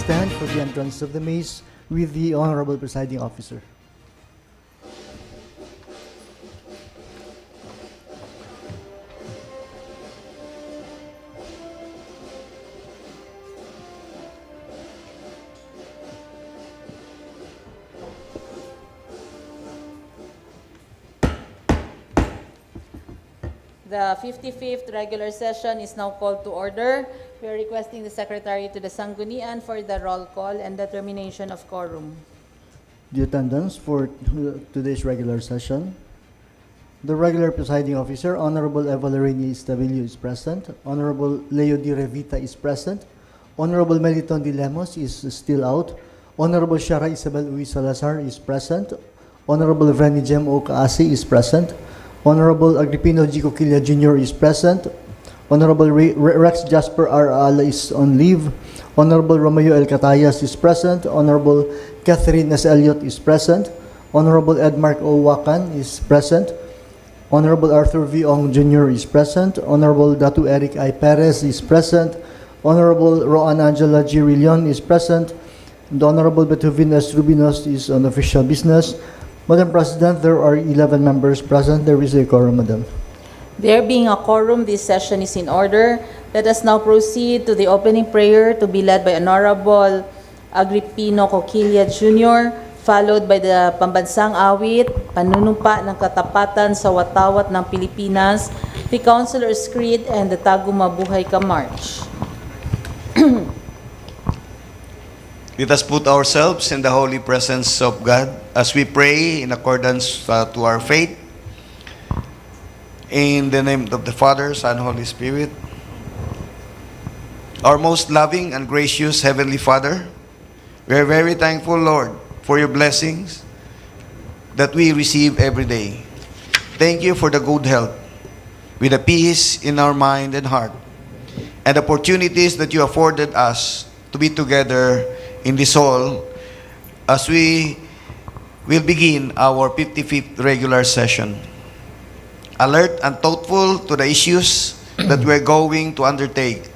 stand for the entrance of the maze with the Honorable Presiding Officer. The 55th regular session is now called to order. We are requesting the Secretary to the Sanggunian for the roll call and determination of quorum. The attendance for today's regular session. The regular presiding officer, Honorable Eva Lorena Estavillo is present. Honorable Leo Di Revita is present. Honorable Meliton Di Lemos is still out. Honorable Shara Isabel Uy Salazar is present. Honorable Vreni Jem O. Kaasi is present. Honorable Agripino G. Coquilla Jr. is present. Honorable Rex Jasper R. Ala is on leave. Honorable Romeo L. Catayas is present. Honorable Catherine S. Elliott is present. Honorable Edmark O. Wakan is present. Honorable Arthur V. Ong Jr. is present. Honorable Datu Eric I. Perez is present. Honorable Roan Angela G. Rillion is present. The Honorable Betuvin S. Rubinos is on official business. Madam President, there are 11 members present. There is a quorum, Madam. There being a quorum, this session is in order. Let us now proceed to the opening prayer to be led by Honorable Agripino Coquilla Jr., followed by the pambansang awit, panunumpa ng katapatan sa watawat ng Pilipinas, the Councilor's Creed, and the Tagum Mabuhay Ka March. Let us put ourselves in the holy presence of God as we pray in accordance to our faith. In the name of the Father, Son, Holy Spirit. Our most loving and gracious Heavenly Father, we are very thankful, Lord, for your blessings that we receive every day. Thank you for the good health, with the peace in our mind and heart, and opportunities that you afforded us to be together in this hall as we will begin our 55th regular session. Alert and thoughtful to the issues that we're going to undertake.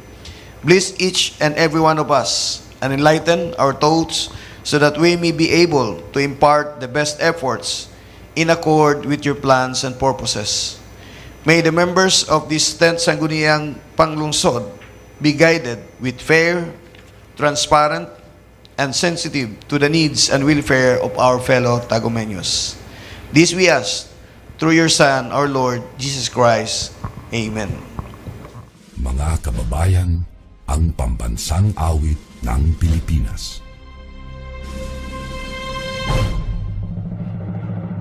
Bless each and every one of us and enlighten our thoughts so that we may be able to impart the best efforts in accord with your plans and purposes. May the members of this 10th Sangguniang Panglungsod be guided with fair, transparent, and sensitive to the needs and welfare of our fellow Tagumeños. This we ask through your Son, our Lord, Jesus Christ. Amen. Mga kababayan, ang pambansang awit ng Pilipinas.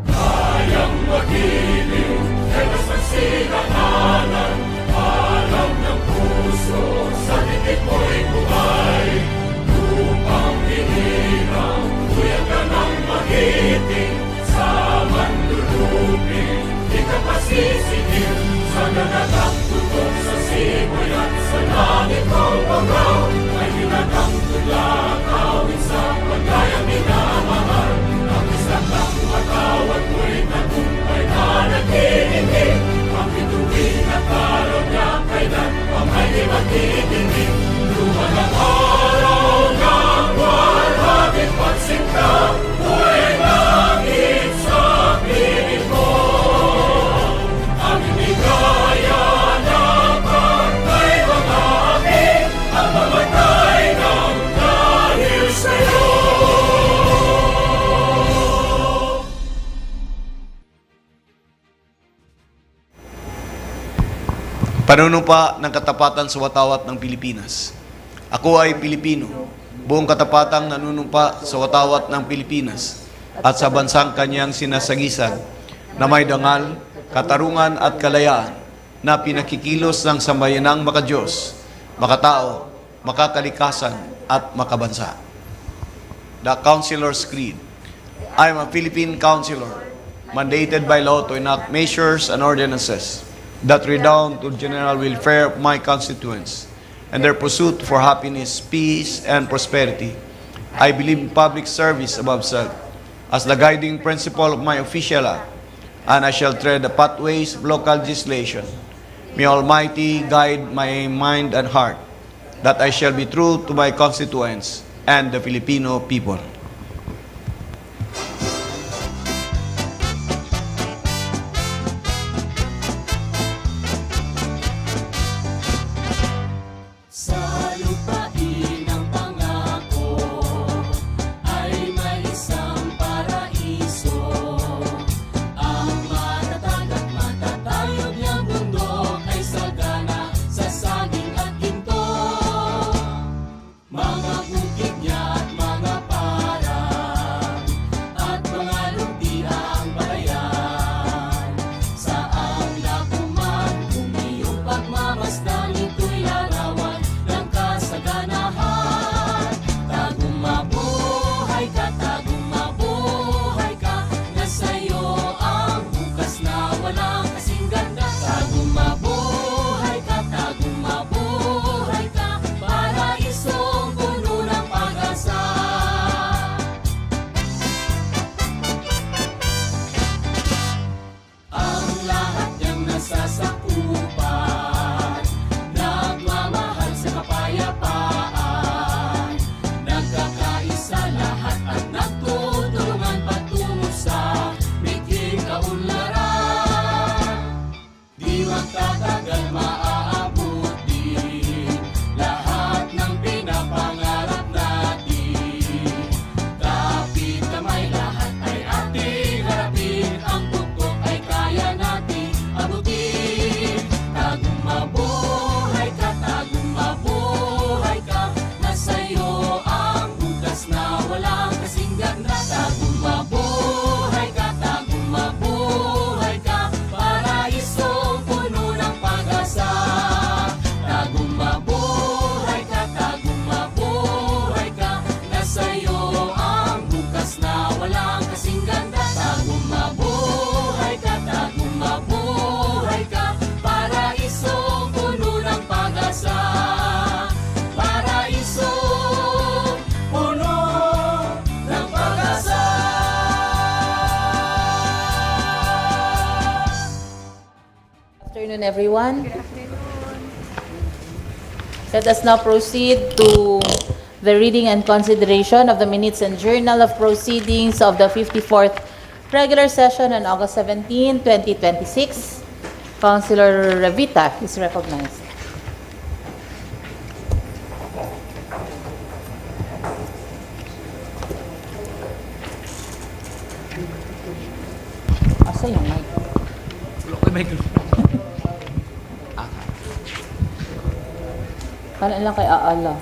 Kayang magiliw, helas ang sinakanan, alam ng puso, sa titik mo'y buhay. Lupang hinirang, tuyag ka ng magiting, sa manlulupin, di ka pasisingil, sa nanagang tutok sa simoy at sa langit mo pagaw, ay hinagang tulad, awit sa paglayang minamahal, ang isang lang matawad mo'y tagumpay na nag-iingin, ang bituin at araw niya kailan pang ay di magtitingin, luman ang araw ng walhabit pagsinta, buhay langit sa piling mo, ang hindi kaya na pagkay mga aking, ang mamatay ng dahil sa'yo. Panunumpa ng katapatan sa watawat ng Pilipinas. Ako ay Pilipino, buong katapatang nanunumpa sa watawat ng Pilipinas at sa bansang kanyang sinasagisan na may dangal, katarungan at kalayaan na pinakikilos ng sambayanang makadiyos, makatao, makakalikasan at makabansa. The Councilor's Creed. I am a Philippine Councilor, mandated by law to enact measures and ordinances that redound to general welfare of my constituents and their pursuit for happiness, peace, and prosperity. I believe in public service above self as the guiding principle of my official act, and I shall tread the pathways of local legislation. May Almighty guide my mind and heart, that I shall be true to my constituents and the Filipino people. Sa lupain ng pangako ay may isang paraiso. Ang matatag at matatayog niyang bundok ay sagana sa saging at ginto. Mga bukid niya at mga parang at mga lumpiang balayan. Sa ang lakuman kung iyong pagmamasdan ito'y larawan ng kasaganahan. Tagum mabuhay ka, tagum mabuhay ka, nasa'yo ang bukas na walang kasing ganda. Tagum mabuhay ka, tagum mabuhay ka, paraisong puno ng pag-asa. Ang lahat niyang nasasakupan, nagmamahal sa kapayapaan, nagkakaisa lahat at nagtutulungan patungo sa miting kaunlaran. Di magtatagal maaabot din lahat ng pinapangarap natin. Kapit kamay lahat ay ating harapin, ang tuktok ay kaya natin abutin. Tagum mabuhay ka, nasa'yo ang bukas na walang kasing ganda. Tagum mabuhay ka, paraisong puno ng pag-asa. Tagum mabuhay ka, nasa'yo ang bukas na walang kasing ganda. Tagum mabuhay ka, paraisong puno ng pag-asa. Paraisong puno ng pag-asa. Afternoon, everyone. Let us now proceed to the reading and consideration of the minutes and journal of proceedings of the 54th regular session on August 17, 2026. Councilor Revita is recognized. Asa yung mic? Kala lang kay Aala.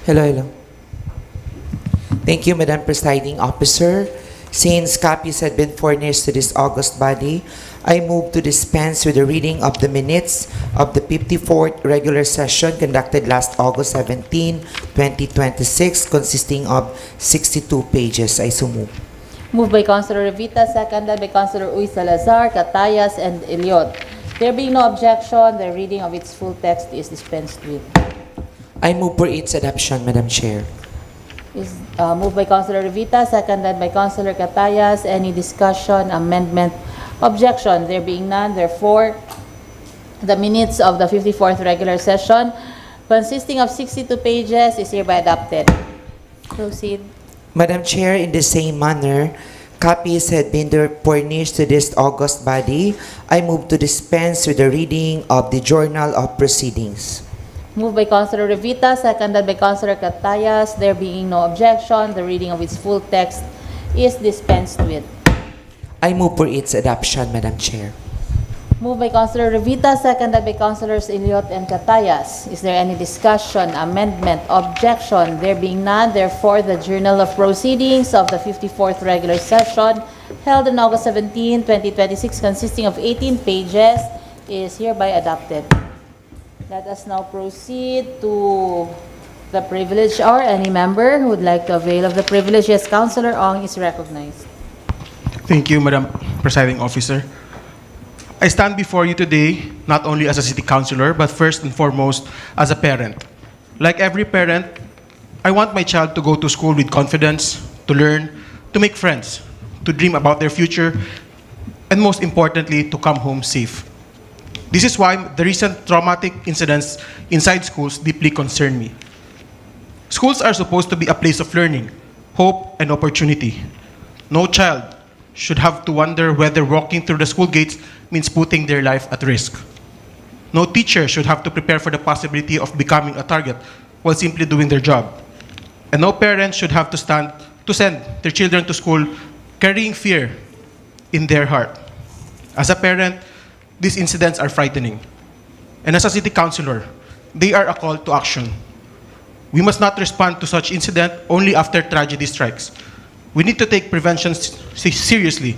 Hello. Thank you, Madam Presiding Officer. Since copies had been furnished to this august body, I move to dispense with the reading of the minutes of the 54th regular session conducted last August 17, 2026, consisting of 62 pages. I so move. Moved by Councilor Revita, seconded by Councilor Uy Salazar, Catayas, and Eliot. There being no objection, the reading of its full text is dispensed with. I move for its adoption, Madam Chair. Is moved by Councilor Revita, seconded by Councilor Catayas. Any discussion, amendment, objection? There being none, therefore, the minutes of the 54th regular session, consisting of 62 pages, is hereby adopted. Proceed. Madam Chair, in the same manner, copies had been furnished to this august body. I move to dispense with the reading of the Journal of Proceedings. Moved by Councilor Revita, seconded by Councilor Catayas. There being no objection, the reading of its full text is dispensed with. I move for its adoption, Madam Chair. Moved by Councilor Revita, seconded by Councilors Eliot and Catayas. Is there any discussion, amendment, objection? There being none, therefore, the Journal of Proceedings of the 54th regular session held on August 17, 2026, consisting of 18 pages, is hereby adopted. Let us now proceed to the privilege hour. Any member who would like to avail of the privilege? Yes, Councilor Ong is recognized. Thank you, Madam Presiding Officer. I stand before you today not only as a city councilor, but first and foremost as a parent. Like every parent, I want my child to go to school with confidence, to learn, to make friends, to dream about their future, and most importantly, to come home safe. This is why the recent traumatic incidents inside schools deeply concern me. Schools are supposed to be a place of learning, hope, and opportunity. No child should have to wonder whether walking through the school gates means putting their life at risk. No teacher should have to prepare for the possibility of becoming a target while simply doing their job. And no parent should have to send their children to school carrying fear in their heart. As a parent, these incidents are frightening. And as a city councilor, they are a call to action. We must not respond to such incident only after tragedy strikes. We need to take prevention seriously.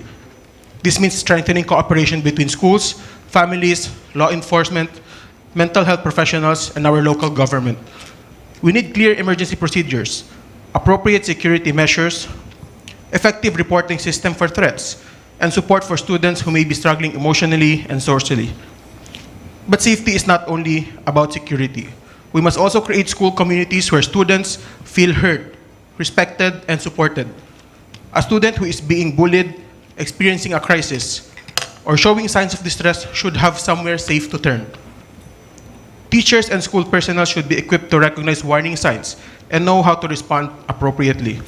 This means strengthening cooperation between schools, families, law enforcement, mental health professionals, and our local government. We need clear emergency procedures, appropriate security measures, effective reporting system for threats, and support for students who may be struggling emotionally and socially. But safety is not only about security. We must also create school communities where students feel heard, respected, and supported. A student who is being bullied, experiencing a crisis, or showing signs of distress should have somewhere safe to turn. Teachers and school personnel should be equipped to recognize warning signs and know how to respond appropriately.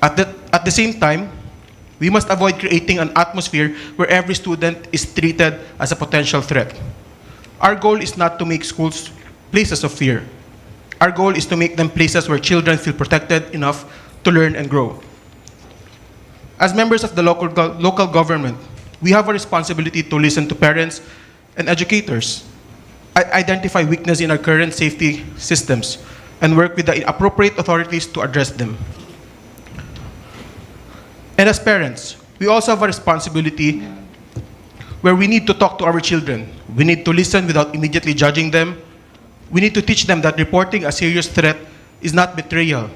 At the same time, we must avoid creating an atmosphere where every student is treated as a potential threat. Our goal is not to make schools places of fear. Our goal is to make them places where children feel protected enough to learn and grow. As members of the local government, we have a responsibility to listen to parents and educators, identify weakness in our current safety systems, and work with the appropriate authorities to address them. And as parents, we also have a responsibility where we need to talk to our children. We need to listen without immediately judging them. We need to teach them that reporting a serious threat is not betrayal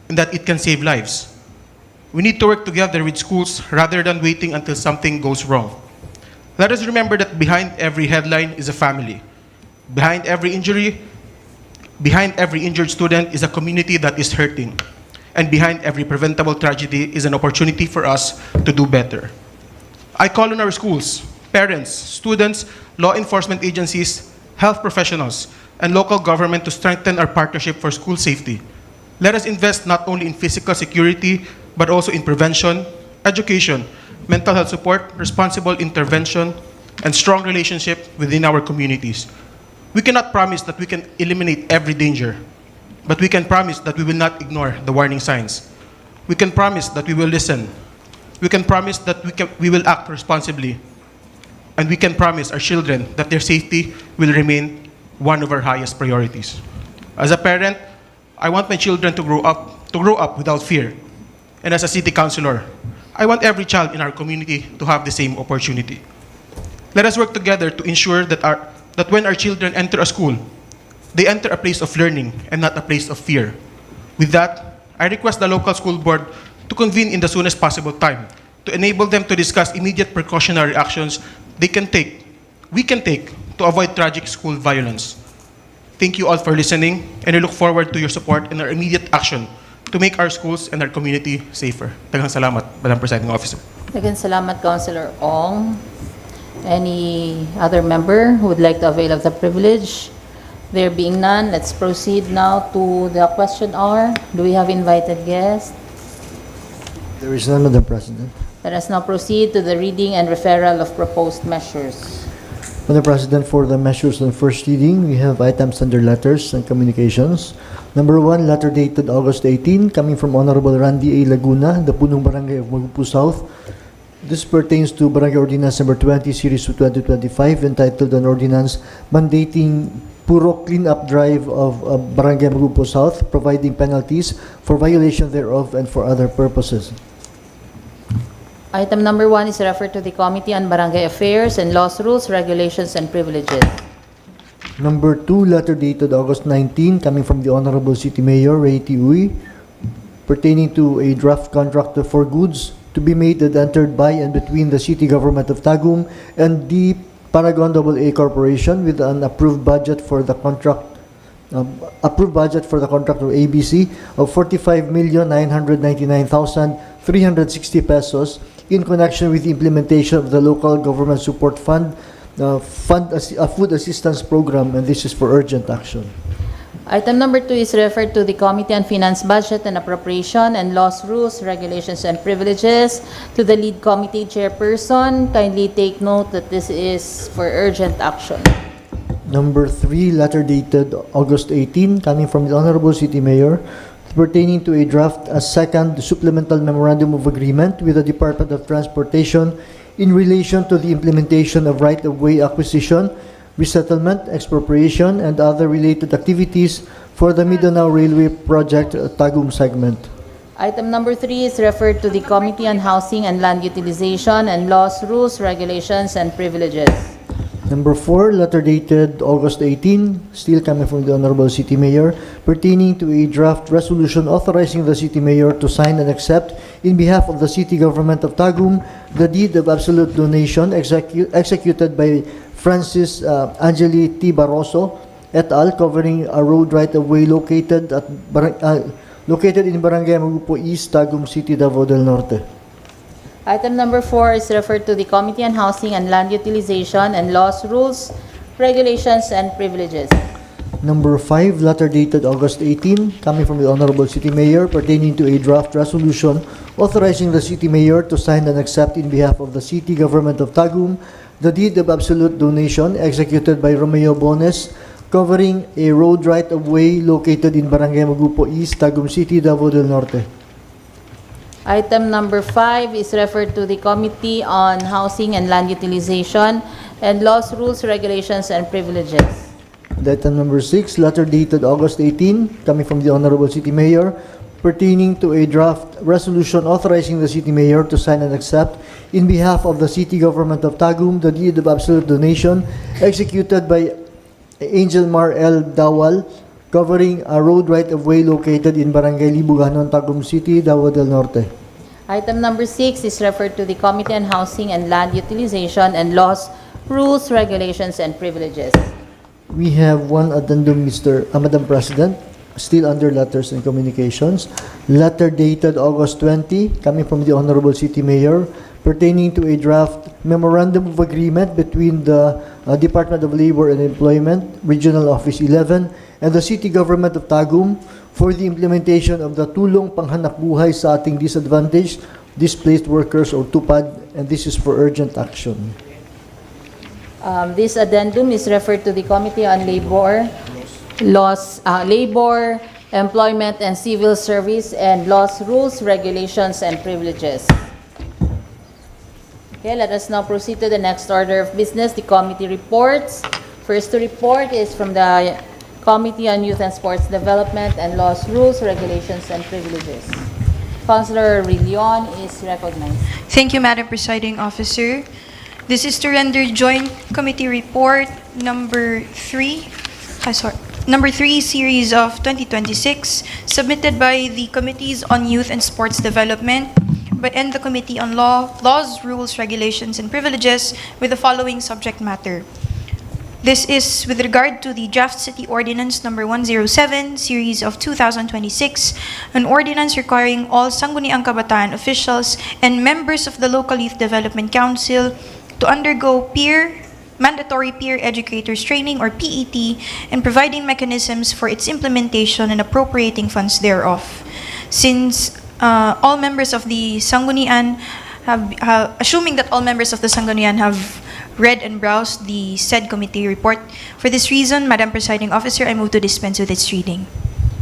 and that it can save lives. We need to work together with schools rather than waiting until something goes wrong. Let us remember that behind every headline is a family. Behind every injured student is a community that is hurting. And behind every preventable tragedy is an opportunity for us to do better. I call on our schools, parents, students, law enforcement agencies, health professionals, and local government to strengthen our partnership for school safety. Let us invest not only in physical security, but also in prevention, education, mental health support, responsible intervention, and strong relationship within our communities. We cannot promise that we can eliminate every danger, but we can promise that we will not ignore the warning signs. We can promise that we will listen. We can promise that we will act responsibly. And we can promise our children that their safety will remain one of our highest priorities. As a parent, I want my children to grow up without fear. And as a city councilor, I want every child in our community to have the same opportunity. Let us work together to ensure that when our children enter a school, they enter a place of learning and not a place of fear. With that, I request the local school board to convene in the soonest possible time to enable them to discuss immediate precautionary actions we can take to avoid tragic school violence. Thank you all for listening, and I look forward to your support and our immediate action to make our schools and our community safer. Daghang salamat, Madam Presiding Officer. Daghang salamat, Councilor Ong. Any other member who would like to avail of the privilege? There being none, let's proceed now to the question hour. Do we have invited guests? There is none, Madam President. Let us now proceed to the reading and referral of proposed measures. Madam President, for the measures on first reading, we have items under letters and communications. Number 1, letter dated August 18, coming from Honorable Randy A. Laguna, the Punong Barangay of Magupu South. This pertains to Barangay Ordinance number 20, Series of 2025, entitled an ordinance mandating Puro clean-up drive of Barangay Magupu South, providing penalties for violation thereof and for other purposes. Item number 1 is referred to the Committee on Barangay Affairs and Laws, Rules, Regulations, and Privileges. Number 2, letter dated August 19, coming from the Honorable City Mayor Ray T. Uy, pertaining to a draft contract for goods to be made and entered by and between the City Government of Tagum and the Paragon AA Corporation with an approved budget for the contract of ABC of 45,999,500 360 pesos in connection with the implementation of the Local Government Support Fund, Food Assistance Program, and this is for urgent action. Item number 2 is referred to the Committee on Finance, Budget and Appropriation and Laws, Rules, Regulations, and Privileges. To the lead committee chairperson, kindly take note that this is for urgent action. Number 3, letter dated August 18, coming from the Honorable City Mayor, pertaining to a draft, a second supplemental memorandum of agreement with the Department of Transportation in relation to the implementation of right-of-way acquisition, resettlement, expropriation, and other related activities for the Mindanao Railway Project Tagum segment. Item number 3 is referred to the Committee on Housing and Land Utilization and Laws, Rules, Regulations, and Privileges. Number 4, letter dated August 18, still coming from the Honorable City Mayor, pertaining to a draft resolution authorizing the City Mayor to sign and accept, in behalf of the City Government of Tagum, the deed of absolute donation executed by Francis Angeli T. Barroso et al., covering a road right-of-way located in Barangay Magupo East, Tagum City, Davao del Norte. Item number 4 is referred to the Committee on Housing and Land Utilization and Laws, Rules, Regulations, and Privileges. Number 5, letter dated August 18, coming from the Honorable City Mayor, pertaining to a draft resolution authorizing the City Mayor to sign and accept, in behalf of the City Government of Tagum, the deed of absolute donation executed by Romeo Bones, covering a road right-of-way located in Barangay Magupo East, Tagum City, Davao del Norte. Item number 5 is referred to the Committee on Housing and Land Utilization and Laws, Rules, Regulations, and Privileges. Item number 6, letter dated August 18, coming from the Honorable City Mayor, pertaining to a draft resolution authorizing the City Mayor to sign and accept, in behalf of the City Government of Tagum, the deed of absolute donation executed by Angel Mar L. Dawal, covering a road right-of-way located in Barangay Libuganon, Tagum City, Davao del Norte. Item number 6 is referred to the Committee on Housing and Land Utilization and Laws, Rules, Regulations, and Privileges. We have one addendum, Madam President, still under letters and communications. Letter dated August 20, coming from the Honorable City Mayor, pertaining to a draft memorandum of agreement between the Department of Labor and Employment, Regional Office 11, and the City Government of Tagum for the implementation of the Tulong Panghanapbuhay sa Ating Disadvantaged Displaced Workers, or TUPAD, and this is for urgent action. This addendum is referred to the Committee on Labor, Labor, Employment and Civil Service, and Laws, Rules, Regulations, and Privileges. Okay, let us now proceed to the next order of business, the committee reports. First to report is from the Committee on Youth and Sports Development and Laws, Rules, Regulations, and Privileges. Councilor Rillion is recognized. Thank you, Madam Presiding Officer. This is to render Joint Committee Report number 3, series of 2026, submitted by the Committees on Youth and Sports Development and the Committee on Laws, Rules, Regulations, and Privileges with the following subject matter. This is with regard to the Draft City Ordinance number 107, series of 2026, an ordinance requiring all Sangguniang Kabataan officials and members of the Local Youth Development Council to undergo mandatory peer educators training, or PET, and providing mechanisms for its implementation and appropriating funds thereof. Since all members of the Sanggunian assuming that all members of the Sanggunian have read and browsed the said committee report, for this reason, Madam Presiding Officer, I move to dispense with its reading.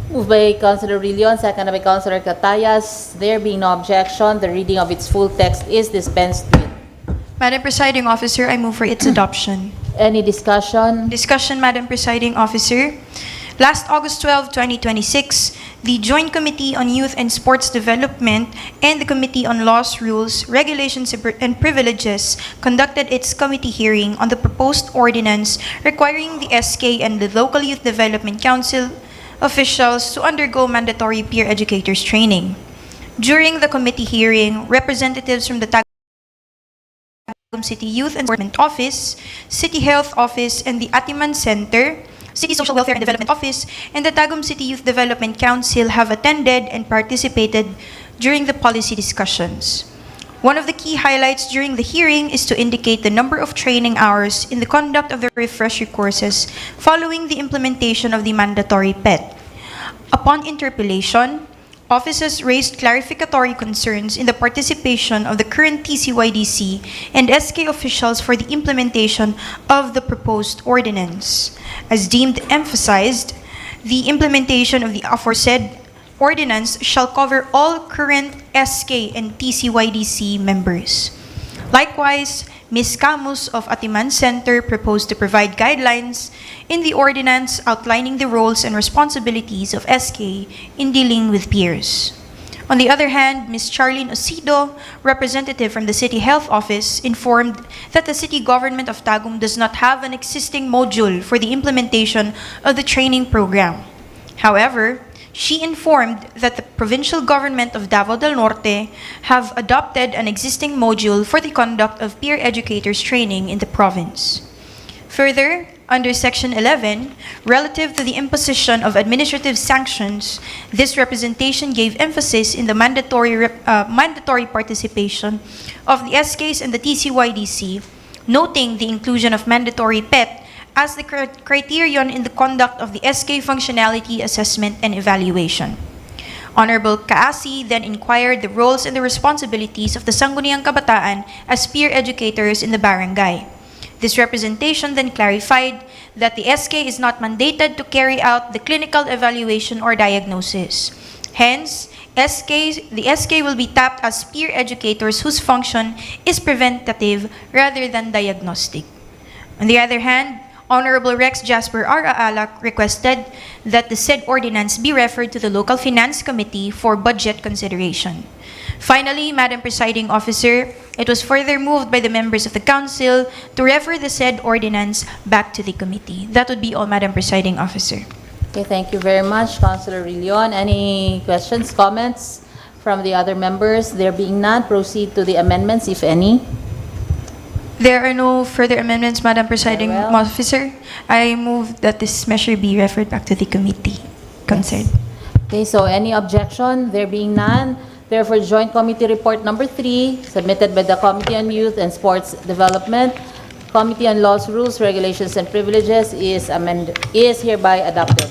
Moved by Councilor Rillion, seconded by Councilor Catayas. There being no objection, the reading of its full text is dispensed with. Madam Presiding Officer, I move for its adoption. Any discussion? Discussion, Madam Presiding Officer. Last August 12, 2026, the Joint Committee on Youth and Sports Development and the Committee on Laws, Rules, Regulations, and Privileges conducted its committee hearing on the proposed ordinance requiring the SK and the Local Youth Development Council officials to undergo mandatory peer educators training. During the committee hearing, representatives from the Tagum City Youth and Enforcement Office, City Health Office, and the Atiman Center, City Social Welfare and Development Office, and the Tagum City Youth Development Council have attended and participated during the policy discussions. One of the key highlights during the hearing is to indicate the number of training hours in the conduct of the refresher courses following the implementation of the mandatory PET. Upon interpellation, offices raised clarificatory concerns in the participation of the current TCYDC and SK officials for the implementation of the proposed ordinance. As deemed emphasized, the implementation of the aforesaid ordinance shall cover all current SK and TCYDC members. Likewise, Ms. Camus of Atiman Center proposed to provide guidelines in the ordinance outlining the roles and responsibilities of SK in dealing with peers. On the other hand, Ms. Charlene Osido, representative from the City Health Office, informed that the city government of Tagum does not have an existing module for the implementation of the training program. However, she informed that the provincial government of Davao del Norte have adopted an existing module for the conduct of peer educators training in the province. Further, under Section 11, relative to the imposition of administrative sanctions, this representation gave emphasis in the mandatory participation of the SKs and the TCYDC, noting the inclusion of mandatory PET as the criterion in the conduct of the SK functionality assessment and evaluation. Honorable Kaasi then inquired the roles and the responsibilities of the Sangguniang Kabataan as peer educators in the barangay. This representation then clarified that the SK is not mandated to carry out the clinical evaluation or diagnosis. Hence, the SK will be tapped as peer educators whose function is preventative rather than diagnostic. On the other hand, Honorable Rex Jasper R. Alak requested that the said ordinance be referred to the Local Finance Committee for budget consideration. Finally, Madam Presiding Officer, it was further moved by the members of the Council to refer the said ordinance back to the committee. That would be all, Madam Presiding Officer. Okay, thank you very much, Councilor Rillion. Any questions, comments from the other members? There being none, proceed to the amendments, if any. There are no further amendments, Madam Presiding Very well. Officer. I move that this measure be referred back to the committee concerned. Okay, so any objection? There being none, therefore Joint Committee Report number 3, submitted by the Committee on Youth and Sports Development, Committee on Laws, Rules, Regulations, and Privileges is hereby adopted.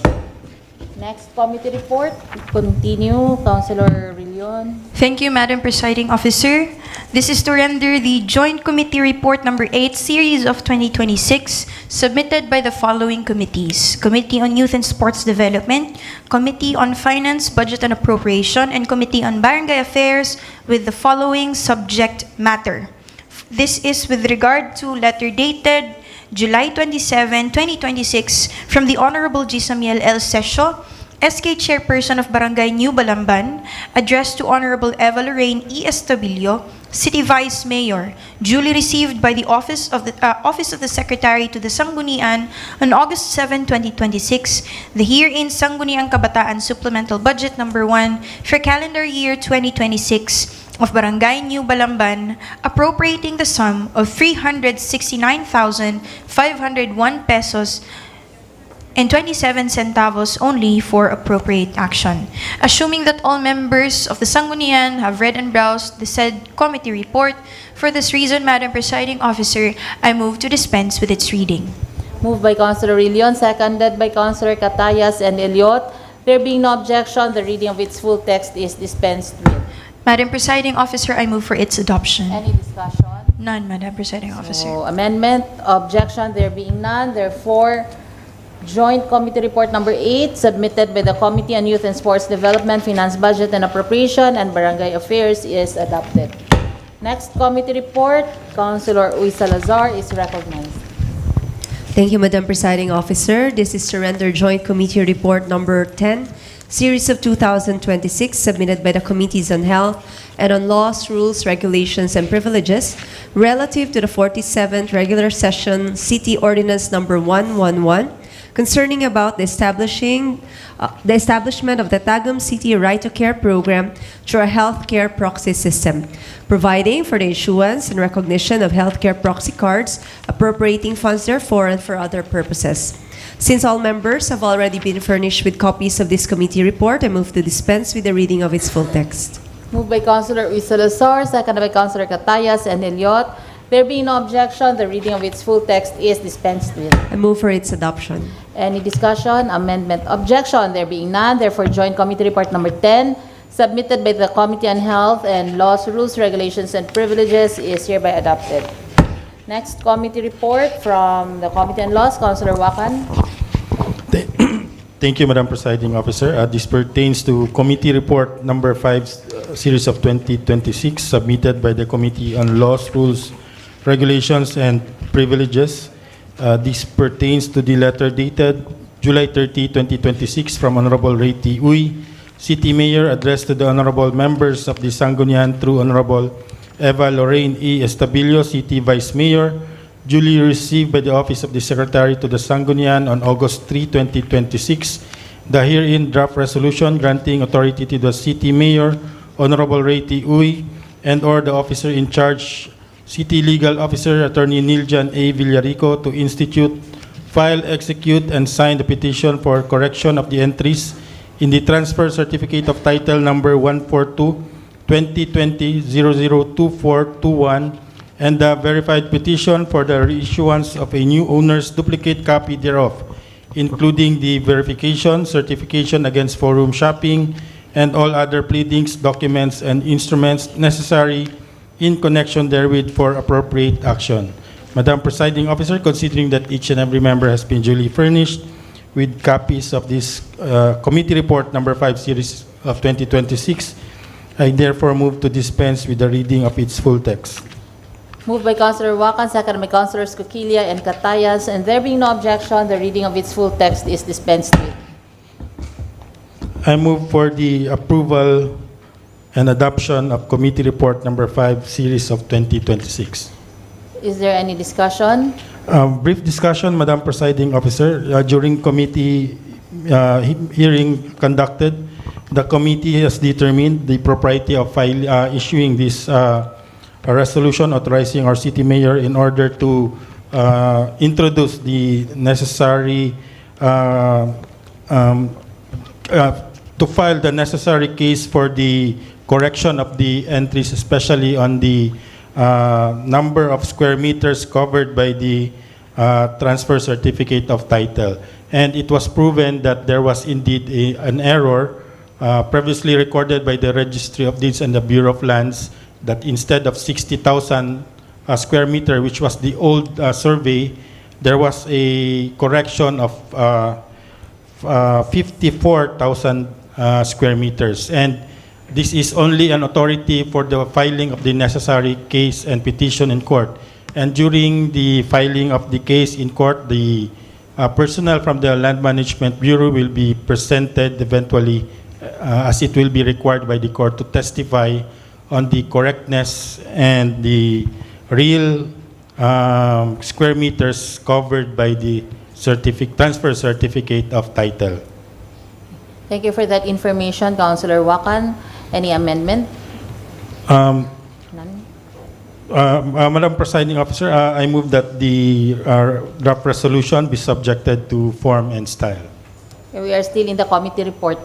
Next committee report, continue, Councilor Rillion. Thank you, Madam Presiding Officer. This is to render the Joint Committee Report number 8, Series of 2026, submitted by the following committees: Committee on Youth and Sports Development, Committee on Finance, Budget and Appropriation, and Committee on Barangay Affairs, with the following subject matter. This is with regard to letter dated July 27, 2026, from the Honorable G. Samiel L. Sesio, SK Chairperson of Barangay New Balamban, addressed to Honorable Eva Lorraine E. Estabilio, City Vice Mayor, duly received by the Office of the Secretary to the Sanggunian on August 7, 2026, the herein Sangguniang Kabataan Supplemental Budget number 1 for calendar year 2026 of Barangay New Balamban, appropriating the sum of 369,501 pesos and 27 centavos only for appropriate action. Assuming that all members of the Sanggunian have read and browsed the said committee report, for this reason, Madam Presiding Officer, I move to dispense with its reading. Moved by Councilor Rillion, seconded by Councilor Catayas and Eliot. There being no objection, the reading of its full text is dispensed with. Madam Presiding Officer, I move for its adoption. Any discussion? None, Madam Presiding Officer. So, amendment, objection, there being none. Therefore, Joint Committee Report number 8, submitted by the Committee on Youth and Sports Development, Finance, Budget and Appropriation, and Barangay Affairs is adopted. Next committee report, Councilor Uy Salazar is recognized. Thank you, Madam Presiding Officer. This is Surrender Joint Committee Report number 10, Series of 2026, submitted by the Committees on Health and on Laws, Rules, Regulations, and Privileges, relative to the 47th Regular Session City Ordinance number 111, concerning about the establishment of the Tagum City Right to Care program through a healthcare proxy system, providing for the issuance and recognition of healthcare proxy cards, appropriating funds therefore and for other purposes. Since all members have already been furnished with copies of this committee report, I move to dispense with the reading of its full text. Moved by Councilor Uy Salazar, seconded by Councilor Catayas and Eliot. There being no objection, the reading of its full text is dispensed with. I move for its adoption. Any discussion, amendment, objection? There being none, therefore Joint Committee Report Number 10, submitted by the Committee on Health and Laws, Rules, Regulations, and Privileges is hereby adopted. Next committee report from the Committee on Laws, Councilor Wakan. Thank you, Madam Presiding Officer. This pertains to Committee Report Number 5, Series of 2026, submitted by the Committee on Laws, Rules, Regulations, and Privileges. This pertains to the letter dated July 30, 2026, from Honorable Ray T. Uy, City Mayor, addressed to the Honorable Members of the Sangguniang through Honorable Eva Lorraine E. Estabilio, City Vice Mayor, duly received by the Office of the Secretary to the Sangguniang on August 3, 2026. The herein draft resolution granting authority to the City Mayor, Honorable Ray T. Uy, and or the officer in charge, City Legal Officer Attorney Niljan A. Villarico, to institute, file, execute, and sign the petition for correction of the entries in the Transfer Certificate of Title Number 142-2020-002421 and the verified petition for the reissuance of a new owner's duplicate copy thereof, including the verification, certification against forum shopping, and all other pleadings, documents, and instruments necessary in connection therewith for appropriate action. Madam Presiding Officer, considering that each and every member has been duly furnished with copies of this Committee Report Number 5, Series of 2026, I therefore move to dispense with the reading of its full text. Moved by Councilor Wakan, seconded by Councilors Coquilla and Catayas, and there being no objection, the reading of its full text is dispensed with. I move for the approval and adoption of Committee Report Number 5, Series of 2026. Is there any discussion? Brief discussion, Madam Presiding Officer. During committee hearing conducted, the committee has determined the propriety of issuing this a resolution authorizing our city mayor in order to introduce the necessary to file the necessary case for the correction of the entries, especially on the number of square meters covered by the transfer certificate of title. And it was proven that there was indeed an error previously recorded by the Registry of Deeds and the Bureau of Lands, that instead of 60,000 square meter, which was the old survey, there was a correction of 54,000 square meters. And this is only an authority for the filing of the necessary case and petition in court. And during the filing of the case in court, the personnel from the Land Management Bureau will be presented eventually, as it will be required by the court, to testify on the correctness and the real square meters covered by the transfer certificate of title. Thank you for that information, Councilor Wakan. Any amendment? None. Madam Presiding Officer, I move that the draft resolution be subjected to form and style. We are still in the committee report.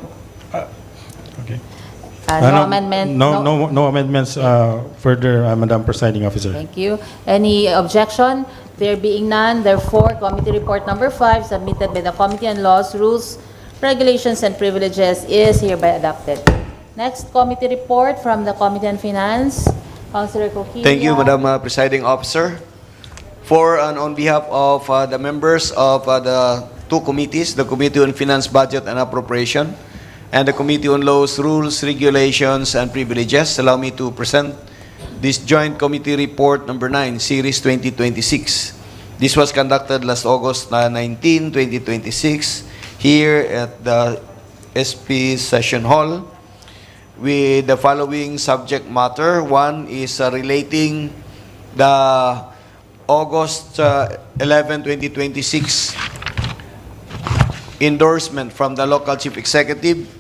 Okay. No amendment? No amendments further, Madam Presiding Officer. Thank you. Any objection? There being none, therefore, Committee Report Number 5, submitted by the Committee on Laws, Rules, Regulations, and Privileges, is hereby adopted. Next committee report from the Committee on Finance, Councilor Coquilla. Thank you, Madam Presiding Officer. For and on behalf of the members of the two committees, the Committee on Finance, Budget, and Appropriation, and the Committee on Laws, Rules, Regulations, and Privileges, allow me to present this Joint Committee Report Number 9, Series 2026. This was conducted last August 19, 2026, here at the SP Session Hall, with the following subject matter. One is relating the August 11, 2026 endorsement from the local chief executive.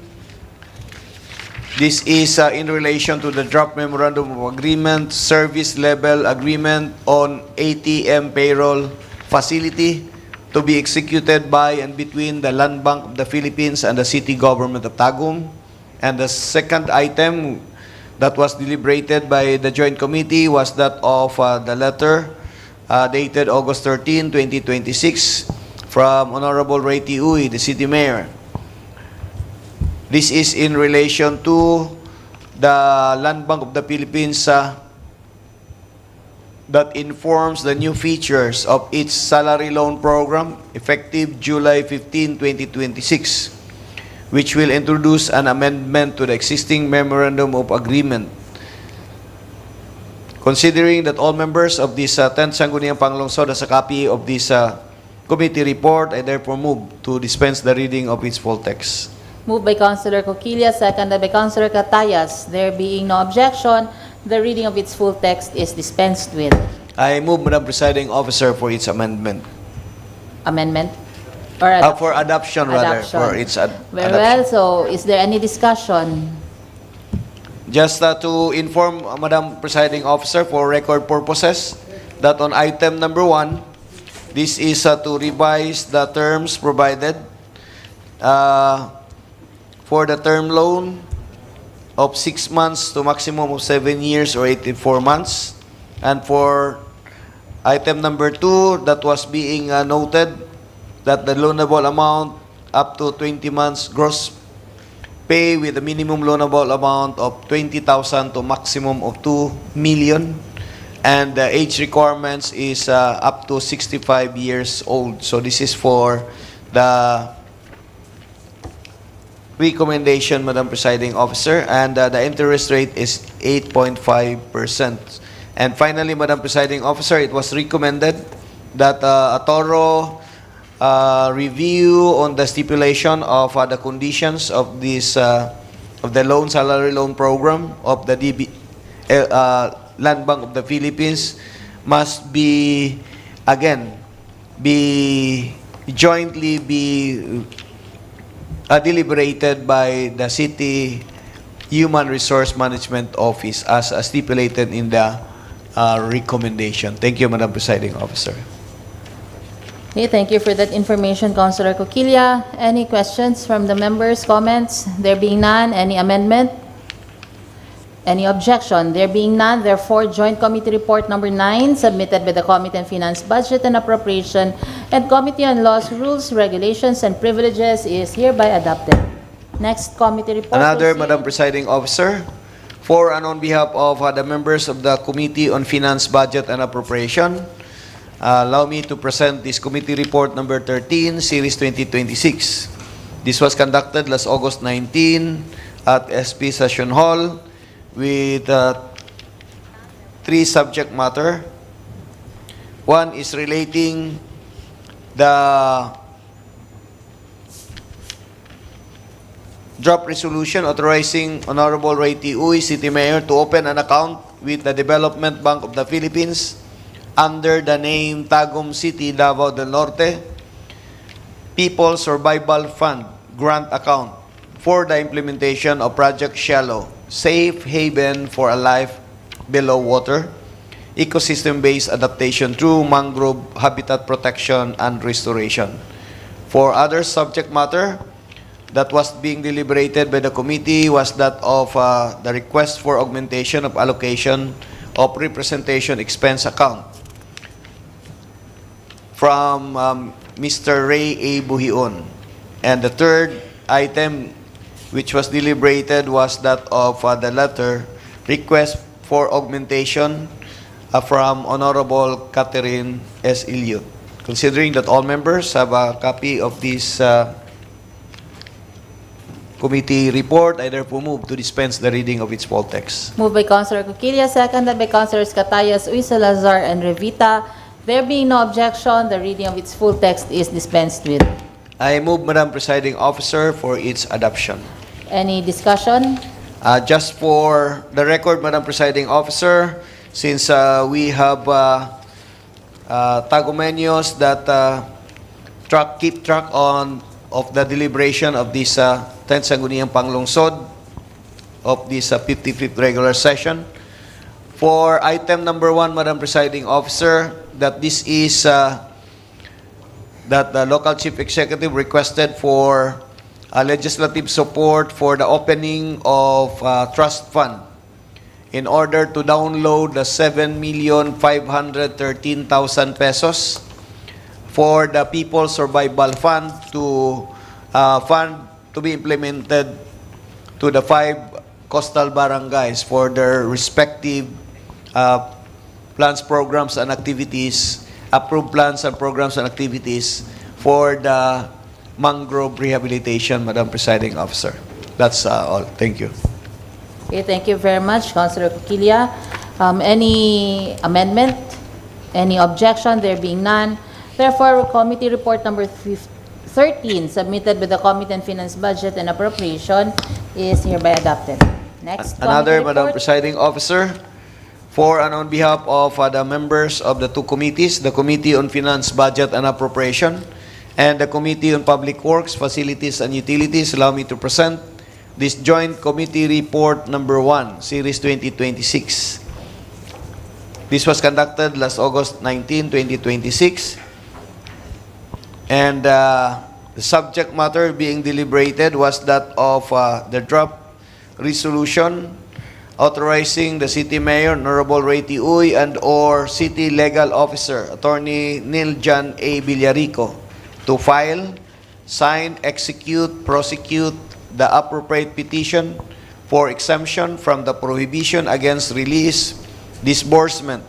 This is in relation to the draft memorandum of agreement, service level agreement on ATM payroll facility to be executed by and between the Land Bank of the Philippines and the city government of Tagum. And the second item that was deliberated by the Joint Committee was that of the letter dated August 13, 2026 from Honorable Ray T. Uy, the City Mayor. This is in relation to the Land Bank of the Philippines that informs the new features of its salary loan program effective July 15, 2026, which will introduce an amendment to the existing Memorandum of Agreement. Considering that all members of this 10th Sangguniang Panglungsod has a copy of this committee report, I therefore move to dispense the reading of its full text. Moved by Councilor Coquilla, seconded by Councilor Catayas. There being no objection, the reading of its full text is dispensed with. I move, Madam Presiding Officer, for its amendment. Amendment? Or adoption? For adoption, rather. Adoption. For its Very adoption. well. So, is there any discussion? Just to inform, Madam Presiding Officer, for record purposes, that on item number 1, this is to revise the terms provided for the term loan of 6 months to maximum of 7 years or 84 months. And for item number 2, that was being noted that the loanable amount up to 20 months gross pay with a minimum loanable amount of 20,000 to maximum of 2 million. And the age requirements is up to 65 years old. So this is for the recommendation, Madam Presiding Officer, and the interest rate is 8.5%. And finally, Madam Presiding Officer, it was recommended that a thorough review on the stipulation of the conditions of this of the salary loan program of the Land Bank of the Philippines must be again jointly deliberated by the City Human Resource Management Office as stipulated in the recommendation. Thank you, Madam Presiding Officer. Okay, thank you for that information, Councilor Coquilla. Any questions from the members, comments? There being none, any amendment? Any objection? There being none, therefore, Joint Committee Report number 9, submitted by the Committee on Finance, Budget and Appropriation and Committee on Laws, Rules, Regulations, and Privileges is hereby adopted. Next committee report. Another, proceed. Madam Presiding Officer, for and on behalf of the members of the Committee on Finance, Budget and Appropriation, allow me to present this committee report number 13, Series 2026. This was conducted last August 19 at SP Session Hall with 3 subject matter. One is relating the draft resolution authorizing Honorable Ray T. Uy, City Mayor, to open an account with the Development Bank of the Philippines under the name Tagum City, Davao del Norte, People Survival Fund Grant Account for the implementation of Project Shallow, Safe Haven for a Life Below Water, ecosystem-based adaptation through mangrove habitat protection and restoration. For other subject matter that was being deliberated by the committee was that of the request for augmentation of allocation of representation expense account from Mr. Ray A. Buhion. And the third item which was deliberated was that of the letter request for augmentation from Honorable Catherine S. Iliot. Considering that all members have a copy of this committee report, I therefore move to dispense the reading of its full text. Moved by Councilor Coquilla, seconded by Councilors Catayas, Uy, Salazar, and Revita. There being no objection, the reading of its full text is dispensed with. I move, Madam Presiding Officer, for its adoption. Any discussion? Just for the record, Madam Presiding Officer, since we have Tagumeños that keep track of the deliberation of this 10th Sangguniang Panglungsod of this 55th regular session. For item number 1, Madam Presiding Officer, that this is that the local chief executive requested for legislative support for the opening of trust fund in order to download the 7,513,000 pesos for the People's Survival Fund to be implemented to the 5 coastal barangays for their respective plans, programs, and activities, approved plans and programs and activities for the mangrove rehabilitation, Madam Presiding Officer. That's all. Thank you. Okay, thank you very much, Councilor Coquilla. Any amendment? Any objection? There being none. Therefore, committee report number 13, submitted with the Committee on Finance, Budget, and Appropriation, is hereby adopted. Next, Another, committee Madam report. Presiding Officer, for and on behalf of the members of the two committees, the Committee on Finance, Budget, and Appropriation, and the Committee on Public Works, Facilities, and Utilities, allow me to present this Joint Committee Report number 1, Series 2026. This was conducted last August 19, 2026. And the subject matter being deliberated was that of the draft resolution authorizing the City Mayor, Honorable Ray T. Uy, and or City Legal Officer, Attorney Neil John A. Villarico, to file, sign, execute, prosecute the appropriate petition for exemption from the prohibition against release, disbursement,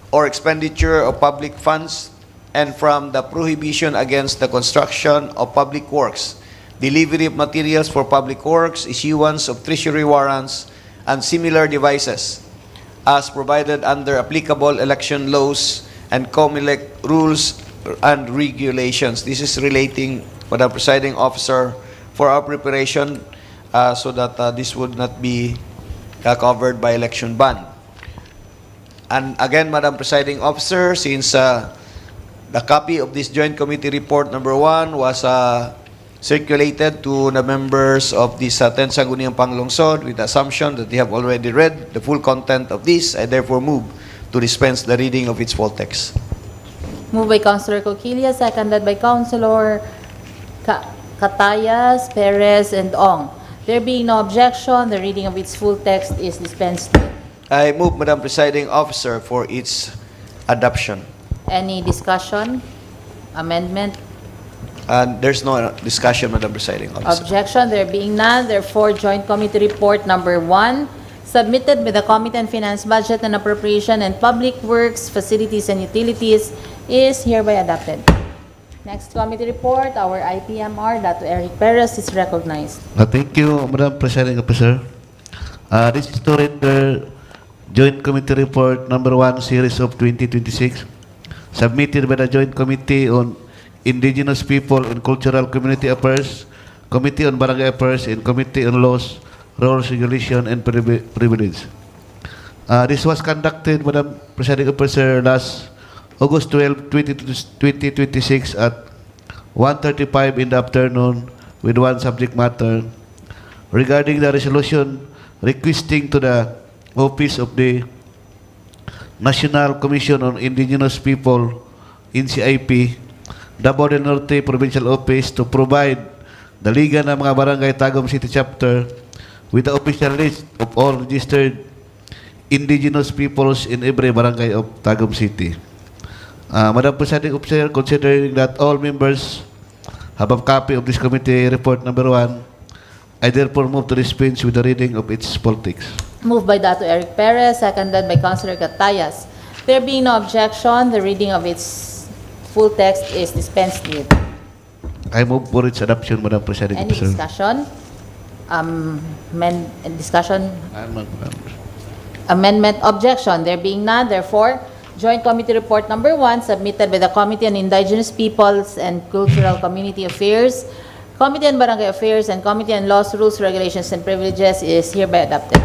or expenditure of public funds, and from the prohibition against the construction of public works, delivery of materials for public works, issuance of treasury warrants, and similar devices, as provided under applicable election laws and COMELEC rules and regulations. This is relating, Madam Presiding Officer, for our preparation so that this would not be covered by election ban. And again, Madam Presiding Officer, since the copy of this Joint Committee Report number 1 was circulated to the members of this 10th Sangguniang Panglungsod with the assumption that they have already read the full content of this, I therefore move to dispense the reading of its full text. Moved by Councilor Coquilla, seconded by Councilor Catayas, Perez, and Ong. There being no objection, the reading of its full text is dispensed with. I move, Madam Presiding Officer, for its adoption. Any discussion? Amendment? And there's no discussion, Madam Presiding Officer. Objection? There being none, therefore, Joint Committee Report number 1, submitted by the Committee on Finance, Budget, and Appropriation, and Public Works, Facilities, and Utilities, is hereby adopted. Next committee report, our IPMR, Dato Eric Perez, is recognized. Thank you, Madam Presiding Officer. This is to render Joint Committee Report number 1, Series of 2026, submitted by the Joint Committee on Indigenous People and Cultural Community Affairs, Committee on Barangay Affairs, and Committee on Laws, Rules, Regulation, and Privilege. This was conducted, Madam Presiding Officer, last August 12, 2026 at 1:35 in the afternoon with one subject matter regarding the resolution requesting to the Office of the National Commission on Indigenous People, NCIP, Davao del Norte Provincial Office to provide the Liga ng mga Barangay Tagum City Chapter with the official list of all registered indigenous peoples in every barangay of Tagum City. Madam Presiding Officer, considering that all members have a copy of this committee report number 1, I therefore move to dispense with the reading of its full text. Moved by Dato Eric Perez, seconded by Councilor Catayas. There being no objection, the reading of its full text is dispensed with. I move for its adoption, Madam Presiding Any Officer. discussion? Discussion? Amendment? Objection? There being none, therefore, Joint Committee Report number 1, submitted by the Committee on Indigenous Peoples and Cultural Community Affairs, Committee on Barangay Affairs, and Committee on Laws, Rules, Regulations, and Privileges, is hereby adopted.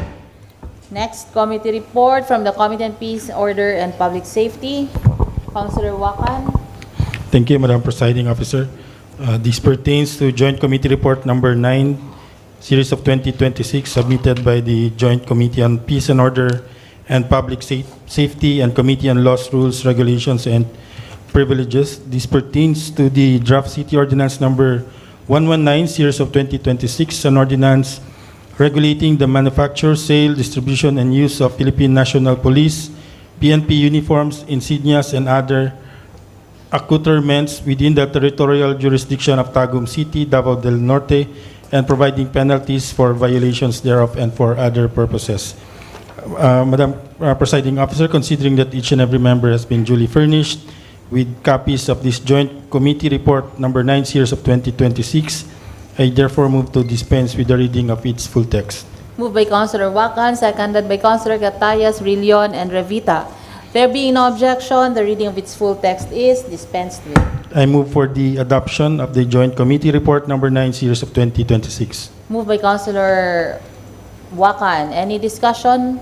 Next committee report from the Committee on Peace, Order, and Public Safety. Councilor Wakan. Thank you, Madam Presiding Officer. This pertains to Joint Committee Report number 9, Series of 2026, submitted by the Joint Committee on Peace and Order and Public Safety and Committee on Laws, Rules, Regulations, and Privileges. This pertains to the Draft City Ordinance number 119, Series of 2026, an ordinance regulating the manufacture, sale, distribution, and use of Philippine National Police, PNP uniforms, insignias, and other accoutrements within the territorial jurisdiction of Tagum City, Davao del Norte, and providing penalties for violations thereof and for other purposes. Madam Presiding Officer, considering that each and every member has been duly furnished with copies of this Joint Committee Report number 9 series of 2026, I therefore move to dispense with the reading of its full text. Moved by Councilor Wacan, seconded by Councilor Catayas, Rillion, and Revita. There being no objection, the reading of its full text is dispensed with. I move for the adoption of the Joint Committee Report number 9 series of 2026. Moved by Councilor Wacan. Any discussion?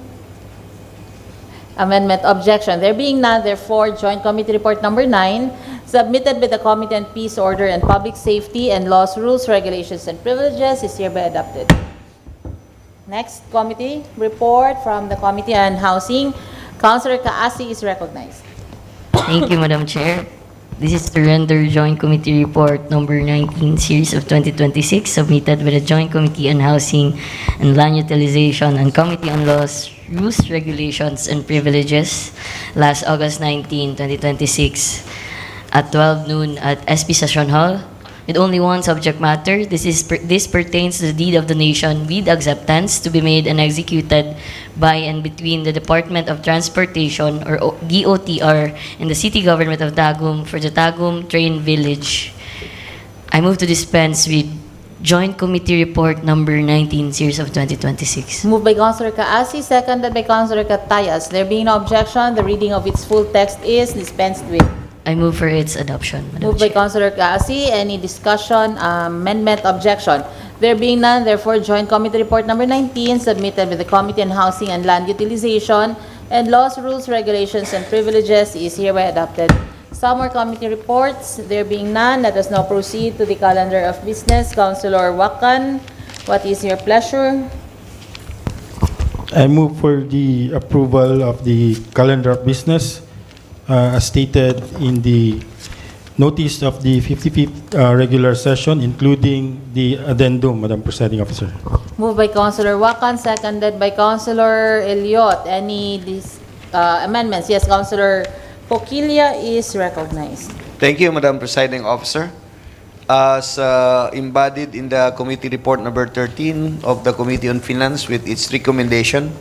Amendment objection. There being none, therefore, Joint Committee Report number 9, submitted by the Committee on Peace, Order, and Public Safety and Laws, Rules, Regulations, and Privileges is hereby adopted. Next committee report from the Committee on Housing. Councilor Kaasi is recognized. Thank you, Madam Chair. This is to render Joint Committee Report number 19, series of 2026, submitted by the Joint Committee on Housing and Land Utilization and Committee on Laws, Rules, Regulations, and Privileges last August 19, 2026 at 12 noon at SP Session Hall with only one subject matter. This pertains to the deed of donation with acceptance to be made and executed by and between the Department of Transportation or DOTR and the City Government of Tagum for the Tagum Train Village. I move to dispense with Joint Committee Report number 19, series of 2026. Moved by Councilor Kaasi, seconded by Councilor Catayas. There being no objection, the reading of its full text is dispensed with. I move for its adoption, Madam Moved by Chair. Councilor Kaasi. Any discussion, amendment, objection? There being none, therefore, Joint Committee Report number 19, submitted by the Committee on Housing and Land Utilization and Laws, Rules, Regulations, and Privileges is hereby adopted. Summer committee reports. There being none, let us now proceed to the calendar of business. Councilor Wacan, what is your pleasure? I move for the approval of the calendar of business as stated in the notice of the 55th regular session, including the addendum, Madam Presiding Officer. Moved by Councilor Wacan, seconded by Councilor Eliot. Any amendments? Yes, Councilor Poquilla is recognized. Thank you, Madam Presiding Officer. As embodied in the Committee Report number 13 of the Committee on Finance with its recommendation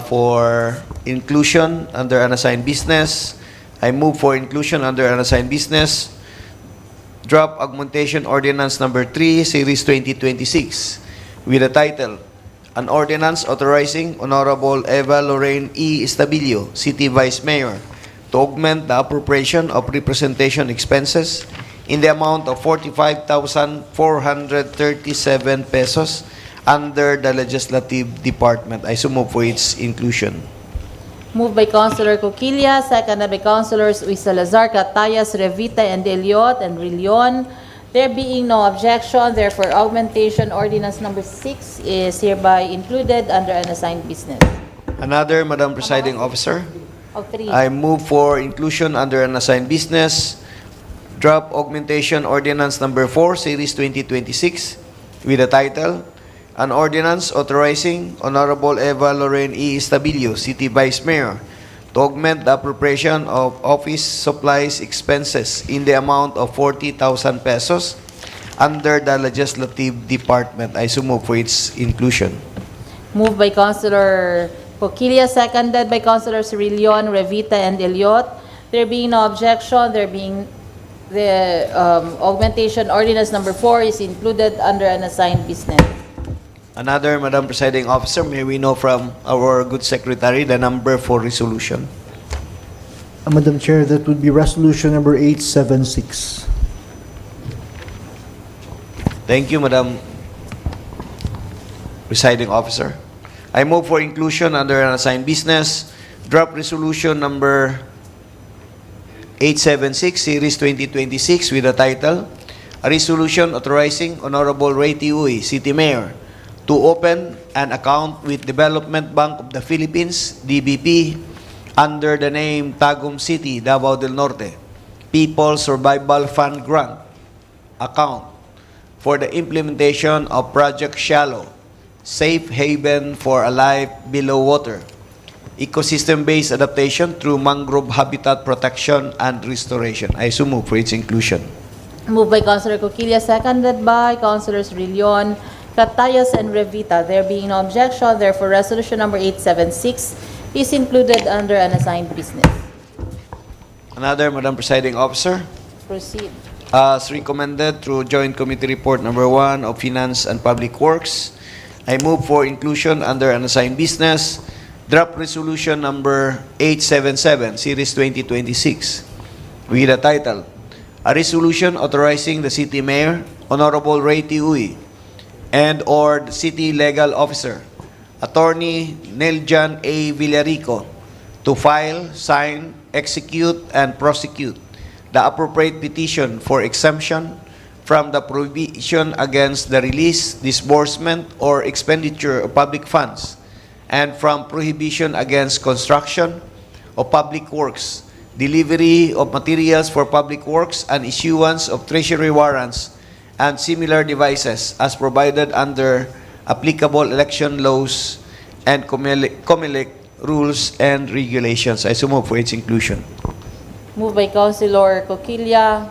for inclusion under unassigned business, I move for inclusion under unassigned business, Drop Augmentation Ordinance number 3, Series 2026, with the title, An Ordinance Authorizing Honorable Eva Lorraine E. Estabilio, City Vice Mayor, to augment the appropriation of representation expenses in the amount of 45,437 pesos under the Legislative Department. I so move for its inclusion. Moved by Councilor Coquilla, seconded by Councilors Salazar, Catayas, Revita, and Eliot, and Rillion. There being no objection, therefore, Augmentation Ordinance number 6 is hereby included under unassigned business. Another, Madam Presiding Officer. Of 3. I move for inclusion under unassigned business, Drop Augmentation Ordinance number 4, Series 2026, with the title, An Ordinance Authorizing Honorable Eva Lorraine E. Estabilio, City Vice Mayor, to augment the appropriation of office supplies expenses in the amount of 40,000 pesos under the Legislative Department. I so move for its inclusion. Moved by Councilor Coquilla, seconded by Councilors Rillion, Revita, and Eliot. There being no objection, there being the Augmentation Ordinance number 4 is included under unassigned business. Another, Madam Presiding Officer, may we know from our good secretary the number for resolution? Madam Chair, that would be resolution number 876. Thank you, Madam Presiding Officer. I move for inclusion under unassigned business, draft resolution number 876, Series 2026, with the title, A Resolution Authorizing Honorable Ray T. Uy, City Mayor, to open an account with Development Bank of the Philippines, DBP, under the name Tagum City, Davao del Norte, People Survival Fund Grant account for the implementation of Project Shallow, Safe Haven for a Life Below Water, ecosystem-based adaptation through mangrove habitat protection and restoration. I so move for its inclusion. Moved by Councilor Coquilla, seconded by Councilors Rillion, Catayas, and Revita. There being no objection, therefore resolution number 876 is included under an assigned business. Another, Madam Presiding Officer. Proceed. As recommended through Joint Committee Report number 1 of Finance and Public Works, I move for inclusion under an assigned business, Draft Resolution number 877, Series 2026, with the title, A Resolution Authorizing the City Mayor, Honorable Ray Tiuy, and or the City Legal Officer, Attorney Neljan A. Villarico, to file, sign, execute, and prosecute the appropriate petition for exemption from the prohibition against the release, disbursement, or expenditure of public funds, and from prohibition against construction of public works, delivery of materials for public works, and issuance of treasury warrants and similar devices as provided under applicable election laws and COMELEC rules and regulations. I so move for its inclusion. Moved by Councilor Coquilla,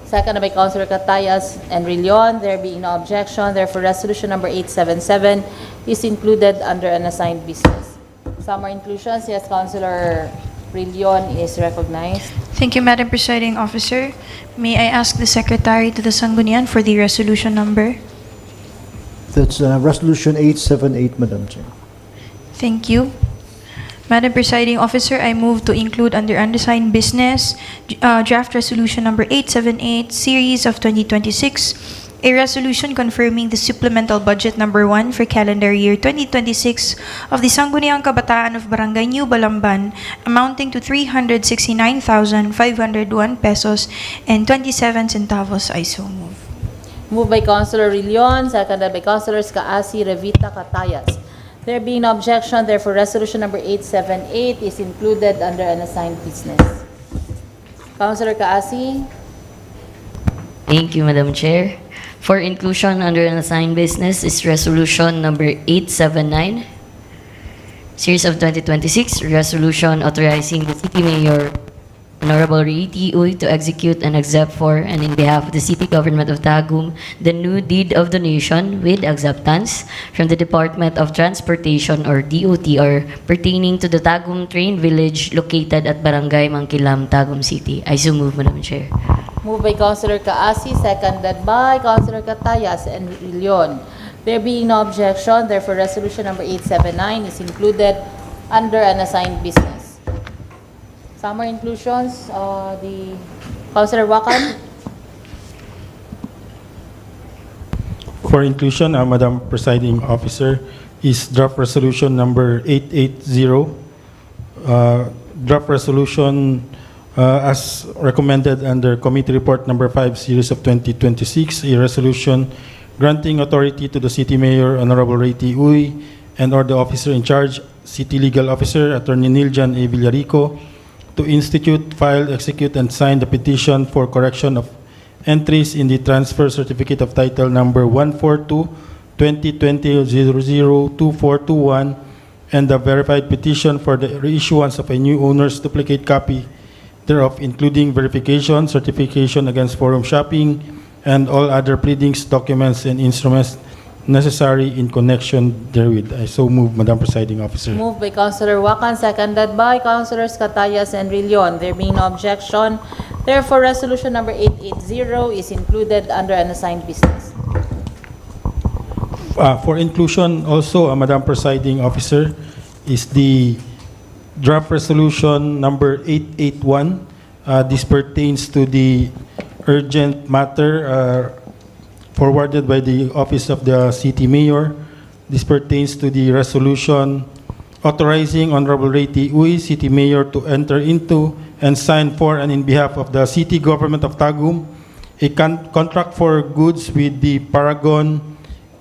seconded by Councilor Catayas and Rillion. There being no objection, therefore resolution number 877 is included under an assigned business. Some are inclusions. Yes, Councilor Rillion is recognized. Thank you, Madam Presiding Officer. May I ask the Secretary to the Sangguniang for the resolution number? That's Resolution 878, Madam Chair. Thank you. Madam Presiding Officer, I move to include under unassigned business, Draft Resolution number 878, Series of 2026, a resolution confirming the supplemental budget number 1 for calendar year 2026 of the Sangguniang Kabataan of Barangay New Balamban, amounting to 369,501 pesos and 27 centavos. I so move. Moved by Councilor Rillion, seconded by Councilors Kaasi, Revita, Catayas. There being no objection, therefore resolution number 878 is included under an assigned business. Councilor Kaasi. Thank you, Madam Chair. For inclusion under an assigned business is resolution number 879, Series of 2026, resolution authorizing the City Mayor, Honorable Ray Tiuy, to execute and accept for and in behalf of the City Government of Tagum the new deed of donation with acceptance from the Department of Transportation or DOTR pertaining to the Tagum Train Village located at Barangay Mangkilam, Tagum City. I so move, Madam Chair. Moved by Councilor Kaasi, seconded by Councilor Catayas and Rillion. There being no objection, therefore resolution number 879 is included under an assigned business. Summer inclusions, the Councilor Wakan. For inclusion, Madam Presiding Officer, is Draft Resolution number 880. Draft Resolution as recommended under Committee Report number 5, Series of 2026, a resolution granting authority to the City Mayor, Honorable Ray Tiuy, and or the officer in charge, City Legal Officer, Attorney Neljan A. Villarico, to institute, file, execute, and sign the petition for correction of entries in the Transfer Certificate of Title number 142-2020-002421 and the verified petition for the reissuance of a new owner's duplicate copy thereof, including verification, certification against forum shopping, and all other pleadings, documents, and instruments necessary in connection therewith. I so move, Madam Presiding Officer. Moved by Councilor Wakan, seconded by Councilors Catayas and Rillion. There being no objection, therefore resolution number 880 is included under an assigned business. For inclusion also, Madam Presiding Officer, is the draft resolution number 881. This pertains to the urgent matter forwarded by the Office of the City Mayor. This pertains to the resolution authorizing Honorable Ray Tiuy, City Mayor, to enter into and sign for and in behalf of the City Government of Tagum a contract for goods with the Paragon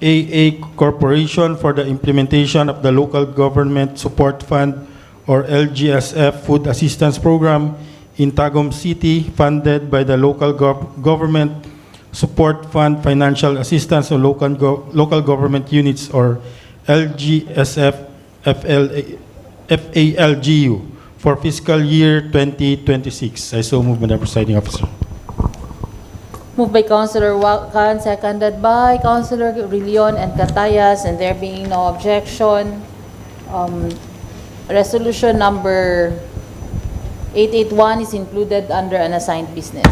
AA Corporation for the implementation of the Local Government Support Fund or LGSF Food Assistance Program in Tagum City, funded by the local government Support Fund financial assistance to local government units or LGSF FALGU for fiscal year 2026. I so move, Madam Presiding Officer. Moved by Councilor Wacan, seconded by Councilor Rillion and Catayas, and there being no objection, resolution number 881 is included under unassigned business.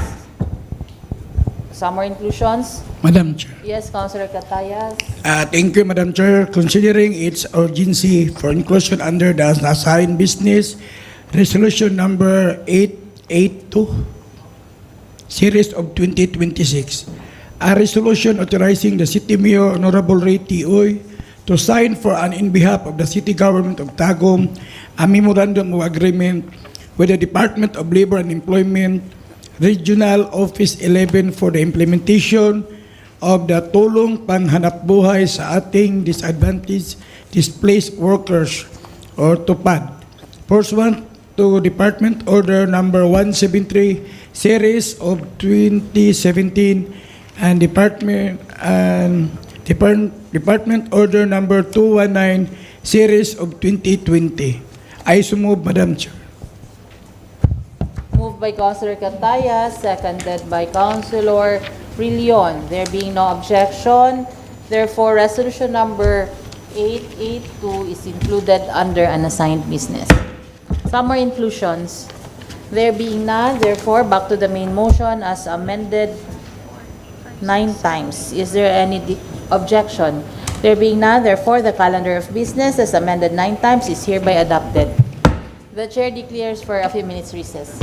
Some more inclusions? Madam Chair. Yes, Councilor Catayas. Thank you, Madam Chair. Considering its urgency for inclusion under the assigned business, resolution number 882, series of 2026. A resolution authorizing the City Mayor Honorable Ray Tioy to sign for and in behalf of the City Government of Tagum a memorandum of agreement with the Department of Labor and Employment, Regional Office 11 for the implementation of the Tulong Panghanapbuhay sa ating disadvantaged displaced workers or TUPAD. Pursuant to Department Order number 173 series of 2017 and Department Order number 219 series of 2020. I so move, Madam Chair. Moved by Councilor Catayas, seconded by Councilor Rillion. There being no objection, therefore resolution number 882 is included under unassigned business. Some more inclusions. There being none, therefore back to the main motion as amended 9 times. Is there any objection? There being none, therefore the calendar of business as amended 9 times is hereby adopted. The chair declares for a few minutes recess.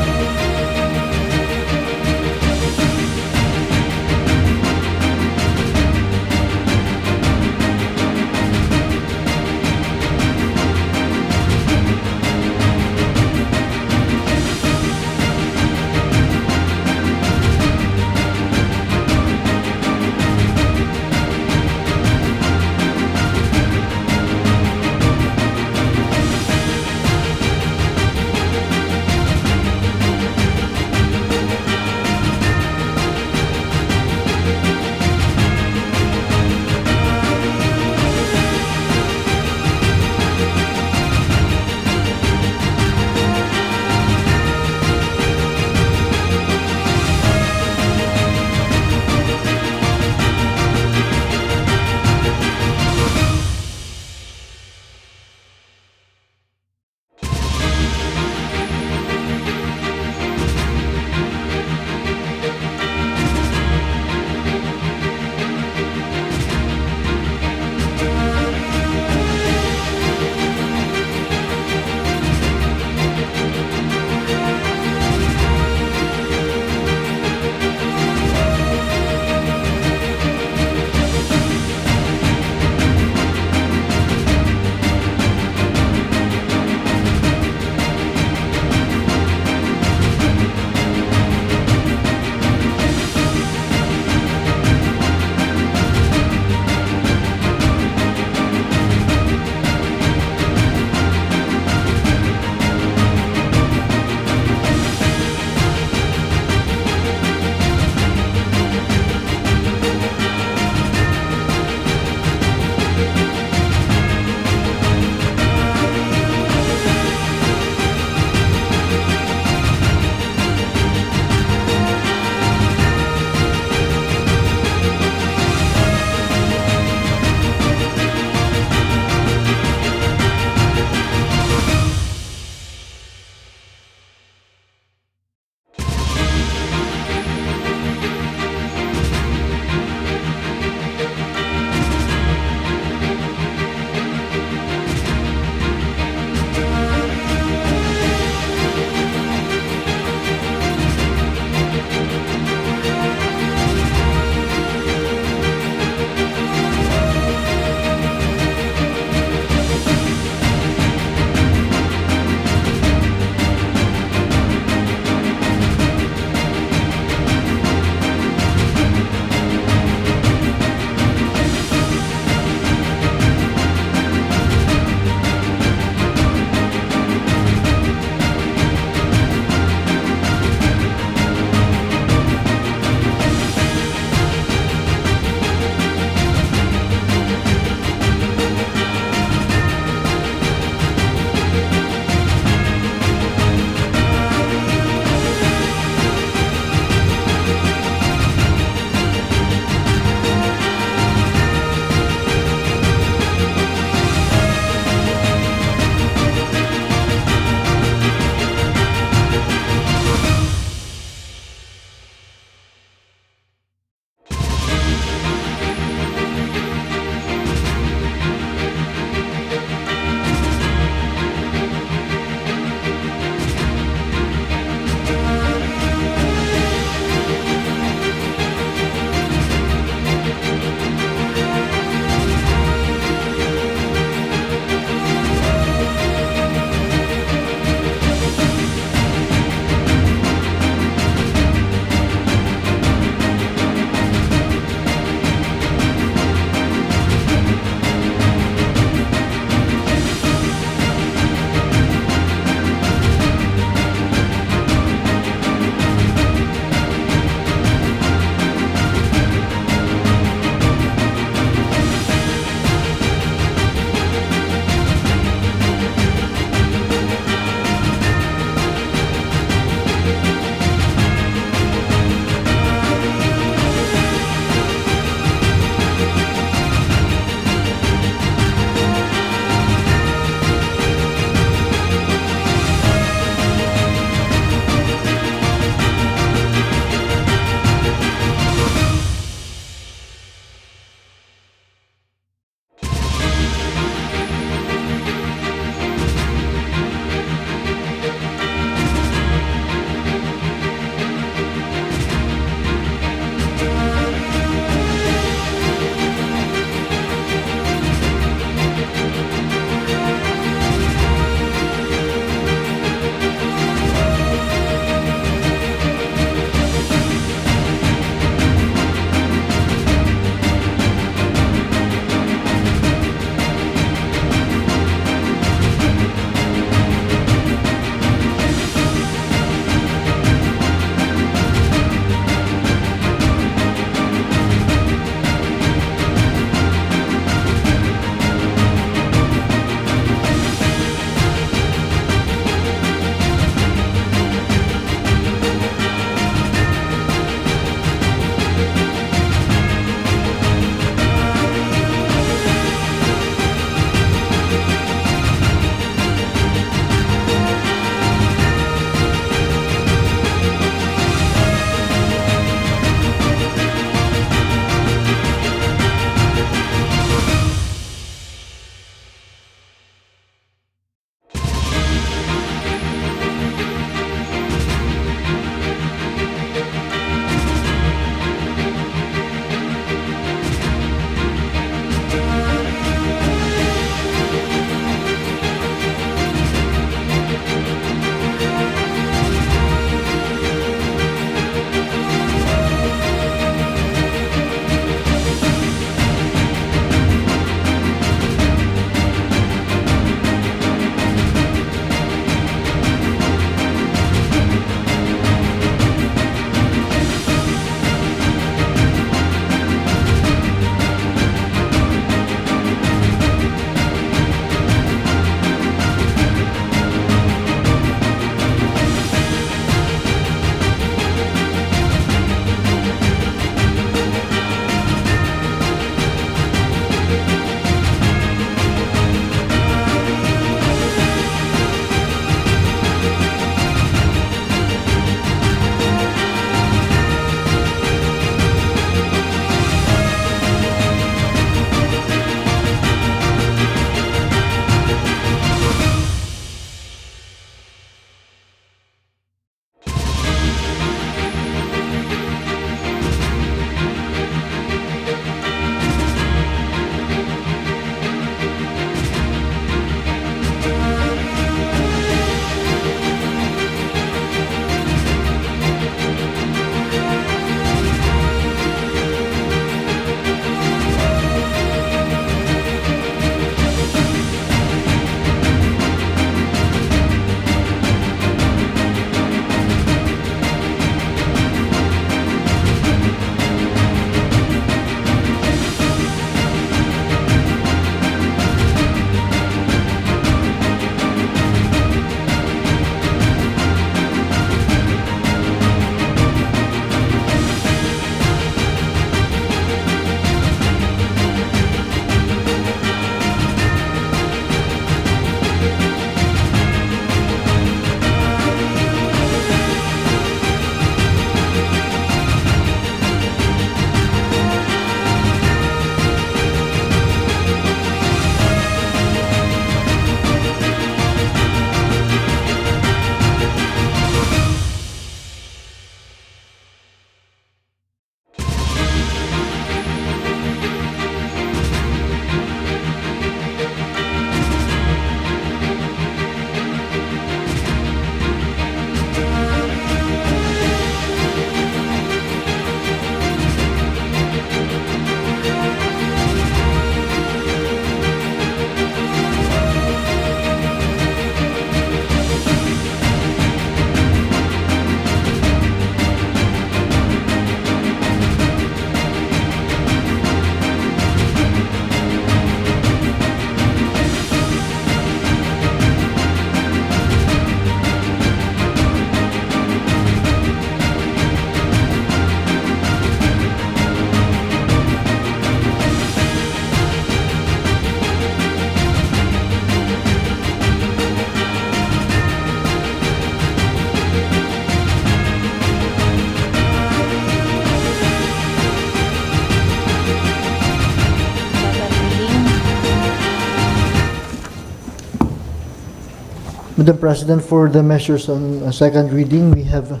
Madam President, for the measures on second reading, we have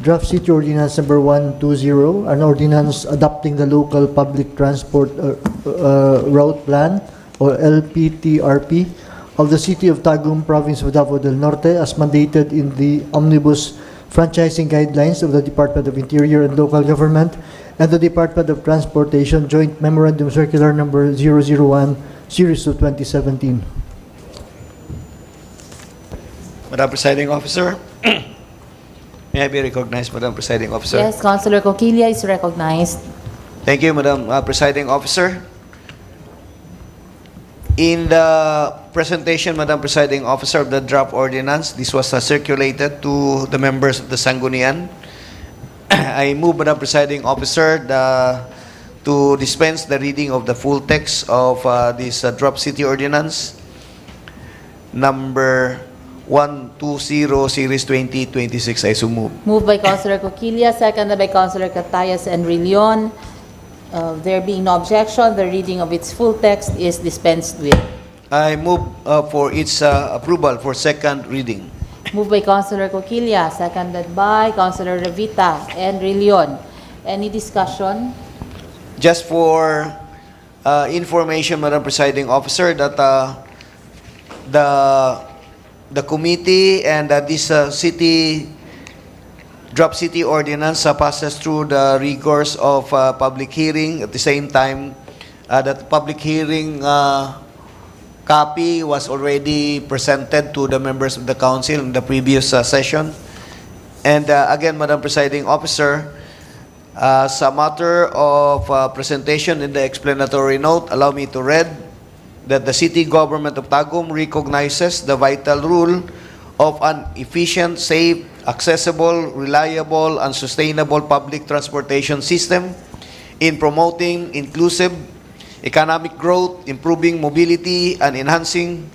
Draft City Ordinance number 120, an ordinance adopting the local public transport route plan or LPTRP of the City of Tagum, Province of Davao del Norte as mandated in the Omnibus Franchising Guidelines of the Department of Interior and Local Government and the Department of Transportation Joint Memorandum Circular number 001, Series of 2017. Madam Presiding Officer, may I be recognized, Madam Presiding Officer? Yes, Councilor Coquilla is recognized. Thank you, Madam Presiding Officer. In the presentation, Madam Presiding Officer, of the draft ordinance, this was circulated to the members of the Sanggunian. I move, Madam Presiding Officer, to dispense the reading of the full text of this draft city ordinance, number 120, Series 2026. I so move. Moved by Councilor Coquilla, seconded by Councilor Catayas and Rillion. There being no objection, the reading of its full text is dispensed with. I move for its approval for second reading. Moved by Councilor Coquilla, seconded by Councilor Revita and Rillion. Any discussion? Just for information, Madam Presiding Officer, that the committee and this draft city ordinance passes through the rigors of public hearing. At the same time, that public hearing copy was already presented to the members of the council in the previous session. And again, Madam Presiding Officer, as a matter of presentation in the explanatory note, allow me to read that the city government of Tagum recognizes the vital role of an efficient, safe, accessible, reliable, and sustainable public transportation system in promoting inclusive economic growth, improving mobility, and enhancing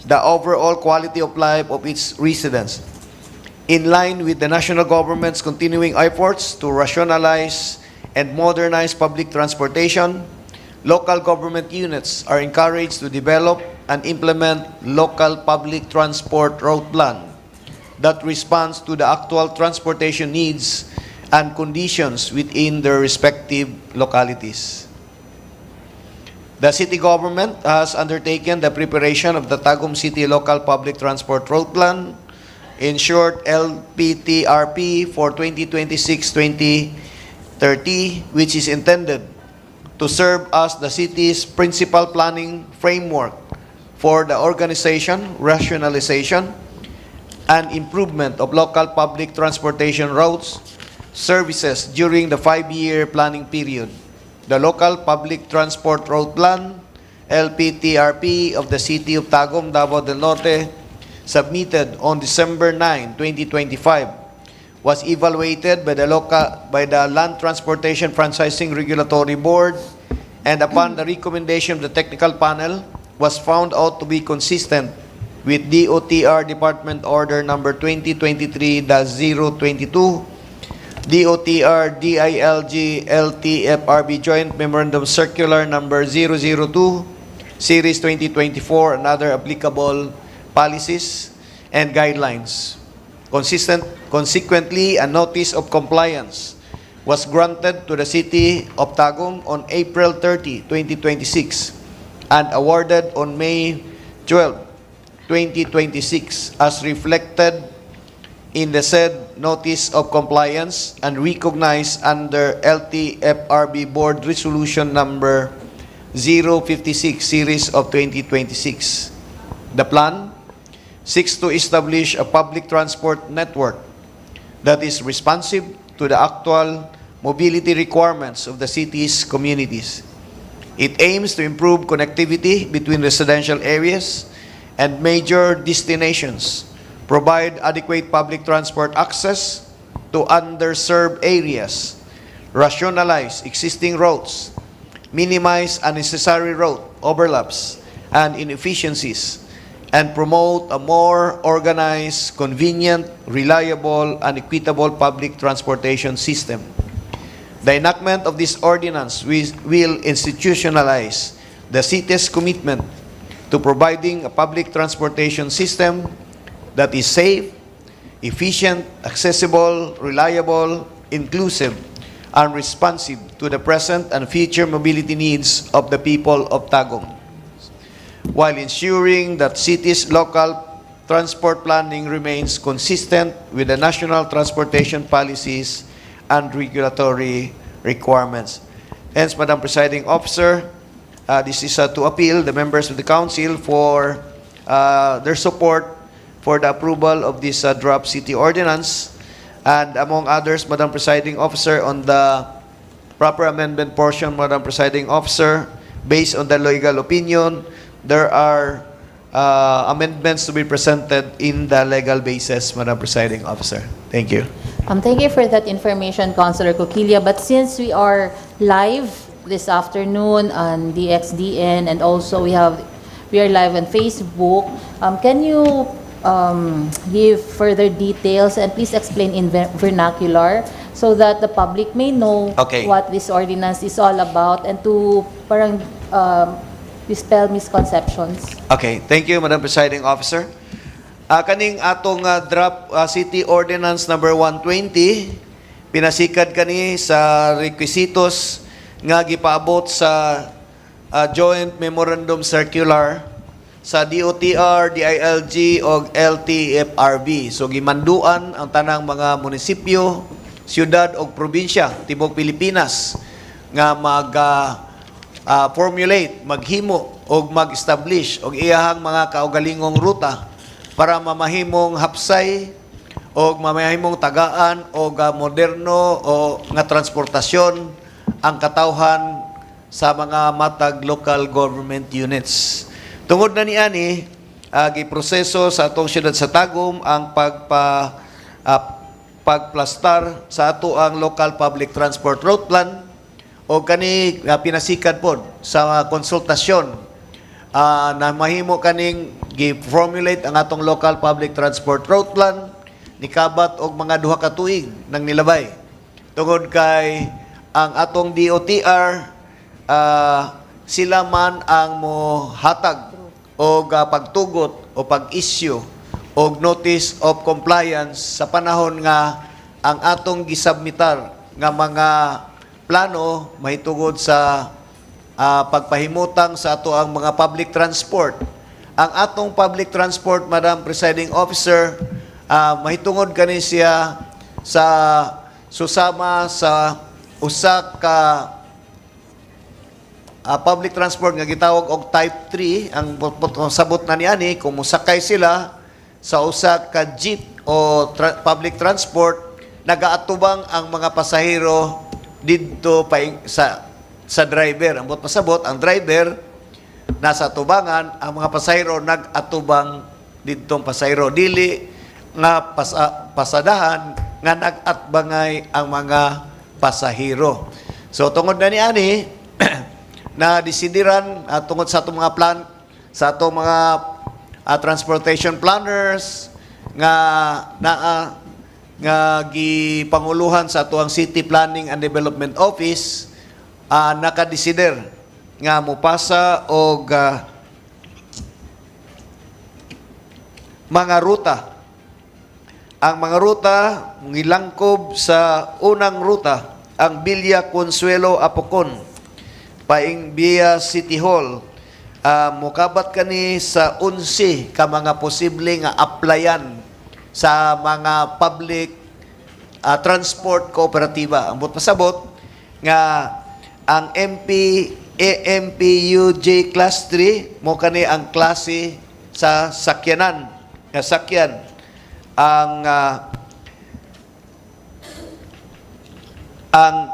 the overall quality of life of its residents. In line with the national government's continuing efforts to rationalize and modernize public transportation, local government units are encouraged to develop and implement local public transport route plan that responds to the actual transportation needs and conditions within their respective localities. The city government has undertaken the preparation of the Tagum City Local Public Transport Road Plan, in short LPTRP for 2026-2030, which is intended to serve as the city's principal planning framework for the organization, rationalization, and improvement of local public transportation routes services during the 5-year planning period. The Local Public Transport Road Plan, LPTRP, of the City of Tagum, Davao del Norte, submitted on December 9, 2025, was evaluated by the Land Transportation Franchising Regulatory Board, and upon the recommendation of the technical panel, was found out to be consistent with DOTR Department Order number 2023-022, DOTR DILG LTFRB Joint Memorandum Circular number 002, Series 2024, and other applicable policies and guidelines. Consequently, a notice of compliance was granted to the City of Tagum on April 30, 2026, and awarded on May 12, 2026, as reflected in the said notice of compliance and recognized under LTFRB Board Resolution number 056, Series of 2026. The plan seeks to establish a public transport network that is responsive to the actual mobility requirements of the city's communities. It aims to improve connectivity between residential areas and major destinations, provide adequate public transport access to underserved areas, rationalize existing routes, minimize unnecessary road overlaps and inefficiencies, and promote a more organized, convenient, reliable, and equitable public transportation system. The enactment of this ordinance will institutionalize the city's commitment to providing a public transportation system that is safe, efficient, accessible, reliable, inclusive, and responsive to the present and future mobility needs of the people of Tagum, while ensuring that city's local transport planning remains consistent with the national transportation policies and regulatory requirements. Hence, Madam Presiding Officer, this is to appeal the members of the Council for their support for the approval of this draft city ordinance. And among others, Madam Presiding Officer, on the proper amendment portion, Madam Presiding Officer, based on the legal opinion, there are amendments to be presented in the legal basis, Madam Presiding Officer. Thank you. Thank you for that information, Councilor Coquilla. But since we are live this afternoon on DXDN and also we are live on Facebook, can you give further details and please explain in vernacular so that the public may know what this ordinance is all about and to parang dispel misconceptions. Okay, thank you, Madam Presiding Officer. Kaning atong draft City Ordinance number 120, pinasikad kani sa requisitos nga gipaabot sa Joint Memorandum Circular sa DOTR, DILG o LTFRB. So gimanduan ang tanang mga munisipyo, siyudad o probinsya tibok Pilipinas nga formulate, maghimo o mag-establish og iyahang mga kaugalingong ruta para mamahimong hapsay o mamahimong tagaan o moderno o nga transportasyon ang katawhan sa mga matag local government units. Tungod na niani, giproseso sa atong siyudad sa Tagum ang pagplastar sa ato ang local public transport route plan o kani pinasikat pod sa konsultasyon na mahimo kaning gi-formulate ang atong local public transport route plan nikabat og mga duha ka tuig nang nilabay. Tungod kay ang atong DOTR sila man ang mohatag o pagtugot o pag-issue o notice of compliance sa panahon nga ang atong gisubmitar nga mga plano mahitungod sa pagpahimutang sa ato ang mga public transport. Ang atong public transport, Madam Presiding Officer, mahitungod kani siya sa susama sa usa ka public transport nga gitawag og type 3 ang sabot na niani kung musakay sila sa usa ka jeep o public transport nagaatubang ang mga pasahero didto sa driver. Ang pasabot ang driver nasa atubangan, ang mga pasahero nag-atubang didtong pasahero dili nga pasadahan nga nag-atbangay ang mga pasahero. So tungod na niani na disidiran tungod sa atong mga plan sa atong mga transportation planners nga gipanguluhan sa atong City Planning and Development Office nakadesider nga mopasa og mga ruta. Ang mga ruta ngilangkob sa unang ruta ang Villa Consuelo Apocon paing via City Hall. Mukabat kani sa 11 ka mga posible nga applyan sa mga public transport kooperatiba. Ang pasabot nga ang AMPUJ Class 3 mo kani ang klase sa sakyanan nga sakyan ang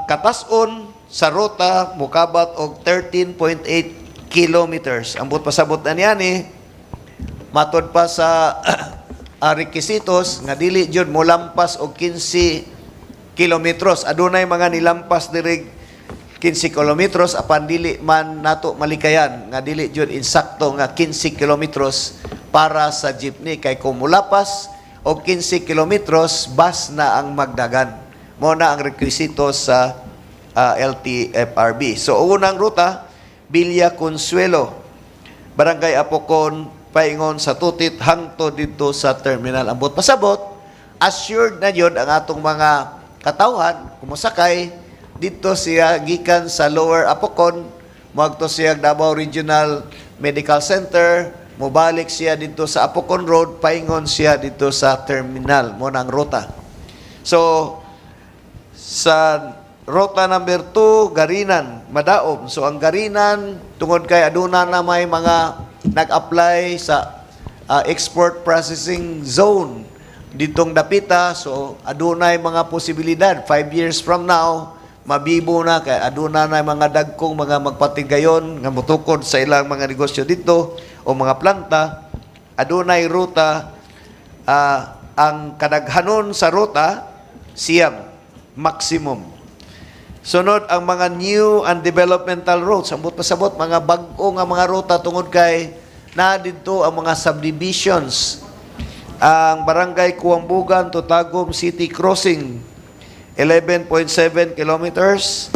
katason sa ruta mukabat og 13.8 kilometers. Ang pasabot na niani matod pa sa requisitos nga dili jud molampas og 15 kilometros. Adunay mga nilampas diri 15 kilometros apan dili man nato malikayan nga dili jud insakto nga 15 kilometros para sa jeepney kay kung mulapas og 15 kilometros bus na ang magdagan. Mo na ang requisitos sa LTFRB. So unang ruta Villa Consuelo, Barangay Apocon, paingon sa tutit hangtod dito sa terminal. Ambot pasabot, assured na yun ang atong mga katawhan, kumusakay, dito siya gikan sa Lower Apocon, magto siya Davao Regional Medical Center, mubalik siya dito sa Apocon Road, paingon siya dito sa terminal, mo ng ruta. So, sa ruta number 2, Garinan, Madaom. So, ang Garinan, tungod kay aduna na may mga nag-apply sa export processing zone ditong dapita. So, adunay mga posibilidad. 5 years from now, mabibo na kay aduna na mga dagkong mga magpatigayon nga mutukod sa ilang mga negosyo dito o mga planta. Adunay ruta, ang kadaghanon sa ruta siyam maximum. Sunod ang mga new and developmental roads. Ambot pasabot mga bag-o nga mga ruta tungod kay na dito ang mga subdivisions. Ang barangay Kuambugan to Tagum City Crossing, 11.7 kilometers,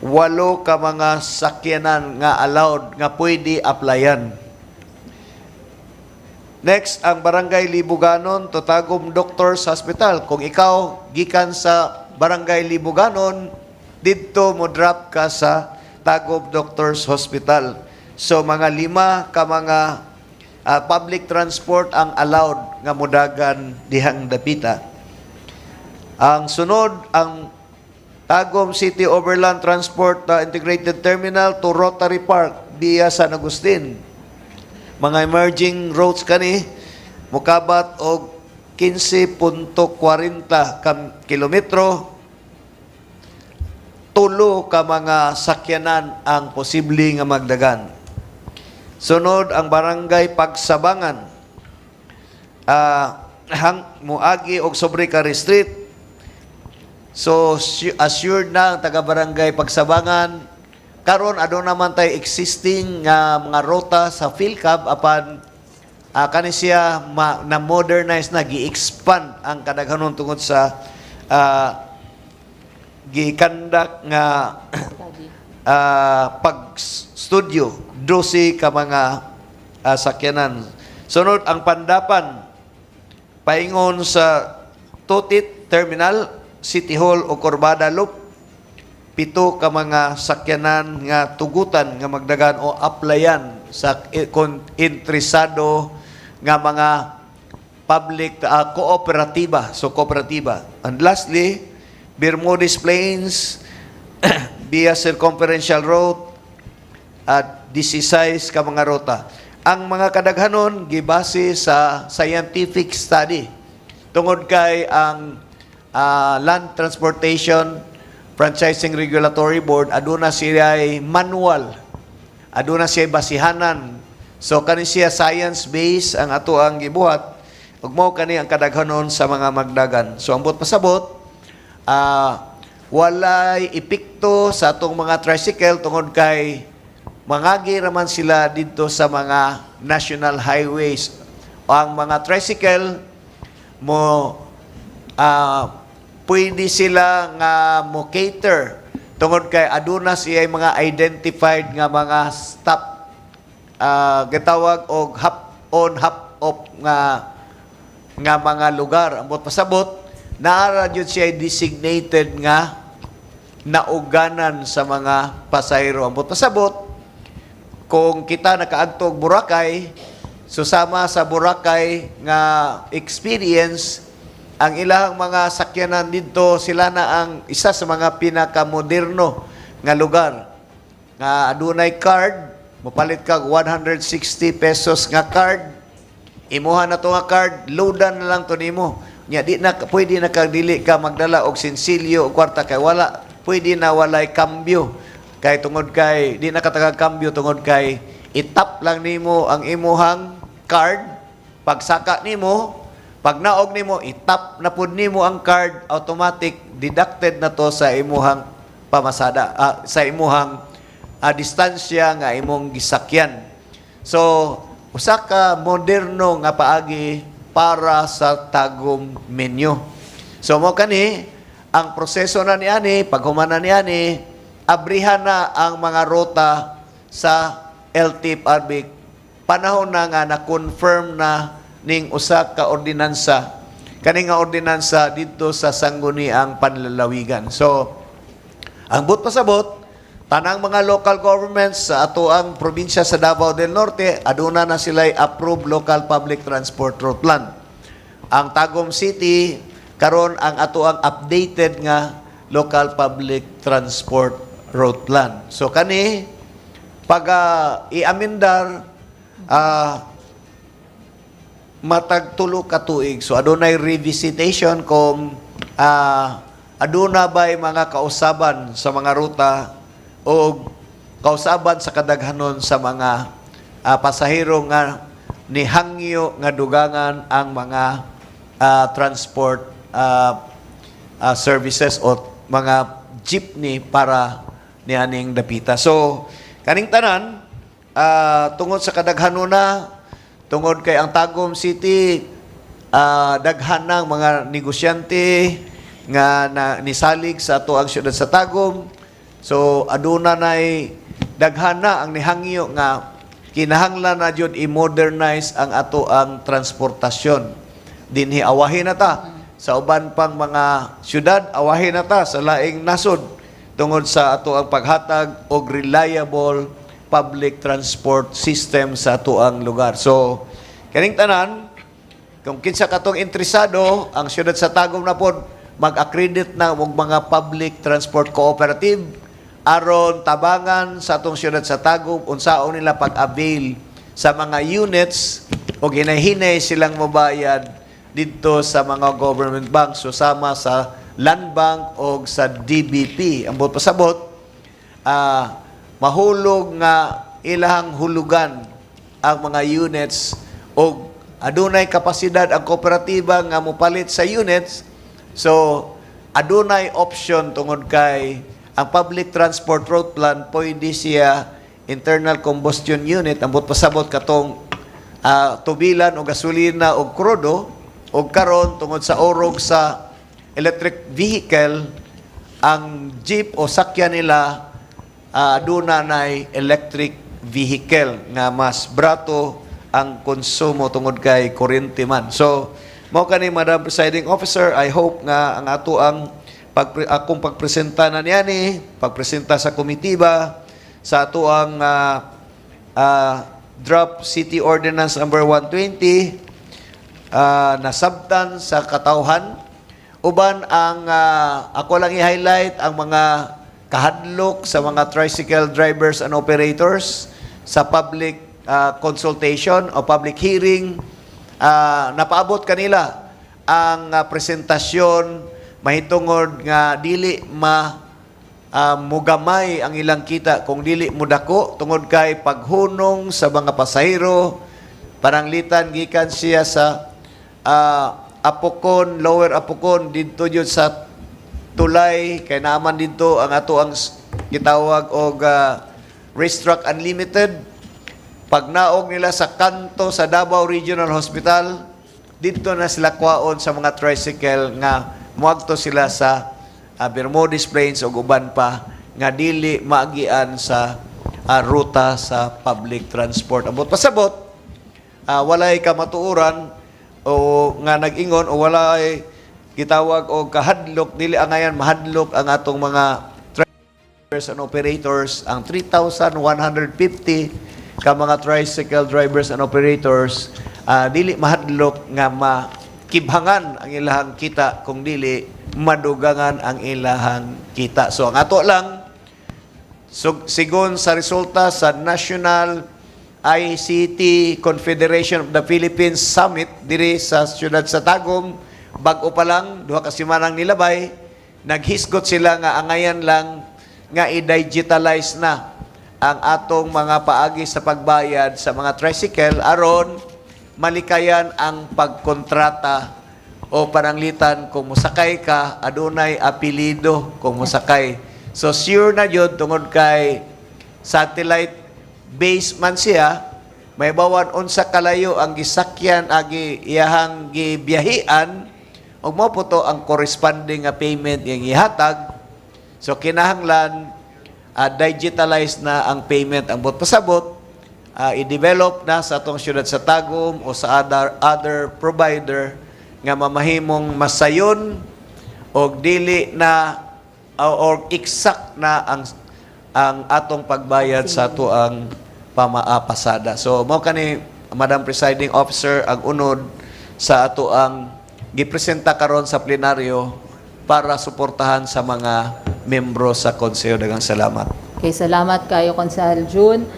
8 ka mga sakyanan nga allowed nga pwede applyan. Next, ang barangay Libuganon to Tagum Doctors Hospital. Kung ikaw gikan sa barangay Libuganon, dito mo drop ka sa Tagum Doctors Hospital. So mga 5 ka mga public transport ang allowed nga modagan dihang dapita. Ang sunod, ang Tagum City Overland Transport Integrated Terminal to Rotary Park via San Agustin. Mga emerging roads kani, mukabat og 15.40 kilometro, 3 ka mga sakyanan ang posible nga magdagan. Sunod ang barangay Pagsabangan, muagi og Sobrekari Street. So assured na ang taga-barangay Pagsabangan. Karon adto naman tay existing nga mga rota sa PhilCab apan kani siya na modernize na gi-expand ang kadaghanon tungod sa gikandak nga pag-studio 12 ka mga sakyanan. Sunod ang Pandapan, paingon sa Tutit Terminal, City Hall o Corbada Loop, 7 ka mga sakyanan nga tugutan nga magdagan o applyan sa interesado nga mga public kooperatiba. So kooperatiba. And lastly, Bermudez Plains via Circumferential Road at 16 ka mga rota. Ang mga kadaghanon gibase sa scientific study tungod kay ang Land Transportation Franchising Regulatory Board aduna siya manual, aduna siya basihanan. So kani siya science-based ang ato ang gibuhat ug mao kani ang kadaghanon sa mga magdagan. So ambot pasabot, walay epekto sa atong mga tricycle tungod kay mangagi raman sila dito sa mga national highways. Ang mga tricycle mo pwede sila nga mo cater tungod kay aduna siya mga identified nga mga stop gitawag og hop on hop off nga mga lugar. Ambot pasabot naara jud siya designated nga nauganan sa mga pasahero. Ambot pasabot kung kita nakaadto og Boracay, susama sa Boracay nga experience, ang ilang mga sakyanan dito, sila na ang isa sa mga pinakamoderno nga lugar. Nga adunay card, mapalit ka 160 pesos nga card, imuha na to nga card, loadan na lang to nimo. Nya di na pwede na kag dili ka magdala og sensilyo o kwarta kay wala, pwede na walay kambyo. Kay tungod kay di na katagag kambyo tungod kay itap lang nimo ang imuhang card, pagsaka nimo, pag naog nimo, itap na pud nimo ang card, automatic deducted na to sa imuhang pamasada, sa imuhang distansya nga imong gisakyan. So, usa ka moderno nga paagi para sa Tagum menu. So, mo kani, ang proseso na niani, paghuman na niani, abrihan na ang mga rota sa LTFRB panahon na nga na-confirm na ning usa ka ordinansa, kani nga ordinansa dito sa sangguniang panlalawigan. So, ang but pasabot, tanang mga local governments sa ato ang probinsya sa Davao del Norte, aduna na sila'y approved local public transport route plan. Ang Tagum City, karon ang ato ang updated nga local public transport route plan. So kani, pag i-amendar, matag tulo ka tuig. So adunay revisitation kung aduna ba'y mga kausaban sa mga ruta o kausaban sa kadaghanon sa mga pasahero nga ni hangyo nga dugangan ang mga transport services o mga jeepney para nianing dapita. So, kaning tanan, tungod sa kadaghanon na, tungod kay ang Tagum City, daghan ng mga negosyante nga nisalig sa ato ang syudad sa Tagum. So, aduna na'y daghan na ang nihangyo nga kinahanglan na jud i-modernize ang ato ang transportasyon. Dinhi awahin na ta sa uban pang mga syudad, awahin na ta sa laing nasod tungod sa ato ang paghatag og reliable public transport system sa ato ang lugar. So, kaning tanan, kung kinsa katong interesado, ang syudad sa Tagum na pod mag-accredit na og mga public transport cooperative aron tabangan sa atong syudad sa Tagum unsaon nila pag-avail sa mga units o hinay-hinay silang mabayad dito sa mga government banks, so sama sa Land Bank o sa DBP. Ang buot pasabot, mahulog nga ilahang hulugan ang mga units o adunay kapasidad ang kooperatiba nga mopalit sa units. So, adunay option tungod kay ang public transport route plan pwede siya internal combustion unit. Ang buot pasabot katong tubilan o gasolina o krudo o karon tungod sa orog sa electric vehicle, ang jeep o sakyan nila aduna nay electric vehicle nga mas brato ang konsumo tungod kay kuryente man. So, mao kani Madam Presiding Officer, I hope nga ang ato ang akong pagpresenta na niani, pagpresenta sa komitiba sa ato ang draft City Ordinance number 120 nasabtan sa katawhan. Uban ang ako lang i-highlight ang mga kahadlok sa mga tricycle drivers and operators sa public consultation o public hearing. Napaabot kanila ang presentasyon mahitungod nga dili mugamay ang ilang kita kung dili mudako tungod kay paghunong sa mga pasahero. Paranglitan gikan siya sa Apokon, Lower Apokon, dito yun sa tulay, kay naman dito ang ato ang gitawag og Racetrack Unlimited. Pag naog nila sa kanto sa Davao Regional Hospital, dito na sila kwaon sa mga tricycle nga muadto sila sa Bermudez Plains o uban pa nga dili maagian sa ruta sa public transport. Abot pasabot, walay kamatuuran o nga nag-ingon o walay gitawag o kahadlok, dili angayan mahadlok ang atong mga drivers and operators. Ang 3,150 ka mga tricycle drivers and operators, dili mahadlok nga makibhangan ang ilahang kita kung dili madugangan ang ilahang kita. So ang ato lang, sigon sa resulta sa National ICT Confederation of the Philippines Summit diri sa siyudad sa Tagum, bag-o pa lang, 2 ka semanang nilabay, naghisgot sila nga angayan lang nga i-digitalize na ang atong mga paagi sa pagbayad sa mga tricycle aron malikayan ang pagkontrata o paranglitan kung musakay ka, adunay apelido kung musakay. So sure na yun tungod kay satellite base man siya, may bawan unsa kalayo ang gisakyan agi iyahang gibiyahian ug mao po to ang corresponding nga payment yang ihatag. So kinahanglan digitalize na ang payment. Ang bot pasabot i-develop na sa atong syudad sa Tagum o sa other provider nga mamahimong masayon o dili na or exact na ang atong pagbayad sa ato ang pamaapasada. So mao kani Madam Presiding Officer ang unod sa ato ang gipresenta karon sa plenaryo para suportahan sa mga membro sa Konseyo. Daghang salamat. Okay, salamat kayo Konsehal June.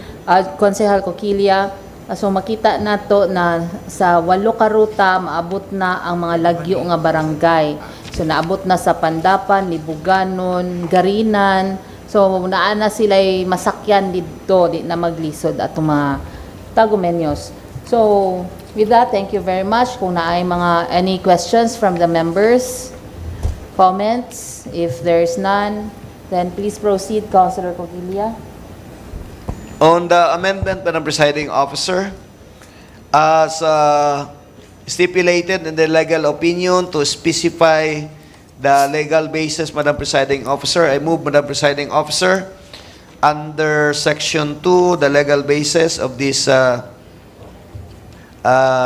Konsehal Coquilla, so makita nato na sa 8 ka ruta maabot na ang mga lagyo nga barangay. So naabot na sa Pandapan, Libuganon, Garinan. So naana sila'y masakyan dito, di na maglisod atong mga Tagumeños. So with that, thank you very much. Kung naay mga any questions from the members, comments, if there's none, then please proceed, Councilor Coquilla. On the amendment, Madam Presiding Officer, as stipulated in the legal opinion to specify the legal basis, Madam Presiding Officer, I move, Madam Presiding Officer, under Section 2, the legal basis of this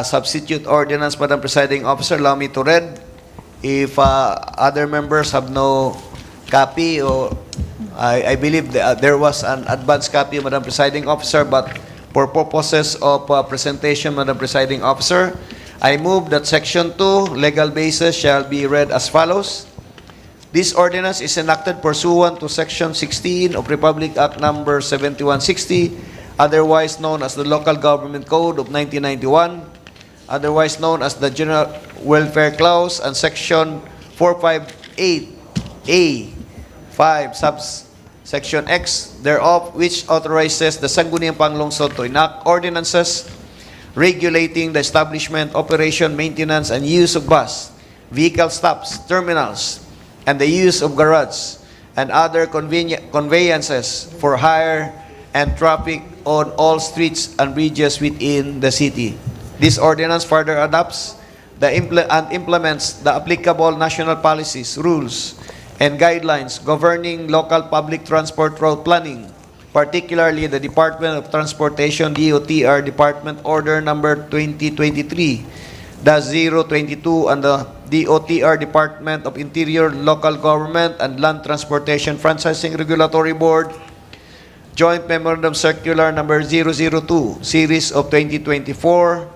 substitute ordinance, Madam Presiding Officer, allow me to read. If other members have no copy, or I believe there was an advance copy, Madam Presiding Officer, but for purposes of presentation, Madam Presiding Officer, I move that Section 2, legal basis, shall be read as follows. This ordinance is enacted pursuant to Section 16 of Republic Act Number 7160, otherwise known as the Local Government Code of 1991, otherwise known as the General Welfare Clause, and Section 458A 5 subsection X thereof, which authorizes the Sangguniang Panglungsod to enact ordinances regulating the establishment, operation, maintenance, and use of bus, vehicle stops, terminals, and the use of garage and other conveyances for hire and traffic on all streets and bridges within the city. This ordinance further adopts and implements the applicable national policies, rules, and guidelines governing local public transport route planning, particularly the Department of Transportation DOTR Department Order Number 2023-022 and the DOTR Department of Interior Local Government and Land Transportation Franchising Regulatory Board Joint Memorandum Circular Number 002 Series of 2024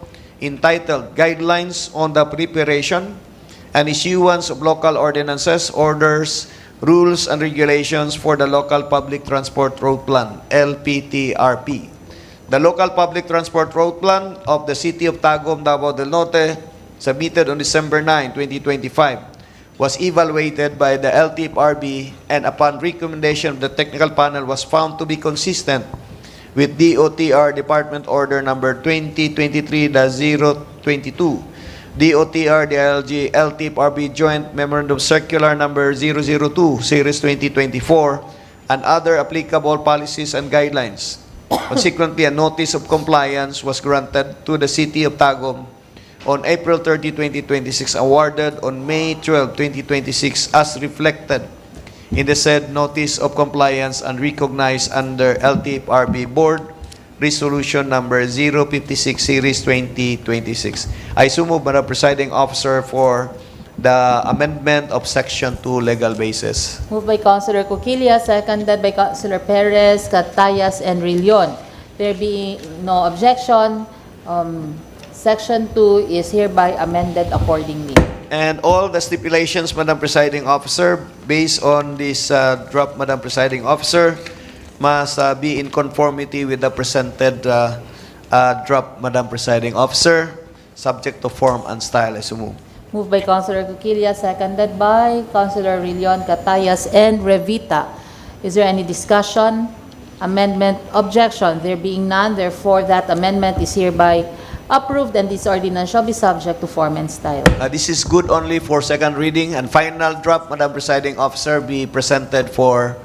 entitled Guidelines on the Preparation and Issuance of Local Ordinances, Orders, Rules, and Regulations for the Local Public Transport Road Plan, LPTRP. The Local Public Transport Road Plan of the City of Tagum, Davao del Norte, submitted on December 9, 2025, was evaluated by the LTFRB and upon recommendation of the technical panel was found to be consistent with DOTR Department Order Number 2023-022, DOTR DILG LTFRB Joint Memorandum Circular Number 002 Series 2024 and other applicable policies and guidelines. Consequently, a notice of compliance was granted to the City of Tagum on April 30, 2026, awarded on May 12, 2026 as reflected in the said notice of compliance and recognized under LTFRB Board Resolution Number 056 Series 2026. I so move, Madam Presiding Officer, for the amendment of Section 2 legal basis. Moved by Councilor Coquilla, seconded by Councilor Perez, Catayas, and Rillion. There being no objection, Section 2 is hereby amended accordingly. And all the stipulations, Madam Presiding Officer, based on this draft, Madam Presiding Officer, must be in conformity with the presented draft, Madam Presiding Officer, subject to form and style. I so move. Moved by Councilor Coquilla, seconded by Councilor Rillion, Catayas, and Revita. Is there any discussion? Amendment, objection? There being none, therefore that amendment is hereby approved and this ordinance shall be subject to form and style. This is good only for second reading, and final draft, Madam Presiding Officer, be presented for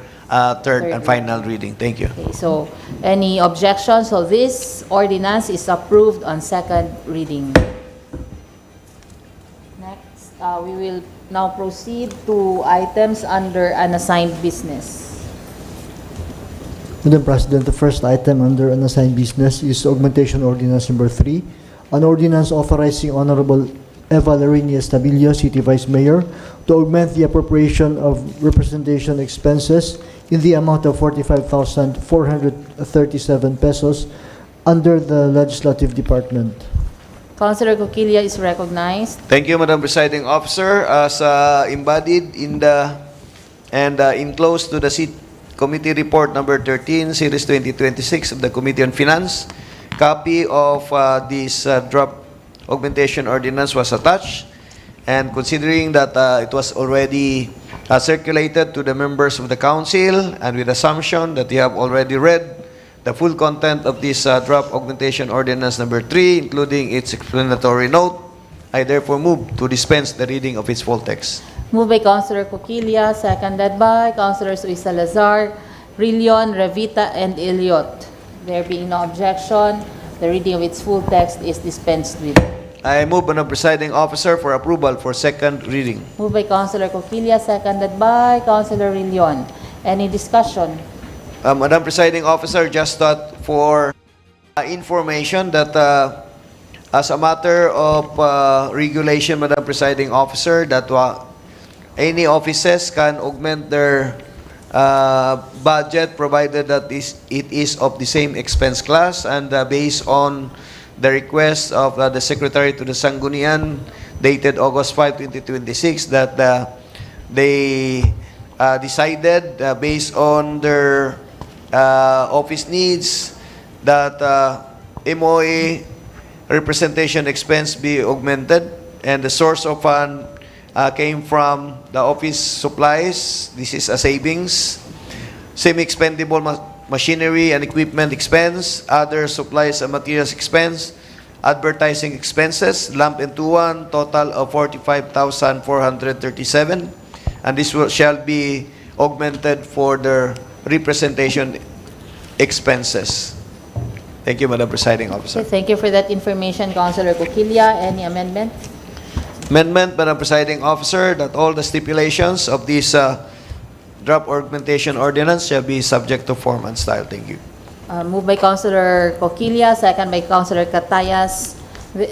third and final reading. Thank you. Okay, so any objections? So this ordinance is approved on second reading. Next, we will now proceed to items under unassigned business. Madam President, the first item under unassigned business is augmentation ordinance number 3, an ordinance authorizing Honorable Eva Larini Estabilio, City Vice Mayor, to augment the appropriation of representation expenses in the amount of 45,437 pesos under the Legislative Department. Councilor Coquilla is recognized. Thank you, Madam Presiding Officer. As embodied in the and enclosed to the Committee Report number 13, Series 2026 of the Committee on Finance, copy of this draft augmentation ordinance was attached, and considering that it was already circulated to the members of the council, and with assumption that you have already read the full content of this draft augmentation ordinance number 3, including its explanatory note, I therefore move to dispense the reading of its full text. Moved by Councilor Coquilla, seconded by Councilors Luis Salazar, Rillion, Revita, and Elliot. There being no objection, the reading of its full text is dispensed with. I move, Madam Presiding Officer, for approval for second reading. Moved by Councilor Coquilla, seconded by Councilor Rillion. Any discussion? Madam Presiding Officer, just thought for information that as a matter of regulation, Madam Presiding Officer, that any offices can augment their budget provided that it is of the same expense class, and based on the request of the Secretary to the Sanggunian dated August 5, 2026, that they decided based on their office needs that MOA representation expense be augmented, and the source of fund came from the office supplies. This is a savings, semi-expendable machinery and equipment expense, other supplies and materials expense, advertising expenses, lump and tuan, total of 45,437, and this shall be augmented for the representation expenses. Thank you, Madam Presiding Officer. Thank you for that information, Councilor Coquilla. Any amendment? Amendment, Madam Presiding Officer, that all the stipulations of this draft augmentation ordinance shall be subject to form and style. Thank you. Moved by Councilor Coquilla, second by Councilor Catayas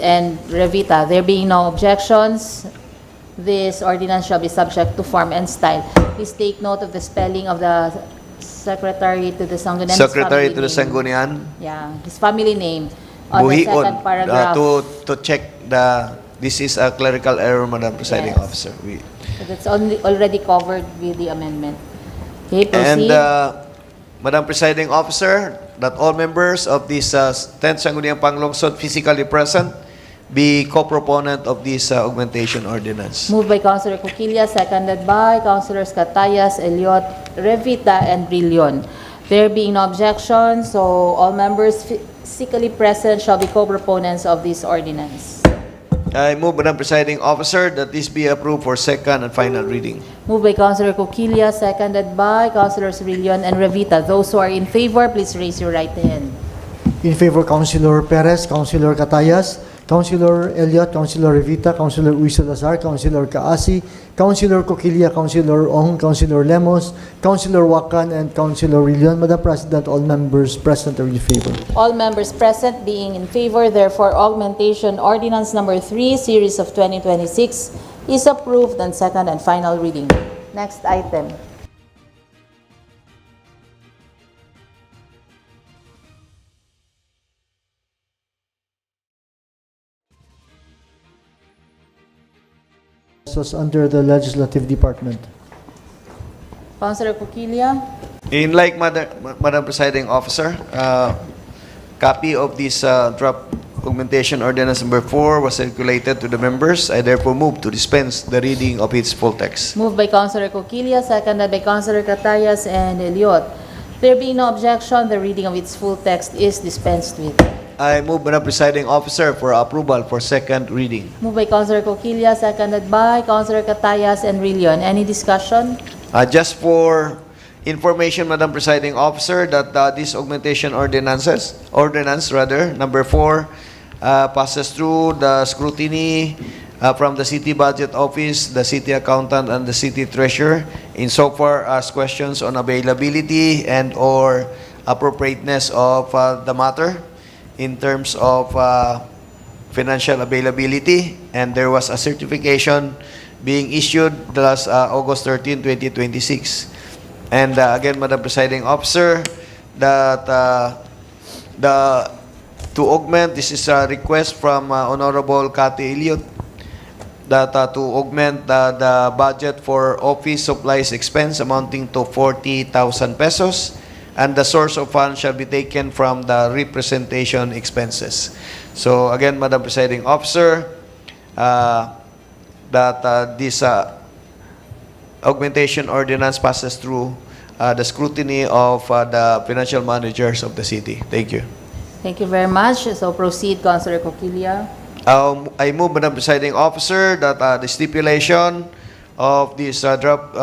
and Revita. There being no objections, this ordinance shall be subject to form and style. Please take note of the spelling of the Secretary to the Sanggunian. Secretary to the Sanggunian. Yeah, his family name on the second paragraph. To check this is a clerical error, Madam Presiding Yes. Officer. So that's already covered with the amendment. Okay, proceed. And Madam Presiding Officer, that all members of this 10th Sangguniang Panglungsod physically present be co-proponent of this augmentation ordinance. Moved by Councilor Coquilla, seconded by Councilors Catayas, Elliot, Revita, and Brillion. There being no objection, so all members physically present shall be co-proponents of this ordinance. I move, Madam Presiding Officer, that this be approved for second and final reading. Moved by Councilor Coquilla, seconded by Councilors Brillion and Revita. Those who are in favor, please raise your right hand. In favor, Councilor Perez, Councilor Catayas, Councilor Elliot, Councilor Revita, Councilor Luis Salazar, Councilor Kaasi, Councilor Coquilla, Councilor Ong, Councilor Lemos, Councilor Wakan, and Councilor Rillion. Madam President, all members present are in favor. All members present being in favor, therefore, augmentation ordinance number 3, series of 2026 is approved on second and final reading. Next item. Was under the Legislative Department. Councilor Coquilla. In like Madam Presiding Officer, copy of this draft augmentation ordinance number 4 was circulated to the members. I therefore move to dispense the reading of its full text. Moved by Councilor Coquilla, seconded by Councilor Catayas and Elliot. There being no objection, the reading of its full text is dispensed with. I move, Madam Presiding Officer, for approval for second reading. Moved by Councilor Coquilla, seconded by Councilor Catayas and Rillion. Any discussion? Just for information, Madam Presiding Officer, that this augmentation ordinance number 4, passes through the scrutiny from the City Budget Office, the City Accountant, and the City Treasurer insofar as questions on availability and or appropriateness of the matter in terms of financial availability, and there was a certification being issued last August 13, 2026. And again, Madam Presiding Officer, that to augment, this is a request from Honorable Cathy Elliott, that to augment the budget for office supplies expense amounting to 40,000 pesos, and the source of funds shall be taken from the representation expenses. So again, Madam Presiding Officer, that this augmentation ordinance passes through the scrutiny of the financial managers of the city. Thank you. Thank you very much. So proceed, Councilor Coquilla. I move, Madam Presiding Officer, that the stipulation of this draft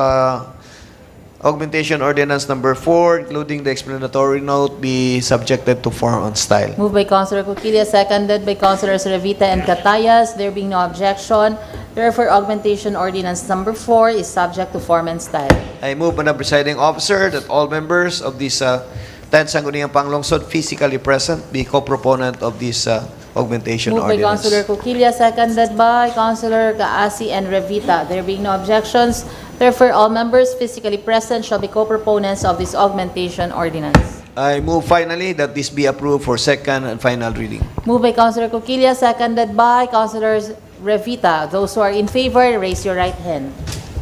augmentation ordinance number 4, including the explanatory note, be subjected to form and style. Moved by Councilor Coquilla, seconded by Councilors Revita and Catayas. There being no objection, therefore augmentation ordinance number 4 is subject to form and style. I move, Madam Presiding Officer, that all members of this 10th Sangguniang Panglungsod physically present be co-proponent of this augmentation Moved by ordinance. Councilor Coquilla, seconded by Councilor Kaasi and Revita. There being no objections, therefore all members physically present shall be co-proponents of this augmentation ordinance. I move finally that this be approved for second and final reading. Moved by Councilor Coquilla, seconded by Councilors Revita. Those who are in favor, raise your right hand.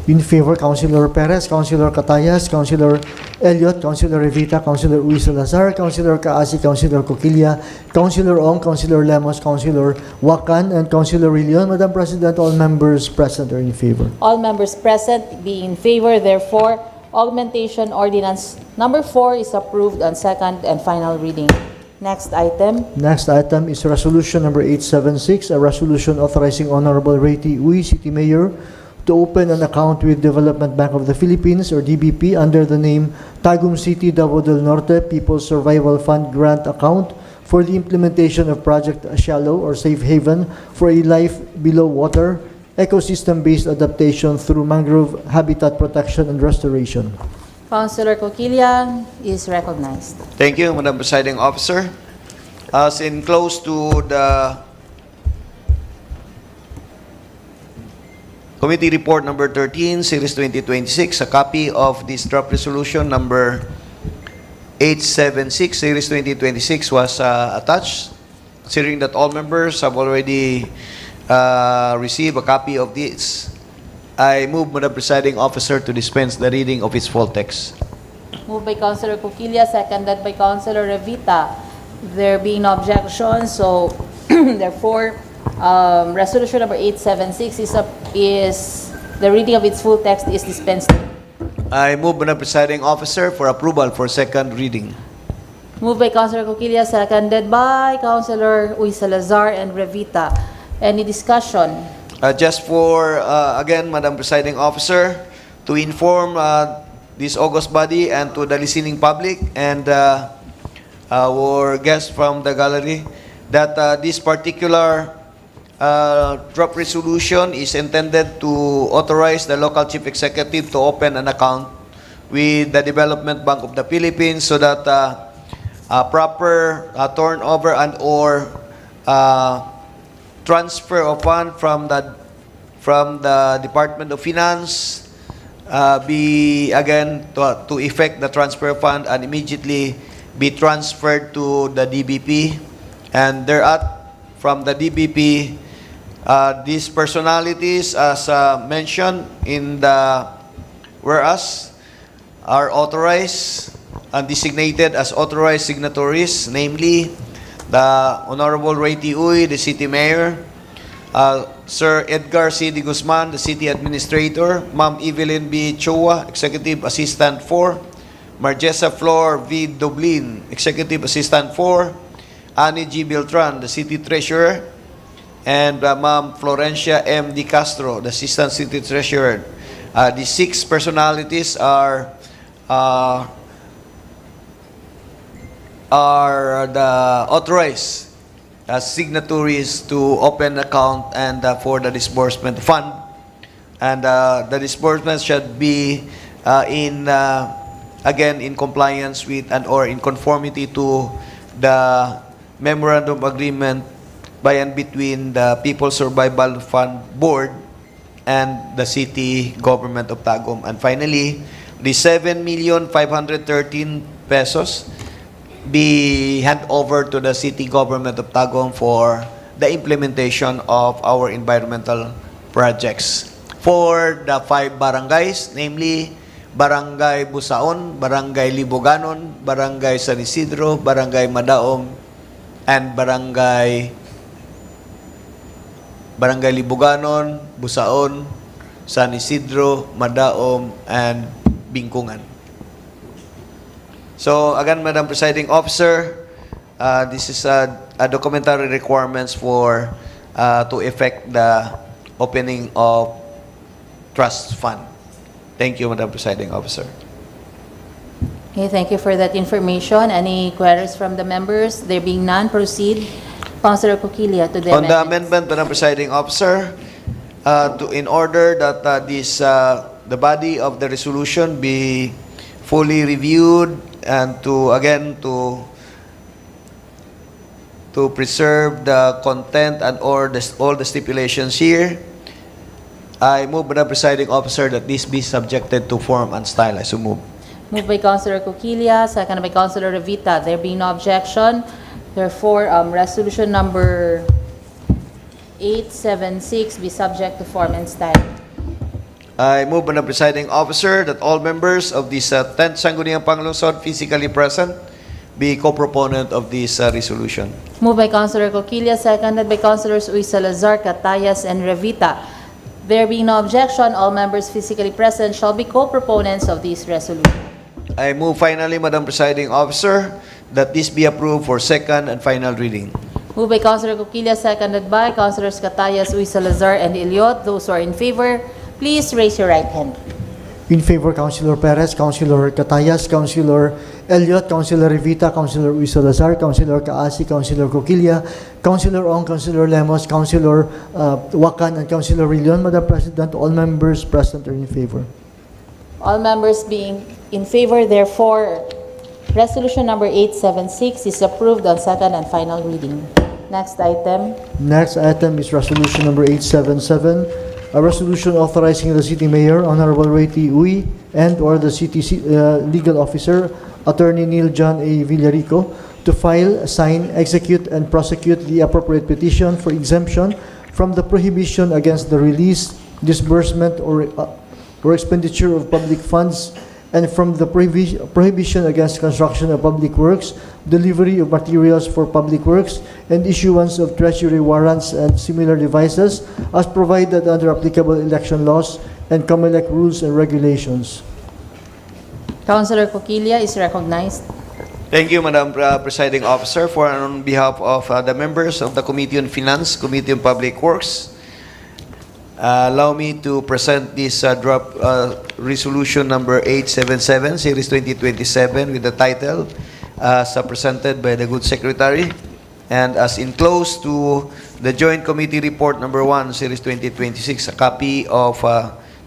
In favor, Councilor Perez, Councilor Catayas, Councilor Elliott, Councilor Revita, Councilor Uy Salazar, Councilor Kaasi, Councilor Coquilla, Councilor Ong, Councilor Lemos, Councilor Wakan, and Councilor Rillion. Madam President, all members present are in favor. All members present being in favor, therefore, augmentation ordinance number 4 is approved on second and final reading. Next item. Next item is resolution number 876, a resolution authorizing Honorable Reti Uy, City Mayor, to open an account with Development Bank of the Philippines or DBP under the name Tagum City Davao del Norte People's Survival Fund Grant Account for the implementation of Project Shallow or Safe Haven for a life below water ecosystem-based adaptation through mangrove habitat protection and restoration. Councilor Coquilla is recognized. Thank you, Madam Presiding Officer. As enclosed to the Committee Report number 13, Series 2026, a copy of this draft resolution number 876, Series 2026 was attached. Considering that all members have already received a copy of this, I move, Madam Presiding Officer, to dispense the reading of its full text. Moved by Councilor Coquilla, seconded by Councilor Revita. There being no objection, so therefore, resolution number 876 is the reading of its full text is dispensed. I move, Madam Presiding Officer, for approval for second reading. Moved by Councilor Coquilla, seconded by Councilor Uy Salazar and Revita. Any discussion? Just for, again, Madam Presiding Officer, to inform this august body and to the listening public and our guests from the gallery that this particular draft resolution is intended to authorize the local chief executive to open an account with the Development Bank of the Philippines so that proper turnover and or transfer of fund from the Department of Finance be again to effect the transfer of fund and immediately be transferred to the DBP, and thereat from the DBP these personalities as mentioned in the whereas are authorized and designated as authorized signatories, namely the Honorable Reti Uy, the City Mayor, Sir Edgar C. D. Guzman, the City Administrator, Ma'am Evelyn B. Chua, Executive Assistant 4, Marjesa Flor V. Dublin, Executive Assistant 4, Annie G. Beltran, the City Treasurer, and Ma'am Florencia M. D. Castro, the Assistant City Treasurer. The 6 personalities are the authorized signatories to open account and for the disbursement fund, and the disbursement should be in again, in compliance with and or in conformity to the memorandum agreement by and between the People's Survival Fund Board and the city government of Tagum. And finally, the 7,513 pesos be handed over to the city government of Tagum for the implementation of our environmental projects for the 5 barangays, namely Barangay Busaon, Barangay Liboganon, Barangay San Isidro, Barangay Madaom, and Barangay Liboganon, Busaon, San Isidro, Madaom, and Bingkungan. So again, Madam Presiding Officer, this is a documentary requirements for to effect the opening of trust fund. Thank you, Madam Presiding Officer. Okay, thank you for that information. Any queries from the members? There being none, proceed. Councilor Coquilla to the On the amendments. amendment, Madam Presiding Officer, in order that the body of the resolution be fully reviewed and to preserve the content and or all the stipulations here, I move, Madam Presiding Officer, that this be subjected to form and style. I so move. Moved by Councilor Coquilla, seconded by Councilor Revita. There being no objection, therefore, resolution number 876 be subject to form and style. I move, Madam Presiding Officer, that all members of this 10th Sangguniang Panglungsod physically present be co-proponent of this resolution. Moved by Councilor Coquilla, seconded by Councilors Uy Salazar, Catayas, and Revita. There being no objection, all members physically present shall be co-proponents of this resolution. I move finally, Madam Presiding Officer, that this be approved for second and final reading. Moved by Councilor Coquilla, seconded by Councilors Catayas, Uy Salazar, and Eliot. Those who are in favor, please raise your right hand. In favor, Councilor Perez, Councilor Catayas, Councilor Elliot, Councilor Revita, Councilor Uy Salazar, Councilor Kaasi, Councilor Coquilla, Councilor Ong, Councilor Lemos, Councilor Wakan, and Councilor Rillion. Madam President, all members present are in favor. All members being in favor, therefore, resolution number 876 is approved on second and final reading. Next item. Next item is resolution number 877, a resolution authorizing the city mayor, Honorable Ray T. Uy, and or the city legal officer, Attorney Neil John A. Villarico, to file, sign, execute, and prosecute the appropriate petition for exemption from the prohibition against the release, disbursement, or expenditure of public funds, and from the prohibition against construction of public works, delivery of materials for public works, and issuance of treasury warrants and similar devices as provided under applicable election laws and COMELEC rules and regulations. Councilor Coquilla is recognized. Thank you, Madam Presiding Officer. For on behalf of the members of the Committee on Finance, Committee on Public Works, allow me to present this draft resolution number 877, Series 2027, with the title as presented by the good secretary, and as enclosed to the Joint Committee Report number 1, Series 2026, a copy of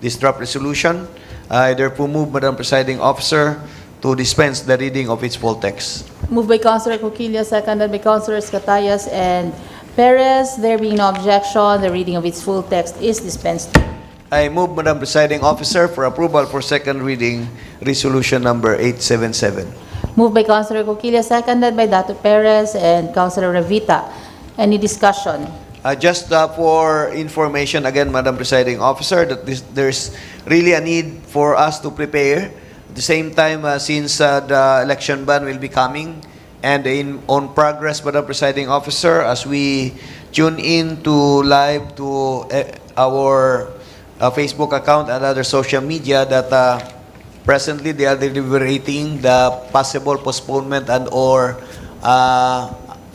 this draft resolution. I therefore move, Madam Presiding Officer, to dispense the reading of its full text. Moved by Councilor Coquilla, seconded by Councilors Catayas and Perez. There being no objection, the reading of its full text is dispensed. I move, Madam Presiding Officer, for approval for second reading, resolution number 877. Moved by Councilor Coquilla, seconded by Dato Perez and Councilor Revita. Any discussion? Just for information, again, Madam Presiding Officer, that there's really a need for us to prepare. At the same time, since the election ban will be coming, and on progress, Madam Presiding Officer, as we tune in to live to our Facebook account and other social media, that presently they are deliberating the possible postponement and or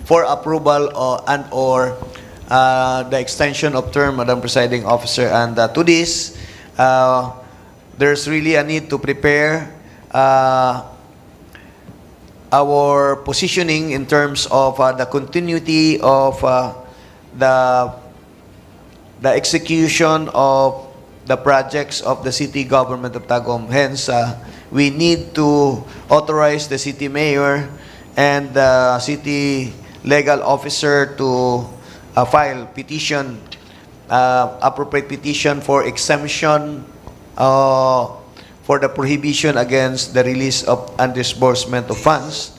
for approval and or the extension of term, Madam Presiding Officer. And to this, there's really a need to prepare our positioning in terms of the continuity of the execution of the projects of the city government of Tagum. Hence, we need to authorize the city mayor and the city legal officer to file petition, appropriate petition for exemption for the prohibition against the release of and disbursement of funds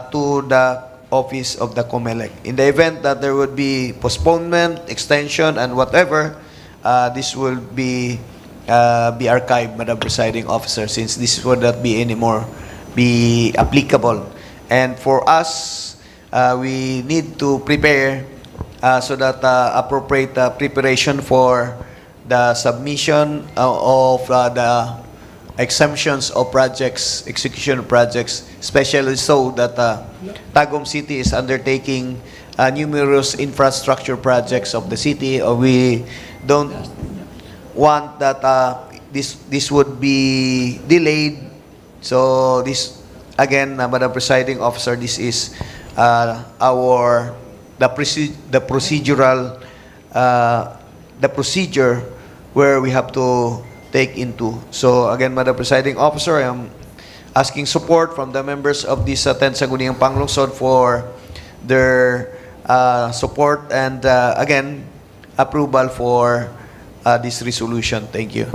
to the office of the COMELEC. In the event that there would be postponement, extension, and whatever, this will be archived, Madam Presiding Officer, since this would not be anymore be applicable. And for us, we need to prepare so that appropriate preparation for the submission of the exemptions of projects, execution of projects, especially so that Tagum City is undertaking numerous infrastructure projects of the city. We don't want that this would be delayed. So this, again, Madam Presiding Officer, this is the procedure where we have to take into. So again, Madam Presiding Officer, I am asking support from the members of this 10th Sangguniang Panglungsod for their support and again, approval for this resolution. Thank you.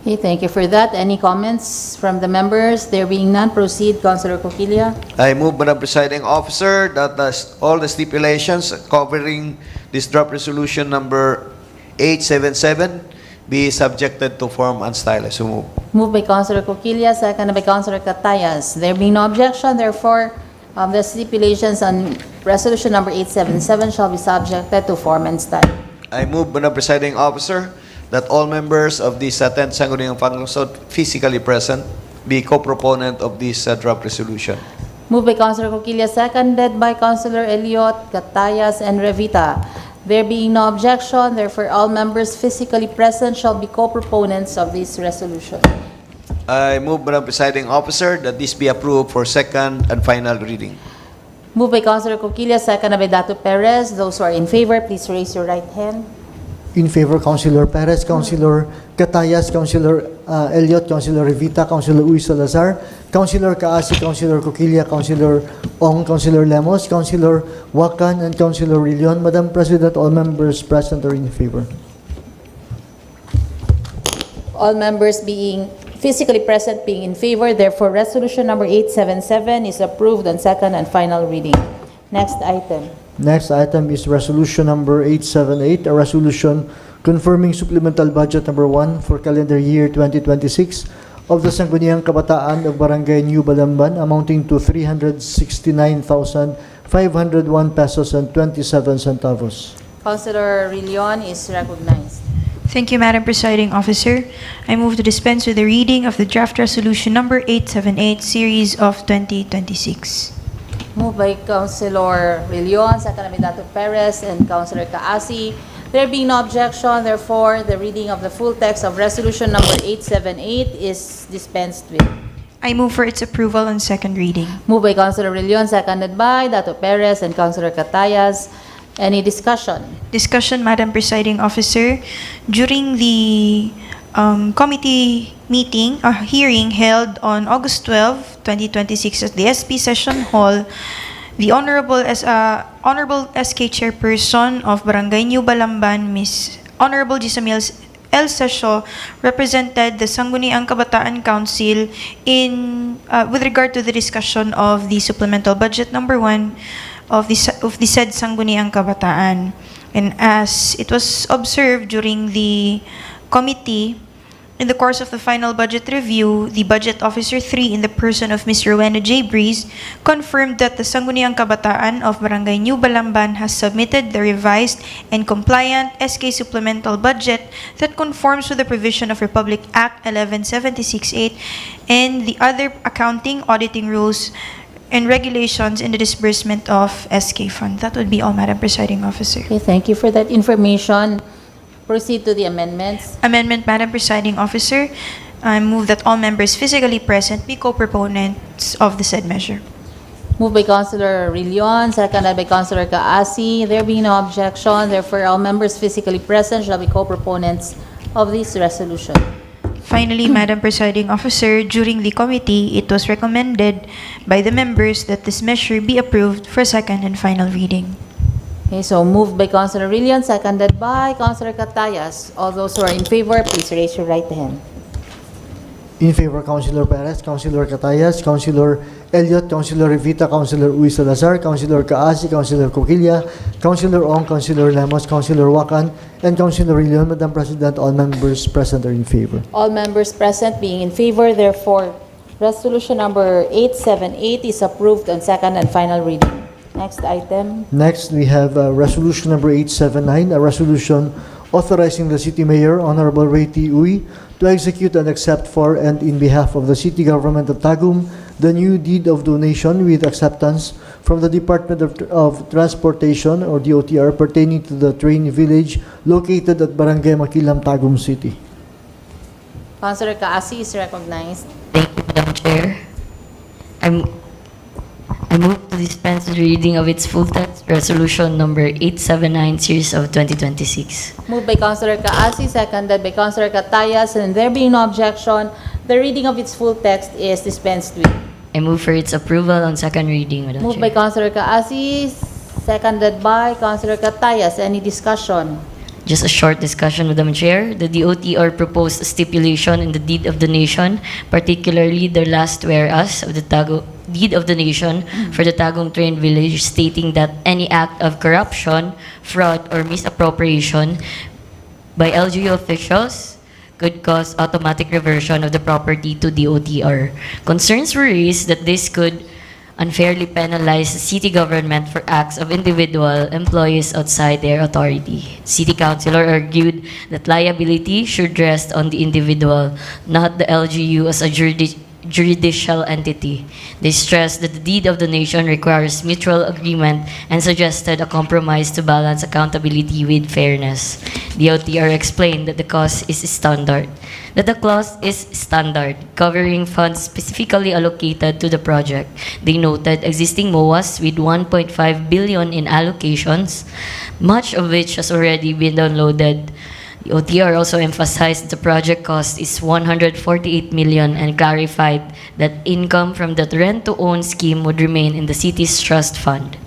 Okay, thank you for that. Any comments from the members? There being none, proceed, Councilor Coquilla. I move, Madam Presiding Officer, that all the stipulations covering this draft resolution number 877 be subjected to form and style. I so move. Moved by Councilor Coquilla, seconded by Councilor Catayas. There being no objection, therefore, the stipulations on resolution number 877 shall be subjected to form and style. I move, Madam Presiding Officer, that all members of this 10th Sangguniang Panglungsod physically present be co-proponent of this draft resolution. Moved by Councilor Coquilla, seconded by Councilor Elliot, Catayas, and Revita. There being no objection, therefore all members physically present shall be co-proponents of this resolution. I move, Madam Presiding Officer, that this be approved for second and final reading. Moved by Councilor Coquilla, seconded by Dato Perez. Those who are in favor, please raise your right hand. In favor, Councilor Perez, Councilor Catayas, Councilor Elliot, Councilor Revita, Councilor Uy Salazar, Councilor Kaasi, Councilor Coquilla, Councilor Ong, Councilor Lemos, Councilor Wakan, and Councilor Rillion. Madam President, all members present are in favor. All members being physically present being in favor, therefore resolution number 877 is approved on second and final reading. Next item. Next item is resolution number 878, a resolution confirming supplemental budget number 1 for calendar year 2026 of the Sangguniang Kabataan of Barangay New Balamban amounting to 369,501 pesos and 27 centavos. Councilor Rillion is recognized. Thank you, Madam Presiding Officer. I move to dispense with the reading of the draft resolution number 878, series of 2026. Moved by Councilor Rillion, seconded by Dato Perez and Councilor Kaasi. There being no objection, therefore, the reading of the full text of resolution number 878 is dispensed with. I move for its approval on second reading. Moved by Councilor Rillion, seconded by Dato Perez and Councilor Catayas. Any discussion? Discussion, Madam Presiding Officer. During the committee meeting or hearing held on August 12, 2026 at the SP Session Hall, the Honorable SK Chairperson of Barangay New Balamban, Ms. Honorable Gisamiel El Sesio, represented the Sangguniang Kabataan Council in with regard to the discussion of the supplemental budget number 1 of the said Sangguniang Kabataan. And as it was observed during the committee, in the course of the final budget review, the Budget Officer 3 in the person of Ms. Rowena J. Breeze confirmed that the Sangguniang Kabataan of Barangay New Balamban has submitted the revised and compliant SK supplemental budget that conforms with the provision of Republic Act 1176-8 and the other accounting, auditing rules, and regulations in the disbursement of SK fund. That would be all, Madam Presiding Officer. Okay, thank you for that information. Proceed to the amendments. Amendment, Madam Presiding Officer. I move that all members physically present be co-proponents of the said measure. Moved by Councilor Rillion, seconded by Councilor Kaasi. There being no objection, therefore all members physically present shall be co-proponents of this resolution. Finally, Madam Presiding Officer, during the committee, it was recommended by the members that this measure be approved for second and final reading. Okay, so moved by Councilor Rillion, seconded by Councilor Catayas. All those who are in favor, please raise your right hand. In favor, Councilor Perez, Councilor Catayas, Councilor Elliot, Councilor Revita, Councilor Uy Salazar, Councilor Kaasi, Councilor Coquilla, Councilor Ong, Councilor Lemos, Councilor Wakan, and Councilor Rillion. Madam President, all members present are in favor. All members present being in favor, therefore, resolution number 878 is approved on second and final reading. Next item. Next, we have resolution number 879, a resolution authorizing the City Mayor, Honorable Ray T. Uy, to execute and accept for and in behalf of the City Government of Tagum the new deed of donation with acceptance from the Department of Transportation or DOTR pertaining to the train village located at Barangay Makilam, Tagum City. Councilor Kaasi is recognized. Thank you, Madam Chair. I move to dispense with the reading of its full text, resolution number 879, series of 2026. Moved by Councilor Kaasi, seconded by Councilor Catayas, and there being no objection, the reading of its full text is dispensed with. I move for its approval on second reading, Madam Moved Chair. by Councilor Kaasi, seconded by Councilor Catayas. Any discussion? Just a short discussion, Madam Chair. The DOTR proposed a stipulation in the deed of donation, particularly the last whereas of the deed of donation for the Tagum Train Village, stating that any act of corruption, fraud, or misappropriation by LGU officials could cause automatic reversion of the property to DOTR. Concerns were raised that this could unfairly penalize the city government for acts of individual employees outside their authority. City councilor argued that liability should rest on the individual, not the LGU as a judicial entity. They stressed that the deed of donation requires mutual agreement and suggested a compromise to balance accountability with fairness. The OTR explained that the clause is standard, covering funds specifically allocated to the project. They noted existing MOAs with 1.5 billion in allocations, much of which has already been downloaded. The OTR also emphasized the project cost is 148 million and clarified that income from the rent-to-own scheme would remain in the city's trust fund.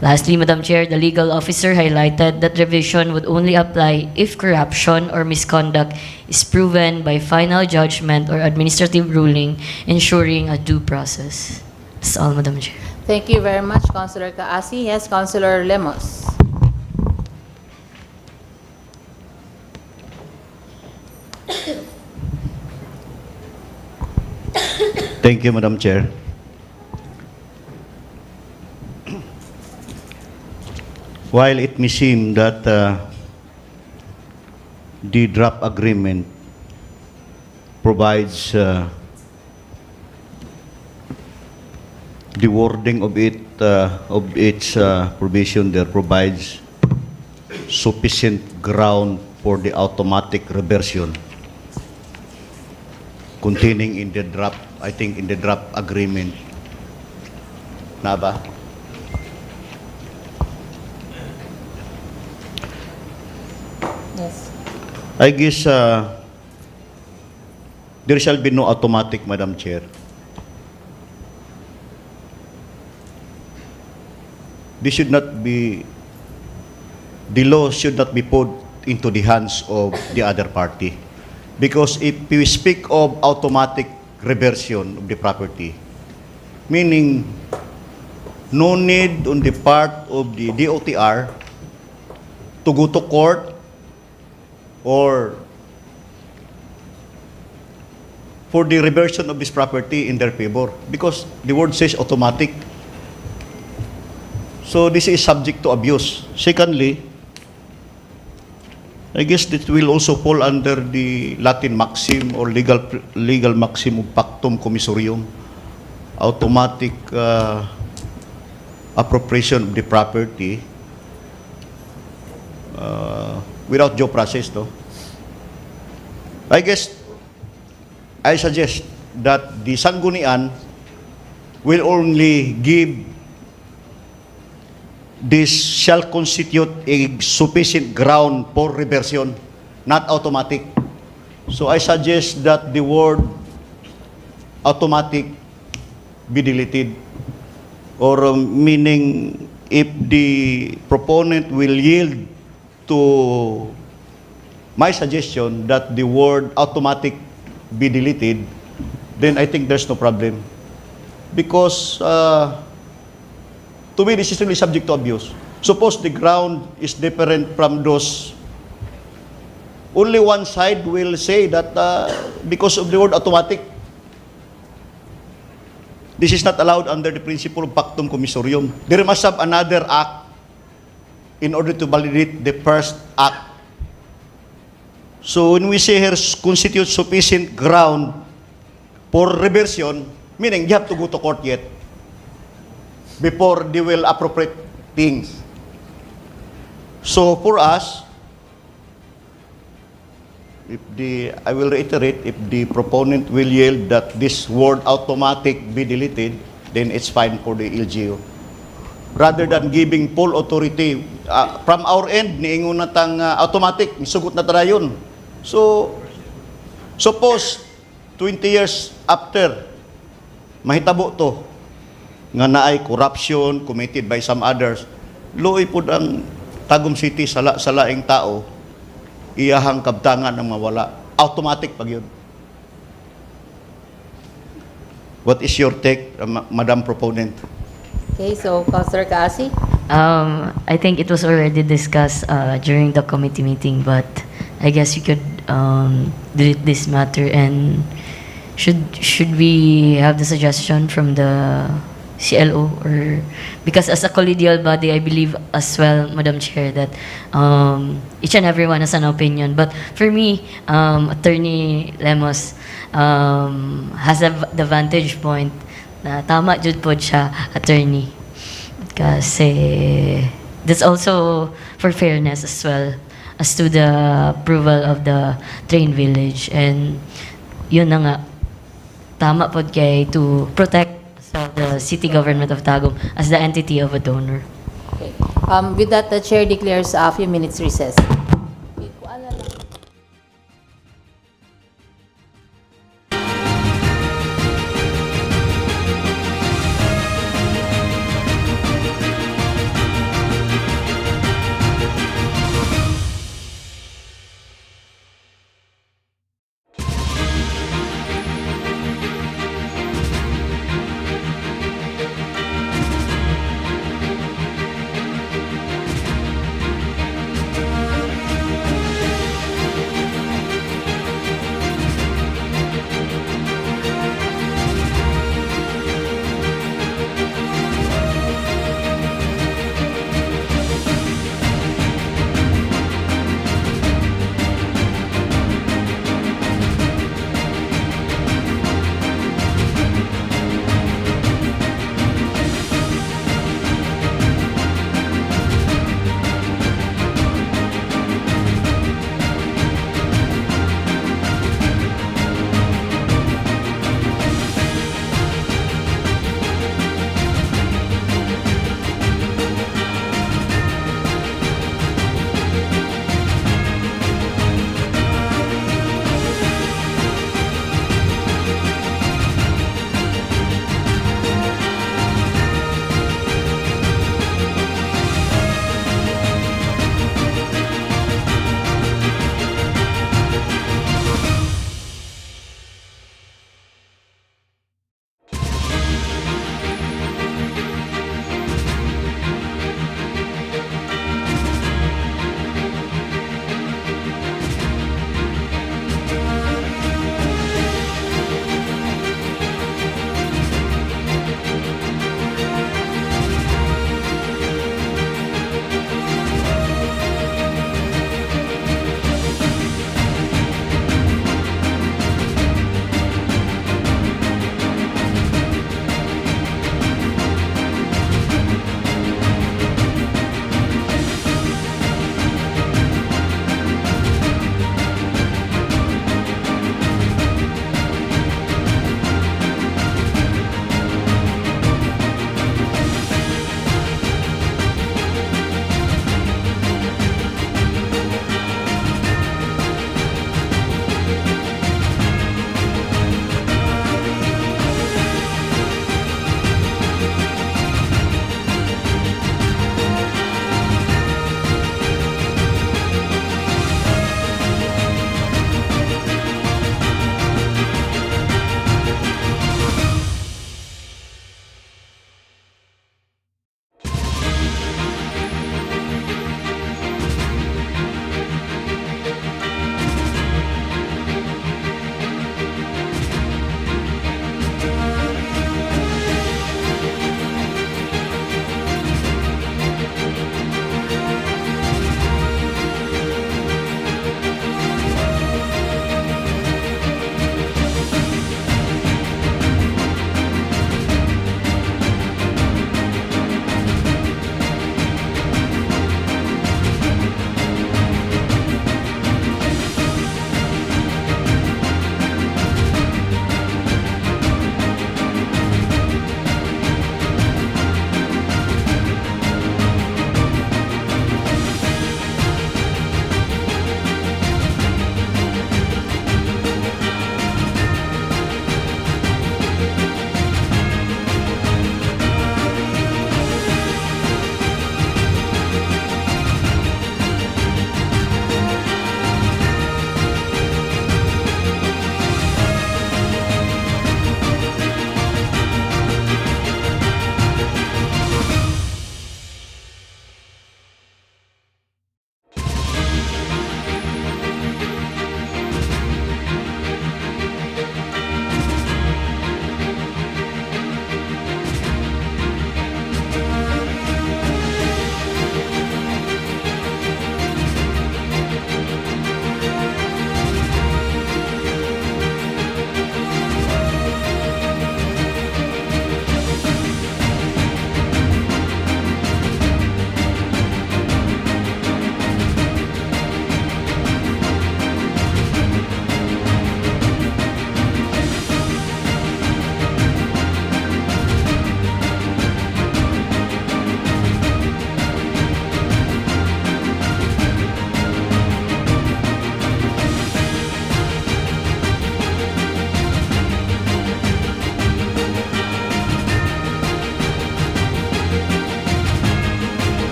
Lastly, Madam Chair, the legal officer highlighted that revision would only apply if corruption or misconduct is proven by final judgment or administrative ruling, ensuring a due process. That's all, Madam Chair. Thank you very much, Councilor Kaasi. Yes, Councilor Lemos. Thank you, Madam Chair. While it may seem that the draft agreement provides the wording of its provision there provides sufficient ground for the automatic reversion containing in the draft, I think in the draft agreement. Na ba? Yes. I guess there shall be no automatic, Madam Chair. This should not be, the law should not be put into the hands of the other party. Because if we speak of automatic reversion of the property, meaning no need on the part of the DOTR to go to court or for the reversion of this property in their favor, because the word says automatic. So this is subject to abuse. Secondly, I guess that will also fall under the Latin maxim or legal maxim of pactum commissurium, automatic appropriation of the property without due process, no? I guess I suggest that the sanggunian will only give this shall constitute a sufficient ground for reversion, not automatic. So I suggest that the word automatic be deleted, or meaning if the proponent will yield to my suggestion that the word automatic be deleted, then I think there's no problem. Because to me, this is really subject to abuse. Suppose the ground is different from those, only one side will say that because of the word automatic, this is not allowed under the principle of pactum commissorium. There must have another act in order to validate the first act. So when we say here constitutes sufficient ground for reversion, meaning you have to go to court yet before they will appropriate things. So for us, I will reiterate, if the proponent will yield that this word automatic be deleted, then it's fine for the LGU. Rather than giving full authority, from our end, niingon na tang automatic, sugot na tarayon. So, suppose 20 years after, mahitabo to, nga naay corruption committed by some others, luoy po ang Tagum City salaing tao, iyahang kabtangan ng mawala. Automatic pag yun. What is your take, Madam Proponent? Okay, so Councilor Kaasi? I think it was already discussed during the committee meeting, but I guess you could delete this matter. And should we have the suggestion from the CLO, or because as a collegial body, I believe as well, Madam Chair, that each and everyone has an opinion. But for me, Attorney Lemos has the vantage point na tama jud po siya, attorney. Kasi that's also for fairness as well as to the approval of the train village. And yun na nga, tama po kay to protect the city government of Tagum as the entity of a donor. Okay. With that, the Chair declares a few minutes recess.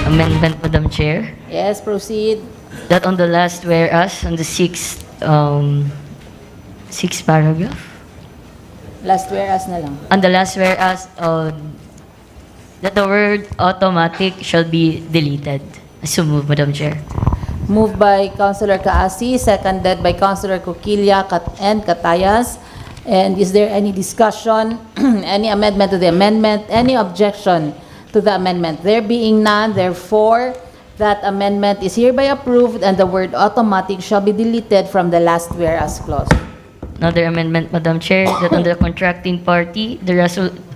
amendment, Madam Chair, Yes, proceed. that on the last whereas, on the sixth paragraph, Last whereas na lang. on the last whereas, that the word automatic shall be deleted. I so move, Madam Chair. Moved by Councilor Kaasi, seconded by Councilor Coquilla and Catayas. And is there any discussion, any amendment to the amendment, any objection to the amendment? There being none, therefore, that amendment is hereby approved and the word automatic shall be deleted from the last whereas clause. Another amendment, Madam Chair, that on the contracting party,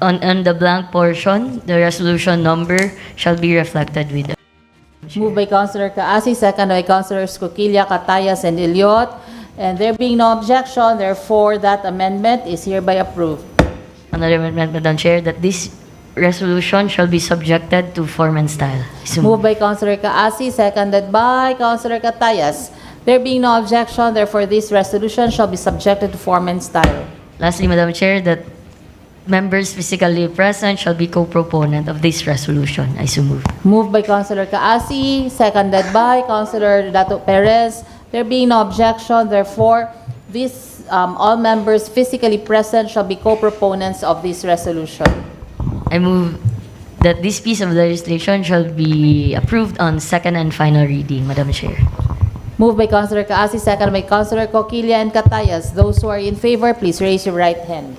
on the blank portion, the resolution number shall be reflected with the Moved by Councilor Kaasi, seconded by Councilors Coquilla, Catayas, and Iliot. And there being no objection, therefore, that amendment is hereby approved. Another amendment, Madam Chair, that this resolution shall be subjected to form and style. So Moved by Councilor Kaasi, seconded by Councilor Catayas. There being no objection, therefore, this resolution shall be subjected to form and style. lastly, Madam Chair, that members physically present shall be co-proponent of this resolution. I so move. Moved by Councilor Kaasi, seconded by Councilor Dato Perez. There being no objection, therefore, all members physically present shall be co-proponents of this resolution. I move that this piece of legislation shall be approved on second and final reading, Madam Chair. Moved by Councilor Kaasi, seconded by Councilor Coquilla and Catayas. Those who are in favor, please raise your right hand.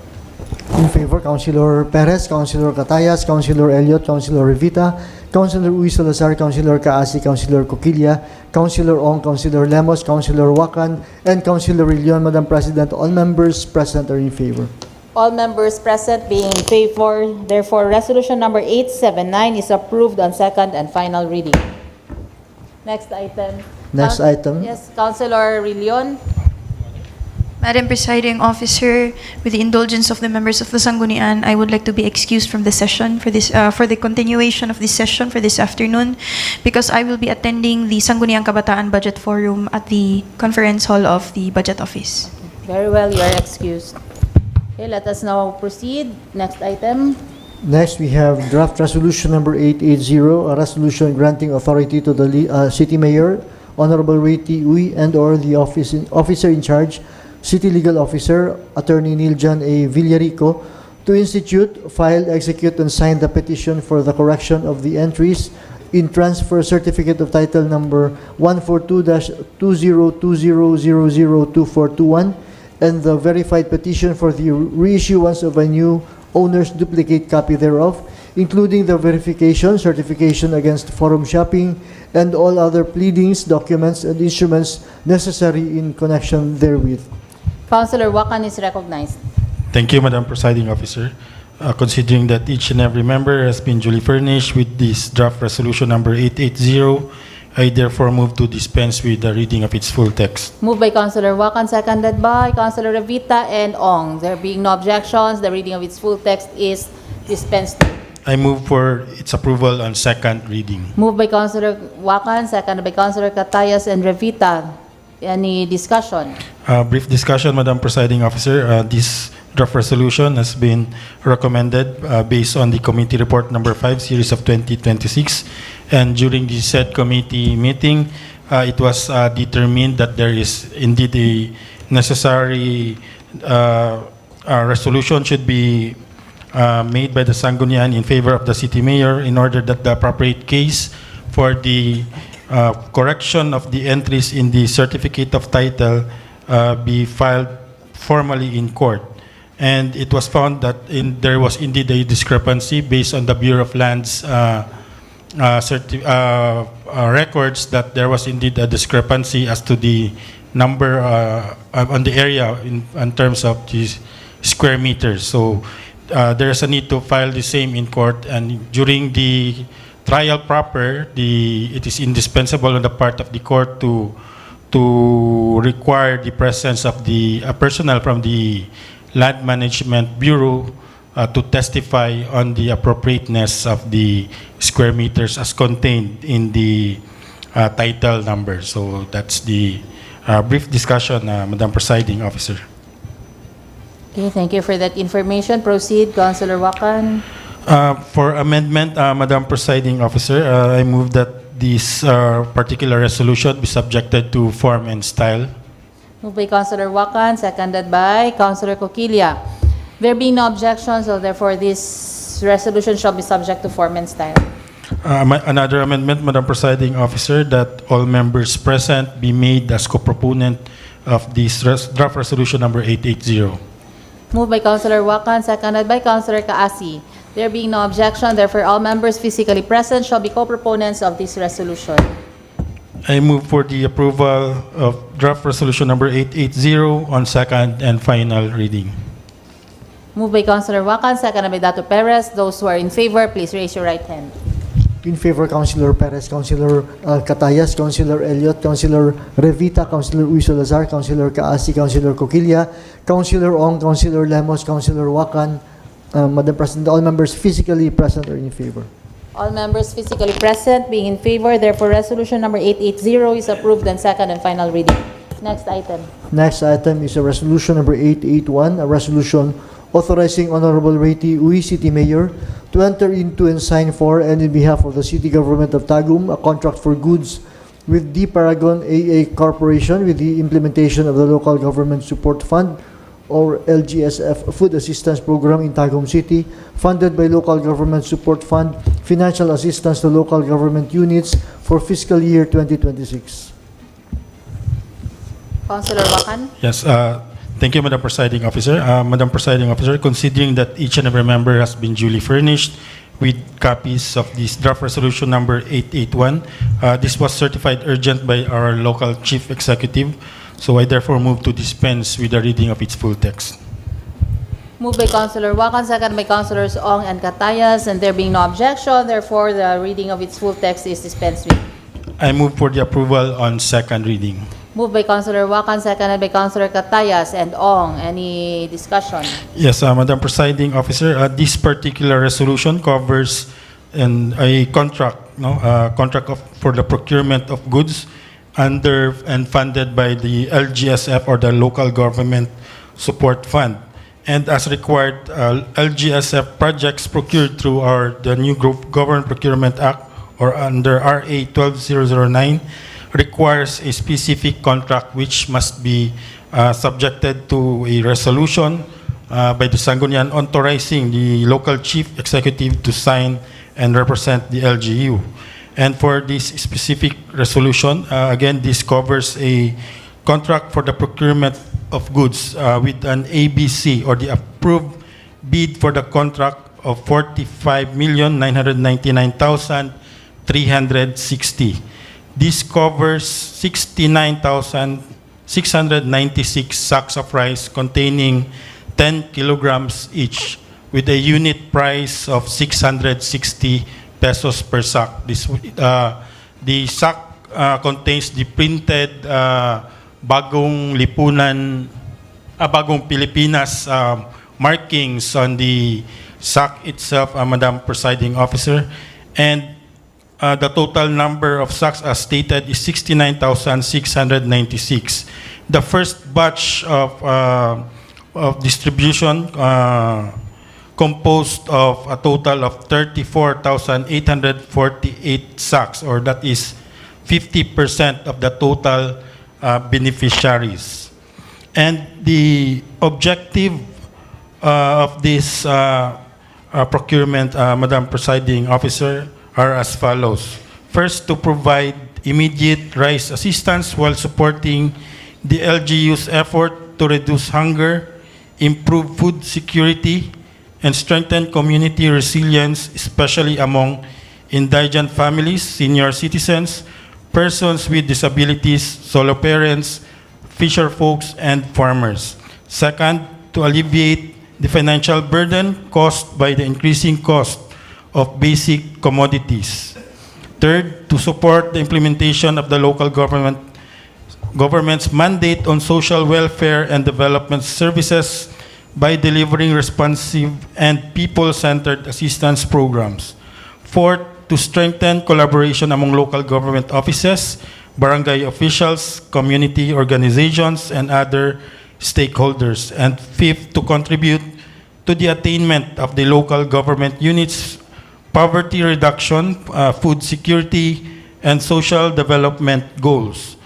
In favor, Councilor Perez, Councilor Catayas, Councilor Elliot, Councilor Revita, Councilor Uy Salazar, Councilor Kaasi, Councilor Coquilla, Councilor Ong, Councilor Lemos, Councilor Wakan, and Councilor Rillion. Madam President, all members present are in favor. All members present being in favor, therefore, resolution number 879 is approved on second and final reading. Next item. Next item. Yes, Councilor Rillion. Madam Presiding Officer, with the indulgence of the members of the Sanggunian, I would like to be excused from the session for the continuation of this session for this afternoon, because I will be attending the Sangguniang Kabataan Budget Forum at the conference hall of the Budget Office. Very well, you are excused. Okay, let us now proceed. Next item. Next, we have draft resolution number 880, a resolution granting authority to the City Mayor, Honorable Reti Uy, and/or the officer in charge, City Legal Officer, Attorney Niljan A. Villarico, to institute, file, execute, and sign the petition for the correction of the entries in Transfer Certificate of Title number 142-2020002421 and the verified petition for the reissuance of a new owner's duplicate copy thereof, including the verification, certification against forum shopping, and all other pleadings, documents, and instruments necessary in connection therewith. Councilor Wakan is recognized. Thank you, Madam Presiding Officer. Considering that each and every member has been duly furnished with this draft resolution number 880, I therefore move to dispense with the reading of its full text. Moved by Councilor Wakan, seconded by Councilor Revita and Ong. There being no objections, the reading of its full text is dispensed. I move for its approval on second reading. Moved by Councilor Wakan, seconded by Councilor Catayas and Revita. Any discussion? Brief discussion, Madam Presiding Officer. This draft resolution has been recommended based on the committee report number 5, series of 2026. And during the said committee meeting, it was determined that there is indeed a necessary resolution should be made by the Sanggunian in favor of the city mayor in order that the appropriate case for the correction of the entries in the certificate of title be filed formally in court. And it was found that there was indeed a discrepancy based on the Bureau of Lands records, that there was indeed a discrepancy as to the number on the area in terms of the square meters. So there is a need to file the same in court, and during the trial proper, it is indispensable on the part of the court to require the presence of the personnel from the Land Management Bureau to testify on the appropriateness of the square meters as contained in the title number. So that's the brief discussion, Madam Presiding Officer. Okay, thank you for that information. Proceed, Councilor Wakan. For amendment, Madam Presiding Officer, I move that this particular resolution be subjected to form and style. Moved by Councilor Wakan, seconded by Councilor Coquilla. There being no objections, so therefore this resolution shall be subject to form and style. Another amendment, Madam Presiding Officer, that all members present be made as co-proponent of this draft resolution number 880. Moved by Councilor Wakan, seconded by Councilor Kaasi. There being no objection, therefore all members physically present shall be co-proponents of this resolution. I move for the approval of draft resolution number 880 on second and final reading. Moved by Councilor Wakan, seconded by Dato Perez. Those who are in favor, please raise your right hand. In favor, Councilor Perez, Councilor Catayas, Councilor Elliott, Councilor Revita, Councilor Uiso Lazar, Councilor Kaasi, Councilor Coquilla, Councilor Ong, Councilor Lemos, Councilor Wakan. Madam President, all members physically present are in favor. All members physically present being in favor, therefore resolution number 880 is approved and second and final reading. Next item. Next item is a resolution number 881, a resolution authorizing Honorable Reti Uy, City Mayor, to enter into and sign for and in behalf of the City Government of Tagum a contract for goods with the Paragon AA Corporation with the implementation of the Local Government Support Fund or LGSF Food Assistance Program in Tagum City, funded by Local Government Support Fund, financial assistance to local government units for fiscal year 2026. Councilor Wakan. Yes, thank you, Madam Presiding Officer. Madam Presiding Officer, considering that each and every member has been duly furnished with copies of this draft resolution number 881, this was certified urgent by our local chief executive, so I therefore move to dispense with the reading of its full text. Moved by Councilor Wakan, second by Councilors Ong and Catayas, and there being no objection, therefore the reading of its full text is dispensed with. I move for the approval on second reading. Moved by Councilor Wakan, seconded by Councilor Catayas and Ong. Any discussion? Yes, Madam Presiding Officer, this particular resolution covers a contract, for the procurement of goods under and funded by the LGSF or the Local Government Support Fund. And as required, LGSF projects procured through the new Government Procurement Act or under RA 12009 requires a specific contract which must be subjected to a resolution by the Sangguniang authorizing the local chief executive to sign and represent the LGU. And for this specific resolution, again, this covers a contract for the procurement of goods with an ABC or the approved bid for the contract of 45,999,360. This covers 69,696 sacks of rice containing 10 kilograms each with a unit price of 660 pesos per sack. The sack contains the printed Bagong Lipunan, Bagong Pilipinas markings on the sack itself, Madam Presiding Officer. And the total number of sacks as stated is 69,696. The first batch of distribution composed of a total of 34,848 sacks, or that is 50% of the total beneficiaries. And the objective of this procurement, Madam Presiding Officer, are as follows. First, to provide immediate rice assistance while supporting the LGU's effort to reduce hunger, improve food security, and strengthen community resilience, especially among indigent families, senior citizens, persons with disabilities, solo parents, fisher folks, and farmers. Second, to alleviate the financial burden caused by the increasing cost of basic commodities. Third, to support the implementation of the local government's mandate on social welfare and development services by delivering responsive and people-centered assistance programs. Fourth, to strengthen collaboration among local government offices, barangay officials, community organizations, and other stakeholders. And fifth, to contribute to the attainment of the local government units' poverty reduction, food security, and social development goals.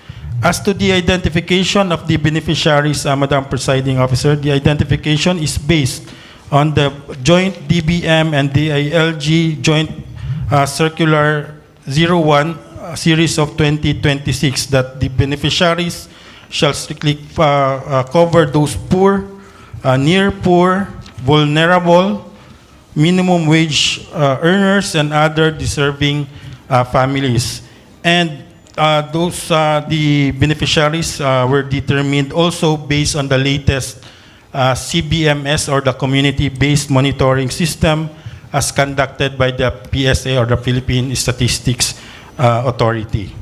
As to the identification of the beneficiaries, Madam Presiding Officer, the identification is based on the joint DBM and DILG joint circular 01 series of 2026 that the beneficiaries shall strictly cover those poor, near poor, vulnerable, minimum wage earners, and other deserving families. And the beneficiaries were determined also based on the latest CBMS, or the Community-Based Monitoring System, as conducted by the PSA, or the Philippine Statistics Authority.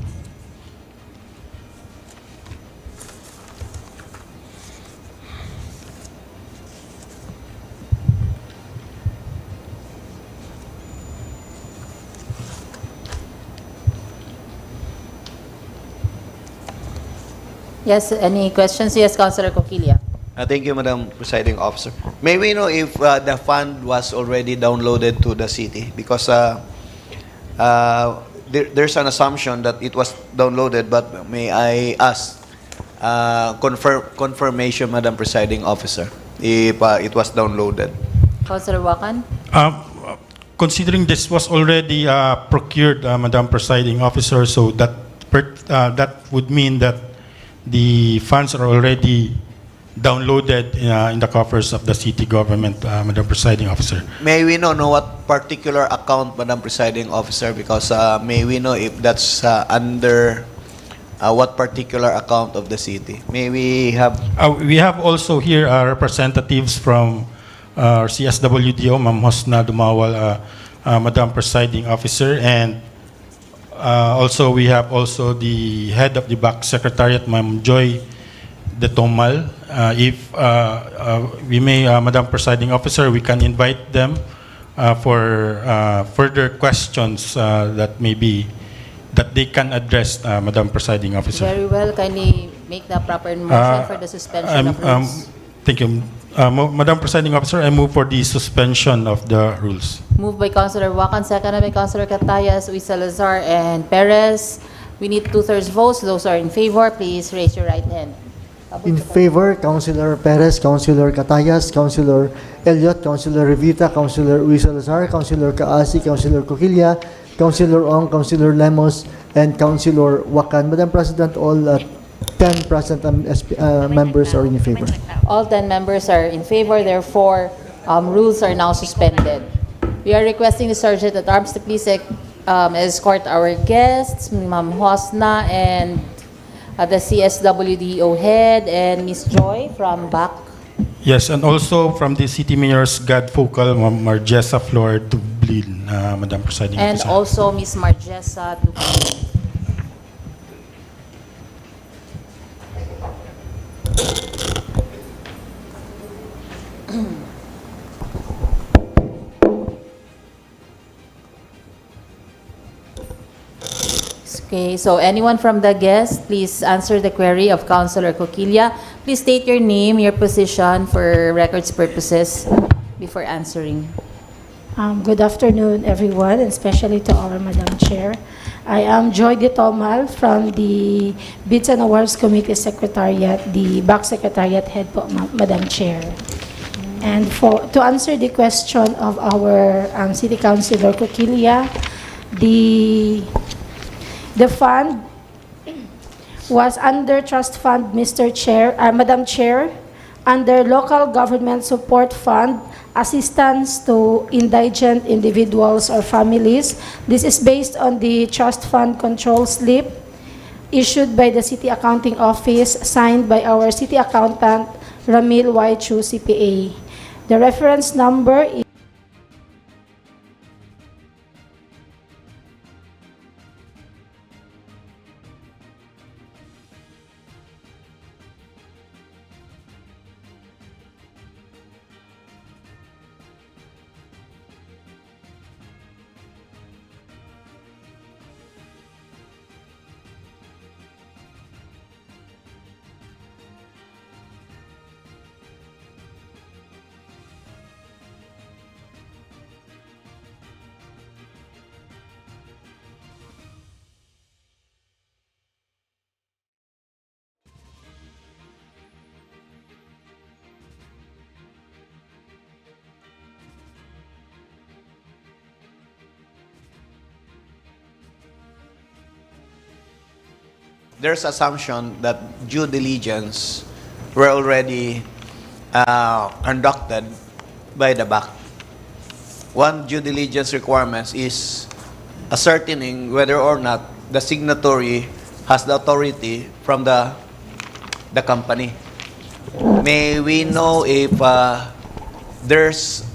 Yes, any questions? Yes, Councilor Coquilla. Thank you, Madam Presiding Officer. May we know if the fund was already downloaded to the city? Because there's an assumption that it was downloaded, but may I ask confirmation, Madam Presiding Officer, if it was downloaded? Councilor Wakan? Considering this was already procured, Madam Presiding Officer, so that would mean that the funds are already downloaded in the coffers of the city government, Madam Presiding Officer. May we know what particular account, Madam Presiding Officer? Because may we know if that's under what particular account of the city? May we have... We have also here representatives from CSWDO, Ma'am Hosna Dumawal, Madam Presiding Officer, and also we have also the head of the back secretariat, Ma'am Joy De Tomal. If we may, Madam Presiding Officer, we can invite them for further questions that they can address, Madam Presiding Officer. Very well. Kindly make the proper motion for the suspension of rules. Thank you. Madam Presiding Officer, I move for the suspension of the rules. Moved by Councilor Wakan, seconded by Councilor Catayas, Salazar, and Perez. We need 2/3 votes. Those are in favor. Please raise your right hand. In favor, Councilor Perez, Councilor Catayas, Councilor Elliot, Councilor Revita, Councilor Salazar, Councilor Kaasi, Councilor Coquilla, Councilor Ong, Councilor Lemos, and Councilor Wakan. Madam President, all 10 present members are in favor. All 10 members are in favor. Therefore, rules are now suspended. We are requesting the Sergeant at Arms to please escort our guests, Ma'am Hosna, and the CSWDO head, and Miss Joy from back. Yes, and also from the City Mayor's Godfocal, Ma'am Marjessa Flor Dublin, Madam Presiding And Officer. also Miss Marjessa Dublin. Okay, so anyone from the guests, please answer the query of Councilor Coquilla. Please state your name, your position for records purposes before answering. Good afternoon, everyone, and especially to our Madam Chair. I am Joy De Tomal from the Bids and Awards Committee Secretariat, the back secretariat head po, Madam Chair. And to answer the question of our City Councilor Coquilla, the fund was under Trust Fund, Madam Chair, under Local Government Support Fund, Assistance to Indigent Individuals or Families. This is based on the Trust Fund Control Slip issued by the City Accounting Office, signed by our City Accountant, Ramil Y. Chu, CPA. The reference number is there's assumption that due diligence were already conducted by the back. One due diligence requirement is ascertaining whether or not the signatory has the authority from the company. May we know if there's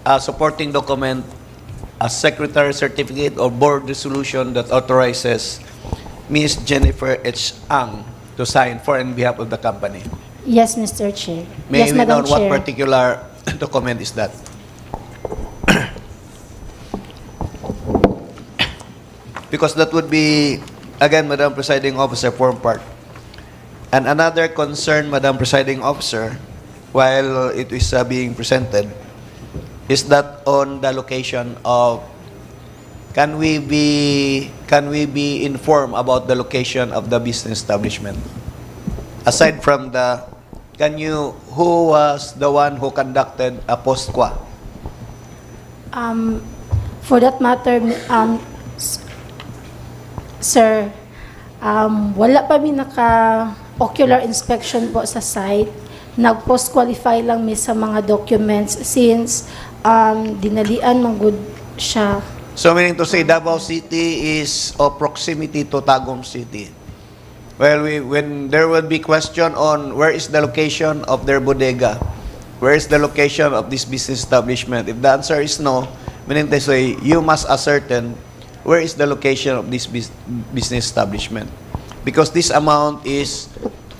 a supporting document, a secretary certificate or board resolution that authorizes Ms. Jennifer H. Ang to sign for on behalf of the company? Yes, Mr. Chair. May Yes, we know Madam what Chair. particular document is that? Because that would be, again, Madam Presiding Officer, form part. And another concern, Madam Presiding Officer, while it is being presented, is that on the location of, can we be informed about the location of the business establishment? Aside from the, who was the one who conducted a post-qua? For that matter, sir, wala pa mi naka-ocular inspection po sa site. Nag-post-qualify lang mi sa mga documents since dinalian manggod siya. So meaning to say, Davao City is of proximity to Tagum City. Well, when there will be question on where is the location of their bodega, where is the location of this business establishment, if the answer is no, meaning to say, you must ascertain where is the location of this business establishment. Because this amount is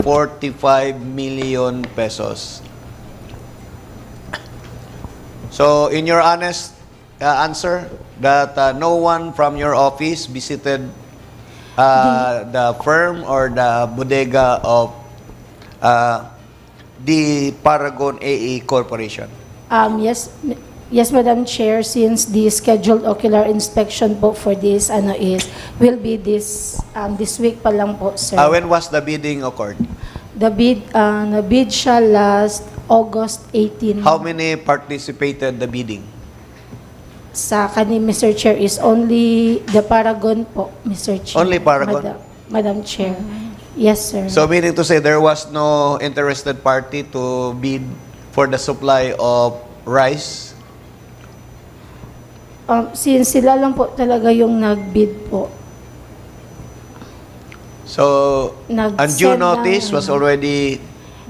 45 million pesos. So, in your honest answer, that no one from your office visited the firm or the bodega of the Paragon AE Corporation? Yes, Madam Chair, since the scheduled ocular inspection po for this will be this week pa lang po, sir. When was the bidding occurred? The bid siya last August 18. How many participated the bidding? Sa kanin, Mr. Chair, is only the Paragon po, Mr. Chair. Only Paragon? Madam Chair. Yes, sir. So meaning to say there was no interested party to bid for the supply of rice? Since sila lang po talaga yung nag-bid po. So, undue notice was already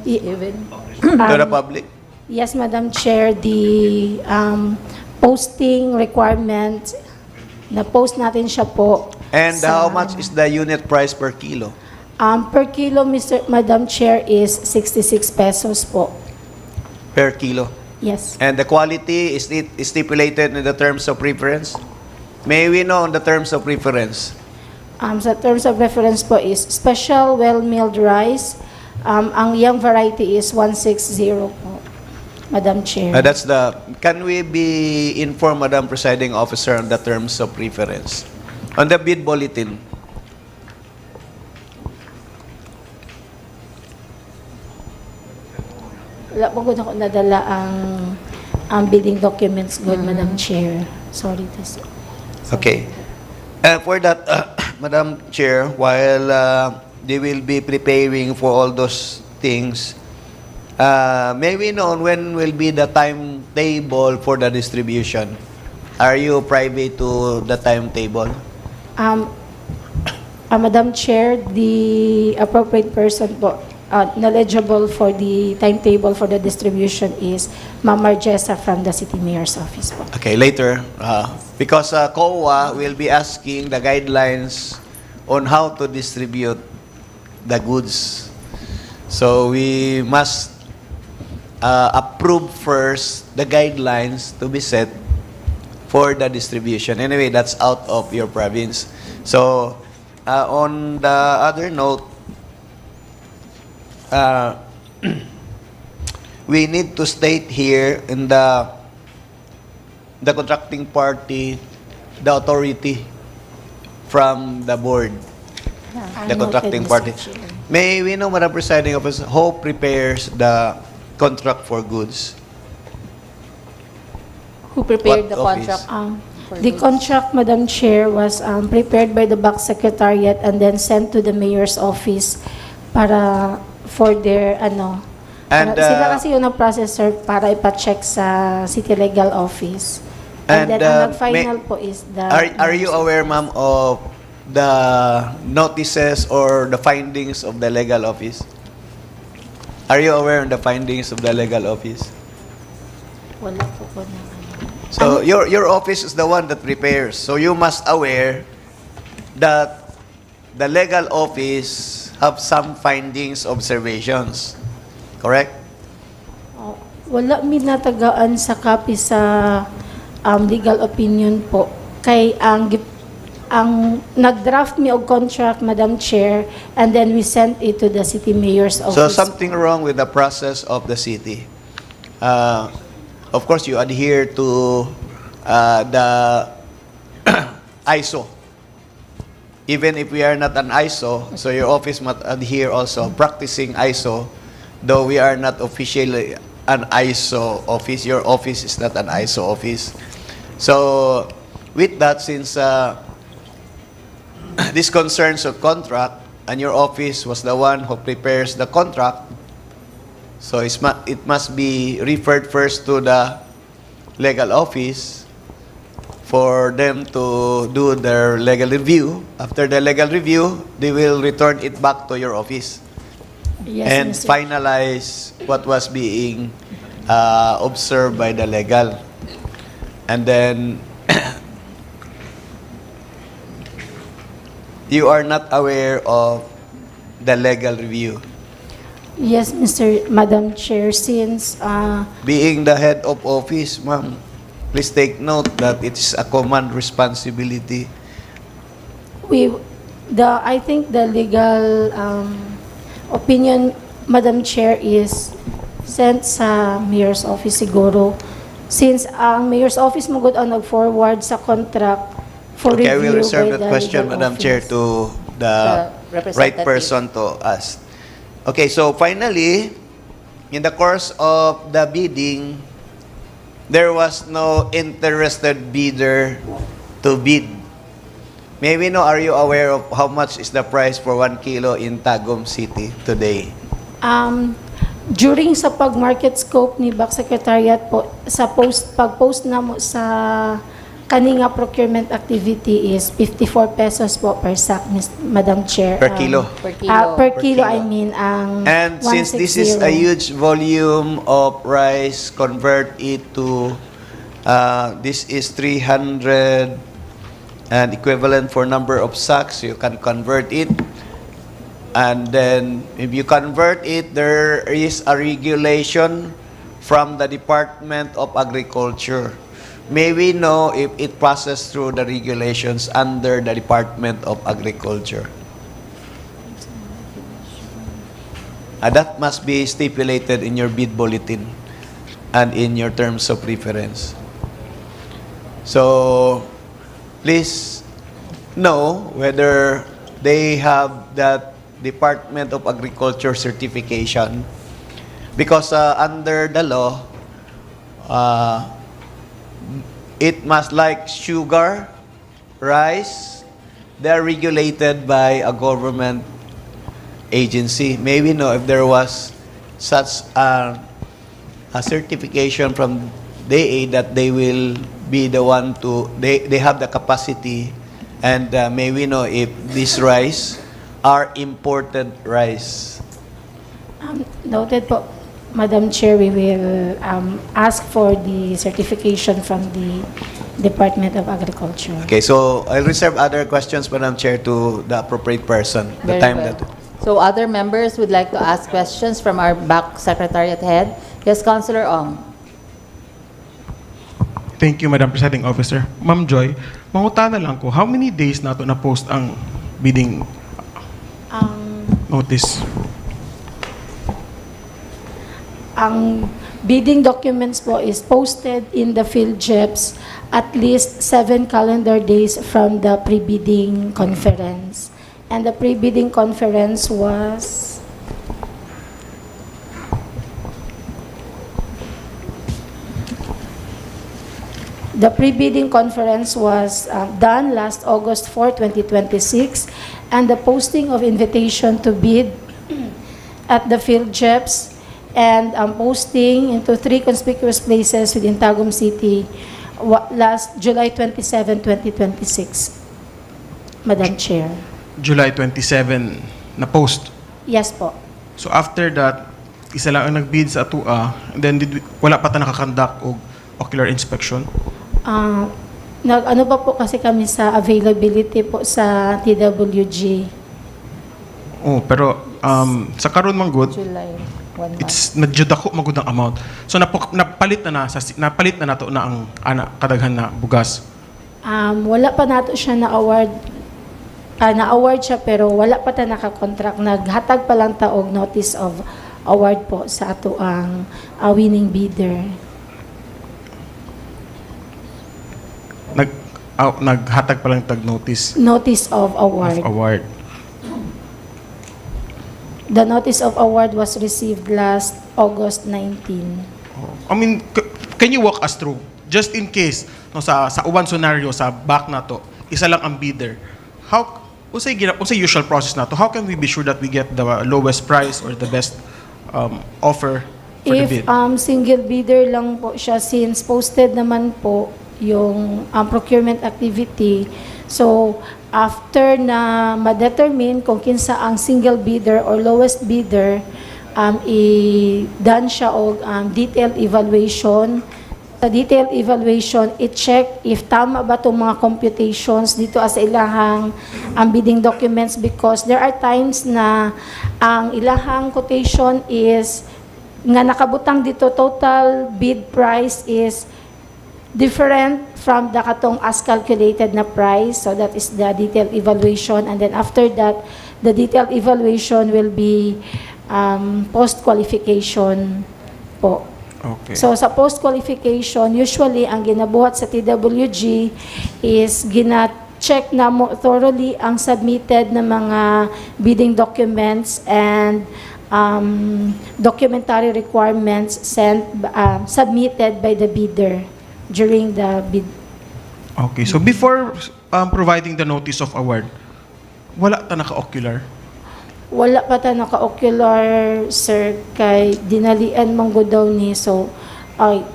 to the public? Yes, Madam Chair, the posting requirement, na-post natin siya po. And how much is the unit price per kilo? Per kilo, Madam Chair, is 66 pesos po. Per kilo? Yes. And the quality is stipulated in the terms of preference? May we know on the terms of preference? Sa terms of reference po is special well-milled rice. Ang young variety is 160 po, Madam Chair. Can we be informed, Madam Presiding Officer, on the terms of preference? On the bid bulletin, wala po ko nadala ang bidding documents, Madam Chair. Sorry. okay. For that, Madam Chair, while they will be preparing for all those things, may we know when will be the timetable for the distribution? Are you privy to the timetable? Madam Chair, the appropriate person po knowledgeable for the timetable for the distribution is Ma'am Marjessa from the City Mayor's Office po. Okay, later. Because COA will be asking the guidelines on how to distribute the goods. So we must approve first the guidelines to be set for the distribution. Anyway, that's out of your province. So on the other note, we need to state here in the contracting party, the authority from the board, the contracting party. May we know, Madam Presiding Officer, who prepares the contract for goods? Who prepared What the office? contract? The contract, Madam Chair, was prepared by the back secretariat and then sent to the mayor's office para for their And, sila kasi yung process sir para ipa-check sa city legal office. And then ang nag-final po is the Are you aware, ma'am, of the notices or the findings of the legal office? Are you aware of the findings of the legal office? Wala po na So your office is the one that prepares. So you must aware that the legal office have some findings, observations. Correct? Wala mi natagaan sa copy sa legal opinion po. Kay ang nag-draft mi og contract, Madam Chair, and then we sent it to the city mayor's office. So something wrong with the process of the city. Of course, you adhere to the ISO. Even if we are not an ISO, so your office must adhere also, practicing ISO. Though we are not officially an ISO office, your office is not an ISO office. So, with that, since this concerns a contract, and your office was the one who prepares the contract, so it must be referred first to the legal office for them to do their legal review. After the legal review, they will return it back to your office. Yes, And Mr. finalize what was being observed by the legal. And then, you are not aware of the legal review. Yes, Madam Chair, since Being the head of office, ma'am, please take note that it is a common responsibility. I think the legal opinion, Madam Chair, is sent sa mayor's office siguro. Since ang mayor's office mo good on nag-forward sa contract for Okay, I review will reserve by that the question, legal Madam Chair, office. to the right person to ask. Okay, so finally, in the course of the bidding, there was no interested bidder to bid. May we know, are you aware of how much is the price for 1 kilo in Tagum City today? During sa pag-market scope ni Back Secretariat po, sa pag-post na mo sa kaninga procurement activity is 54 pesos po per sack, Madam Chair. Per kilo? Per kilo, I mean, ang And since this is a 160. huge volume of rice, convert it to, this is 300 and equivalent for number of sacks, you can convert it. And then, if you convert it, there is a regulation from the Department of Agriculture. May we know if it passes through the regulations under the Department of Agriculture? That must be stipulated in your bid bulletin and in your terms of reference. So, please know whether they have that Department of Agriculture certification, because under the law, it must, like sugar, rice, they are regulated by a government agency. May we know if there was such a certification from DA that they will be the one to, they have the capacity, and may we know if this rice are imported rice? Noted po, Madam Chair, we will ask for the certification from the Department of Agriculture. Okay, so I'll reserve other questions, Madam Chair, to the appropriate person. The Very time well. that. So other members would like to ask questions from our back secretariat head. Yes, Councilor Ong. Thank you, Madam Presiding Officer. Ma'am Joy, mangutana lang ko, how many days na to na-post ang bidding notice? Ang bidding documents po is posted in the field JEPs at least 7 calendar days from the pre-bidding conference. And the pre-bidding conference was The pre-bidding conference was done last August 4, 2026, and the posting of invitation to bid at the field JEPs and posting into 3 conspicuous places within Tagum City last July 27, 2026. Madam Chair. July 27 na post. Yes po. So after that, isa lang ang nag-bid sa atua, and then wala pa ta nakakandak og ocular inspection. Ano pa po kasi kami sa availability po sa TWG. Oh, pero sa karon man good, July, 1 month. it's nadyudako magud ang amount. So napalit na nato na ang kadaghan na bugas. Wala pa nato siya na-award. Na-award siya pero wala pa ta naka-contract. Naghatag pa lang ta og notice of award po sa ato ang winning bidder. Naghatag pa lang tag notice. Notice of award. The notice of award was received last August 19. I mean, can you walk us through? Just in case, no, sa uban scenario, sa back na to, isa lang ang bidder. Unsay usual process na to? How can we be sure that we get the lowest price or the best offer for the bid? If single bidder lang po siya, since posted naman po yung procurement activity, so after na ma-determine kung kinsa ang single bidder or lowest bidder, i-done siya og detailed evaluation. Sa detailed evaluation, i-check if tama ba itong mga computations dito as ilahang bidding documents, because there are times na ang ilahang quotation is nga nakabutang dito total bid price is different from the katong as calculated na price. So that is the detailed evaluation, and then after that the detailed evaluation will be post-qualification po. Okay. So sa post-qualification, usually ang ginabuhat sa TWG is gina-check na mo thoroughly ang submitted na mga bidding documents and documentary requirements submitted by the bidder during the bid. Okay, so before providing the notice of award, wala ta naka-ocular? Wala pa ta naka-ocular, sir, kay dinalian manggo daw ni. So,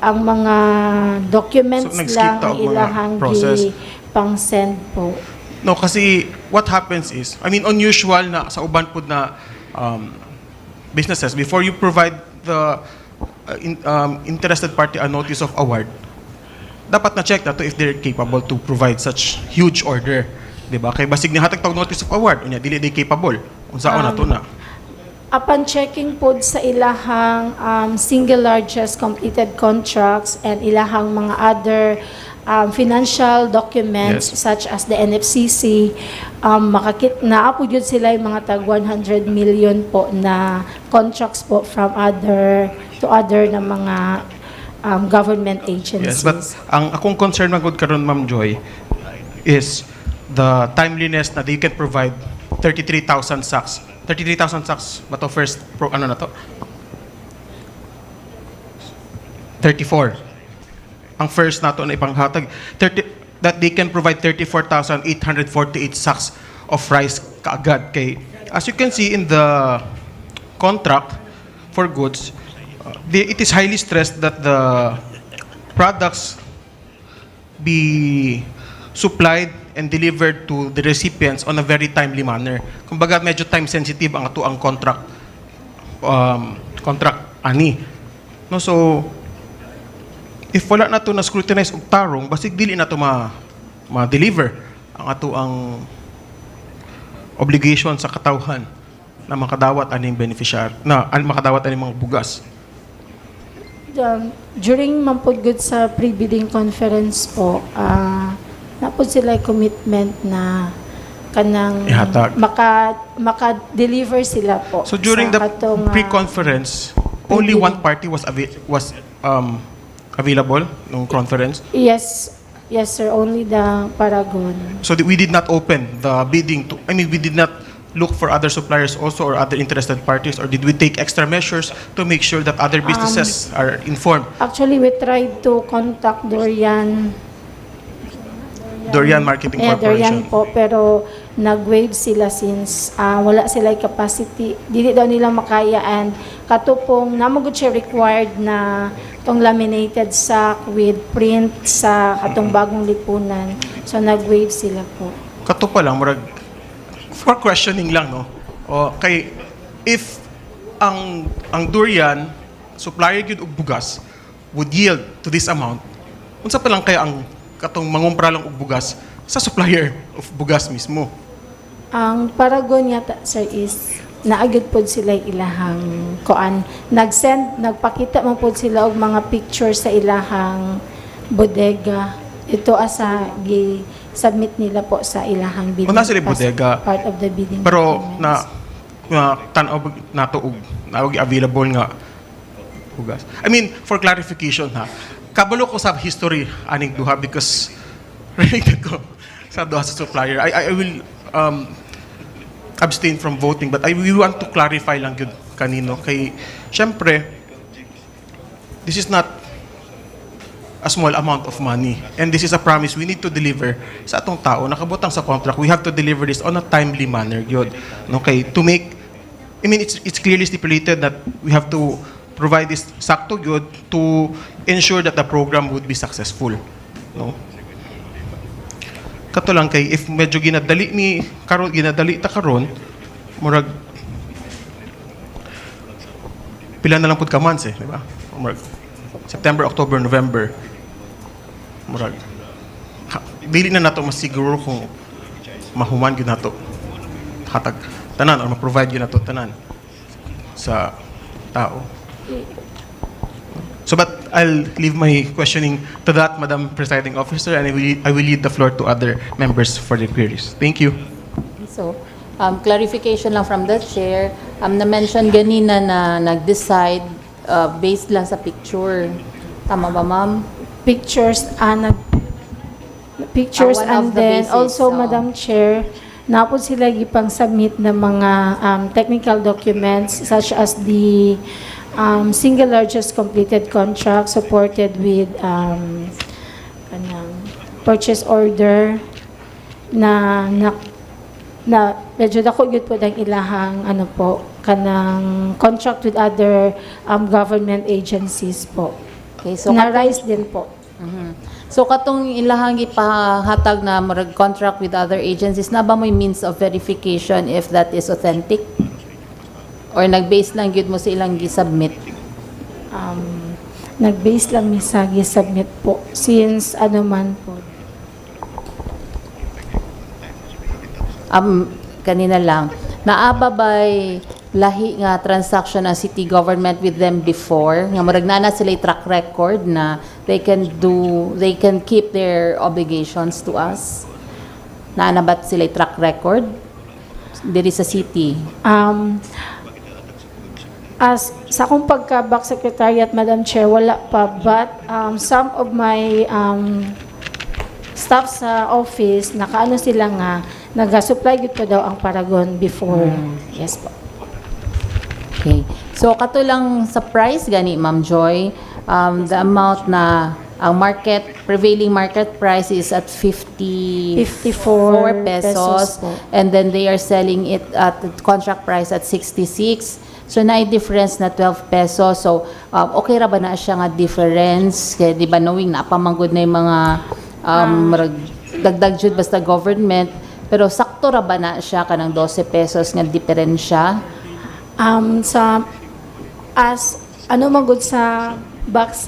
ang mga documents lang ang ilahang pang-send po. No, kasi what happens is, I mean, unusual na sa uban po na businesses, before you provide the interested party a notice of award, dapat na-check na to if they're capable to provide such huge order. Diba? Kaya basig ni hatag tawag notice of award, unya dili they capable. Unsaon na to na? Upon checking po sa ilahang single largest completed contracts and ilahang mga other financial documents, yes, such as the NFCC, naapod yun sila yung mga tag 100 million po na contracts po from other na mga government agencies. Yes, but ang akong concern magud karon, Ma'am Joy, is the timeliness na they can provide 33,000 sacks. 33,000 sacks ba to first? Ano na to? 34. Ang first na to na ipanghatag. That they can provide 34,848 sacks of rice kaagad. Kay, as you can see in the contract for goods, it is highly stressed that the products be supplied and delivered to the recipients on a very timely manner. Kumbaga, medyo time sensitive ang ato ang contract ani. No, so if wala na to na scrutinize og tarong, basig dili na to ma-deliver ang ato ang obligation sa katawhan na makadawat aning beneficiary, na makadawat aning mga bugas. During mampod good sa pre-bidding conference po, napod sila commitment na kanang maka-deliver sila po. So during the pre-conference, only one party was available nung conference? Yes, sir, only the Paragon. So we did not open the bidding to, I mean, we did not look for other suppliers also or other interested parties, or did we take extra measures to make sure that other businesses are informed? Actually, we tried to contact Dorian Durian Marketing Durian Corporation. po, pero nag-waive sila since wala sila capacity. Dili daw nila makaya and katupong namugod siya required na tong laminated sack with print sa katong bagong lipunan. So nag-waive sila po. Kato pa lang, murag, for questioning lang, no? O, kay, if ang durian, supplier gyud og bugas, would yield to this amount, unsa pa lang kaya ang katong mangumpra lang og bugas sa supplier of bugas mismo? Ang Paragon yata, sir, is naagad po sila ilahang koan. Nagpakita man po sila og mga pictures sa ilahang bodega. Ito asa submit nila po sa ilahang bidding. Una sila bodega. Part of the bidding. Pero documents. na tanaw nato og naog available nga bugas. I mean, for clarification ha, kabalo ko sa history aning duha because related ko sa duha sa supplier. I will abstain from voting but we want to clarify lang yun kanino kay syempre this is not a small amount of money and this is a promise we need to deliver sa atong tao nakabutang sa contract. We have to deliver this on a timely manner yun. Okay, to make I mean it's clearly stipulated that we have to provide this sakto good to ensure that the program would be successful, no? Kato lang kay if medyo ginadali ta karon murag pila na lang pud ka months di ba? Murag September, October, November. Murag dili na nato masiguro kung mahuman gyud nato hatag tanan or ma-provide gyud nato tanan sa tao. So, but I'll leave my questioning to that, Madam Presiding Officer, and I will leave the floor to other members for their queries. Thank you. So, clarification lang from the chair. Na-mention ganina na nag-decide based lang sa picture. Tama ba, ma'am? Pictures one of and the then basis, also, so. Madam Chair, napod sila gipang submit ng mga technical documents such as the single largest completed contract supported with purchase order na medyo dako gyud po ang ilahang kanang contract with other government agencies po. Okay, so na-rise din po. So katong ilahang ipahatag na murag contract with other agencies na ba may means of verification if that is authentic? Or nag-base lang gyud mo sa ilang gi-submit? Nag-base lang mi sa gi-submit po since man po. Kanina lang. Naaba ba'y lahi nga transaction ng city government with them before? Nga murag na sila track record na they can keep their obligations to us? Naanabat sila track record? Diri sa city? As sa akong pagka-back secretariat, Madam Chair, wala pa. But some of my staff sa office, nakaano sila nga, nag-supply gud pa daw ang Paragon before. Yes po. Okay. So, kato lang sa price, gani, Ma'am Joy, the amount na ang prevailing market price is at 54 pesos. And then they are selling it at the contract price at 66. So, na-difference na 12 pesos. So, okay ra ba na siya nga difference? Kaya, di ba, knowing na pamanggod na yung mga dagdag jud basta government. Pero, sakto ra ba na siya kanang 12 pesos nga diferensya? Magud sa back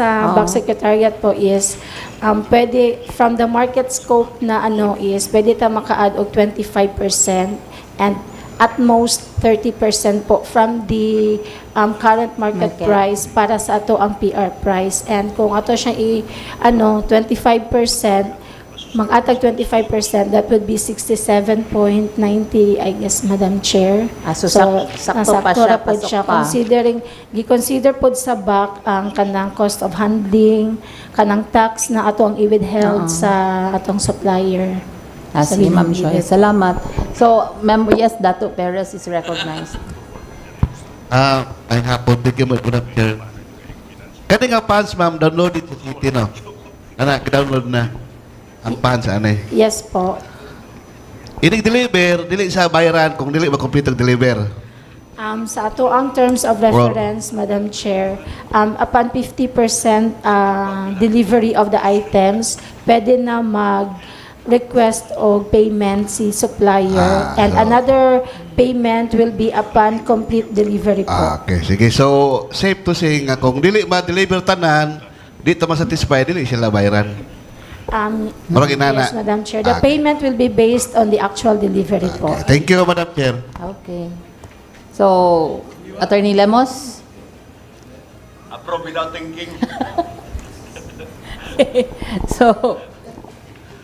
secretariat po is pwede from the market scope na is pwede ta maka-add og 25% and at most 30% po from the current market price para sa ato ang PR price. And kung ato siya 25%, mag-atag 25%, that would be 67.90, I guess, Madam Chair. So sakto pa siya, pasok pa. Gi-consider po sa back ang kanang cost of handling, kanang tax na ato ang i-withheld sa atong supplier. Sige, Ma'am Joy. Salamat. So, Member, yes, Dato Perez is recognized. Ay hapon, bigyan mo po na, Chair. Kani nga fans, ma'am, download it sa city, no? Download na. Ang funds, ano Yes po. Inig deliver, dili sa bayaran kung dili ma-complete ang deliver. Sa ato ang terms of reference, Madam Chair, upon 50% delivery of the items, pwede na mag-request o payment si supplier, and another payment will be upon complete delivery po. Okay, sige. So, safe to say nga kung dili ma-deliver tanan, di ta ma-satisfy, dili sila bayaran. Murag inana. Yes, Madam Chair. The payment will be based on the actual delivery po. Thank you, Madam Chair. Okay. So, Attorney Lemos? Approve without thinking. So,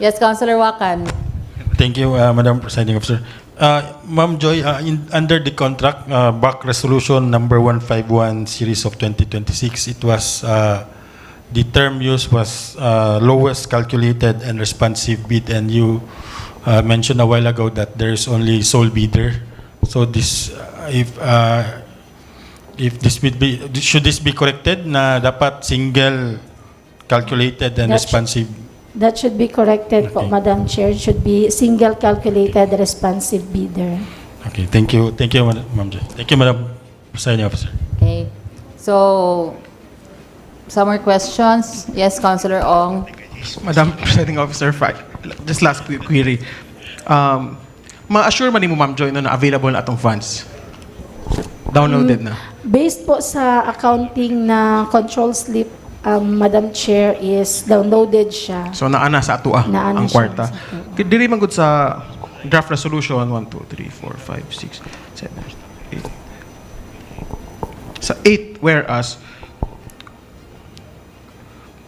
yes, Councilor Wakan. Thank you, Madam Presiding Officer. Ma'am Joy, under the contract, back resolution number 151 series of 2026, it was the term used was lowest calculated and responsive bid, and you mentioned a while ago that there is only sole bidder. So this, if this would be, should this be corrected na dapat single calculated and responsive? That should be corrected po, Madam Chair. It should be single calculated responsive bidder. Okay, thank you, Ma'am Joy. Thank you, Madam Presiding Officer. Okay. So, some more questions? Yes, Councilor Ong. Madam Presiding Officer, just last query. Ma-assure man mo, Ma'am Joy, na available na atong funds? Downloaded na? Based po sa accounting na control slip, Madam Chair, is downloaded siya. So naana sa ato Naana ang siya kwarta. Diri man gud sa draft resolution 1, 2, 3, 4, 5, 6, 7, 8. Sa 8, whereas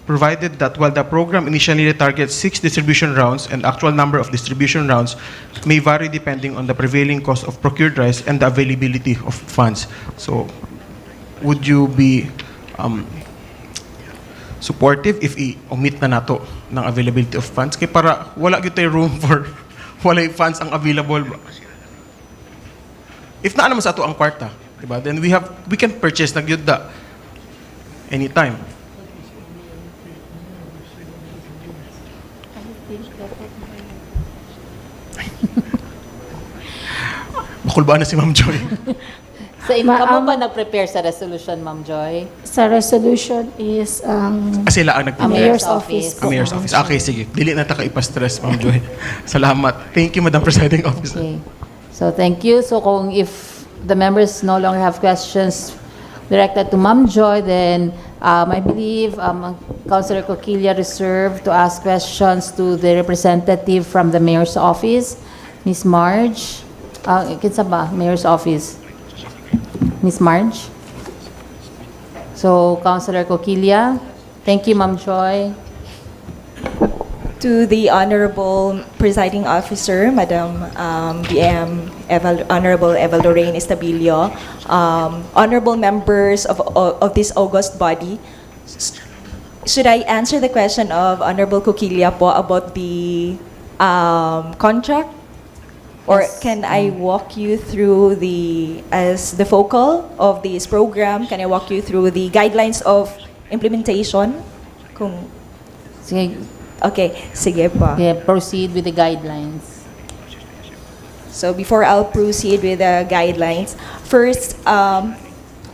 provided that while the program initially targets 6 distribution rounds and actual number of distribution rounds may vary depending on the prevailing cost of procured rice and the availability of funds. So, would you be supportive if i-omit na nato ng availability of funds? Kaya para wala gyud tay room for wala yung funds ang available. If naa naman sa ato ang kwarta, diba? Then we can purchase na gyud da anytime. Bakul ba na si Ma'am Joy? Sa kamo ba nag-prepare sa resolution, Ma'am Joy? Sa resolution is Sila ang nag-prepare. Mayor's office. Mayor's office. Okay, sige. Dili na ta ka ipa-stress, Ma'am Joy. Salamat. Thank you, Madam Presiding Officer. Okay. So, thank you. So, kung if the members no longer have questions directed to Ma'am Joy, then I believe Councilor Coquilla reserved to ask questions to the representative from the Mayor's office, Ms. Marge. Kinsa ba? Mayor's office. Ms. Marge. So, Councilor Coquilla. Thank you, Ma'am Joy. To the Honorable Presiding Officer, Madam BM Honorable Eva Lorraine Estabilio, honorable members of this august body, should I answer the question of Honorable Coquilla po about the contract? Or can I walk you through as the focal of this program, can I walk you through the guidelines of implementation? Sige. Okay, sige po. Yeah, proceed with the guidelines. So before I'll proceed with the guidelines, first,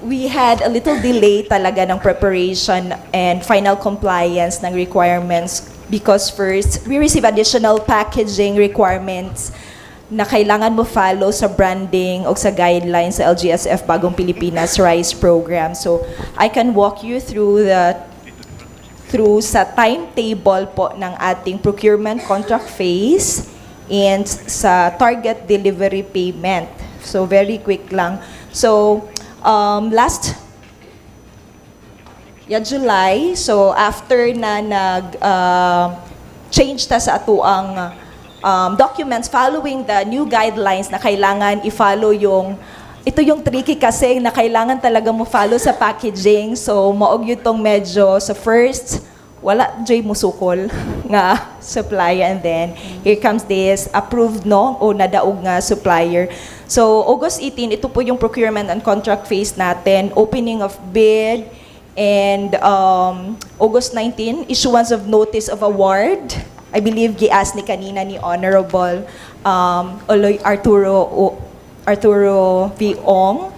we had a little delay talaga ng preparation and final compliance ng requirements because first, we receive additional packaging requirements na kailangan mo follow sa branding o sa guidelines sa LGSF Bagong Pilipinas Rice Program. So, I can walk you through sa timetable po ng ating procurement contract phase and sa target delivery payment. So, very quick lang. So, last July, so after na change ta sa ato ang documents following the new guidelines na kailangan i-follow ito yung tricky kasi na kailangan talaga mo follow sa packaging. So, maog itong medyo sa first, wala joy musukol nga supplier, and then here comes this approved o nadaog nga supplier. So, August 18, ito po yung procurement and contract phase natin, opening of bid, and August 19, issuance of notice of award. I believe gias ni kanina ni Honorable Oloy Arturo V. Ong.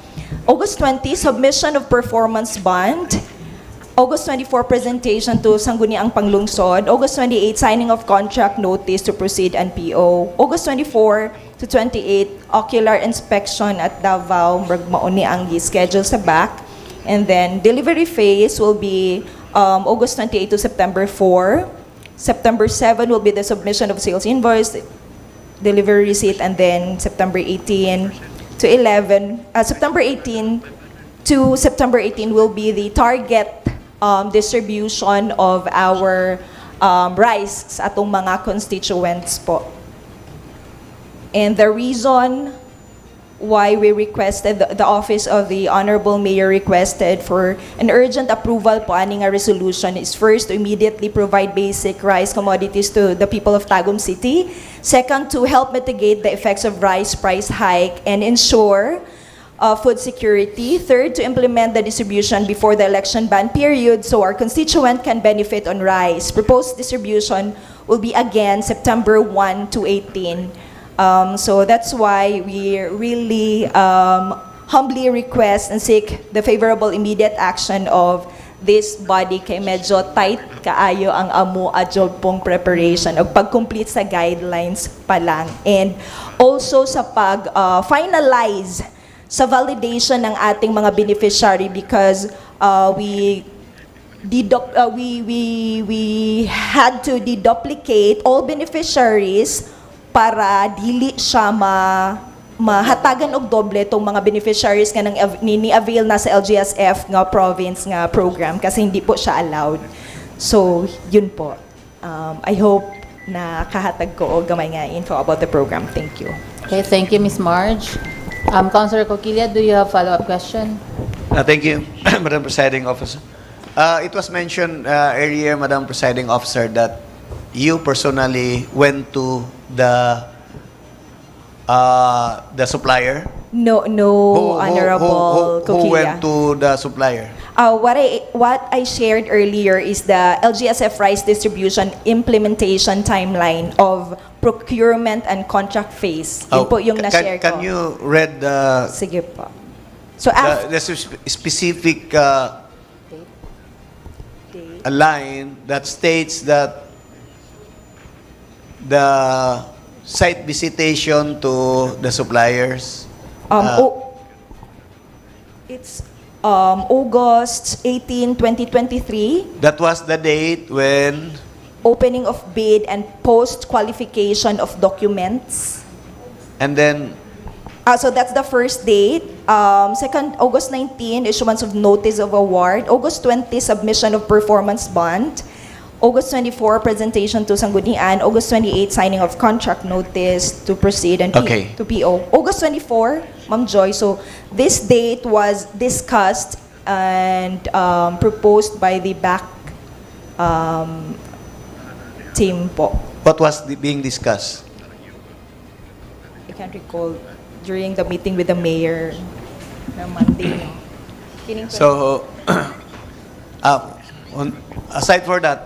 August 20, submission of performance bond. August 24, presentation to Sangguniang Panglungsod. August 28, signing of contract notice to proceed and PO. August 24 to 28, ocular inspection at Davao. Mauni ang schedule sa back. And then, delivery phase will be August 28 to September 4. September 7 will be the submission of sales invoice, delivery receipt, and then September 18 to 11, September 18 to September 18 will be the target distribution of our rice sa atong mga constituents po. And the reason why we requested, the Office of the Honorable Mayor requested for an urgent approval po aning a resolution is first, to immediately provide basic rice commodities to the people of Tagum City. Second, to help mitigate the effects of rice price hike and ensure food security. Third, to implement the distribution before the election ban period so our constituent can benefit on rice. Proposed distribution will be again September 1 to 18. So that's why we really humbly request and seek the favorable immediate action of this body kay medyo tight kaayo ang amo adjob pong preparation o pag-complete sa guidelines pa lang. And also sa pag-finalize sa validation ng ating mga beneficiary because we had to deduplicate all beneficiaries para dili siya mahatagan og doble tong mga beneficiaries nga nang ni-avail na sa LGSF nga province nga program kasi hindi po siya allowed. So, yun po. I hope na kahatag ko og gamay nga info about the program. Thank you. Okay, thank you, Ms. Marge. Councilor Coquilla, do you have follow-up question? Thank you, Madam Presiding Officer. It was mentioned earlier, Madam Presiding Officer, that you personally went to the supplier? No, Honorable Coquilla. Who went to the supplier? What I shared earlier is the LGSF rice distribution implementation timeline of procurement and contract phase. Yun po yung na-share ko. Can you read the... Sige po. So the specific a line that states that the site visitation to the suppliers. It's August 18, 2023. That was the date when Opening of bid and post-qualification of documents. And then so that's the first date. Second, August 19, issuance of notice of award. August 20, submission of performance bond. August 24, presentation to Sanggunian. August 28, signing of contract notice to proceed and to PO. August 24, Ma'am Joy. So this date was discussed and proposed by the back team po. What was being discussed? I can't recall. During the meeting with the mayor na Monday. So, aside for that,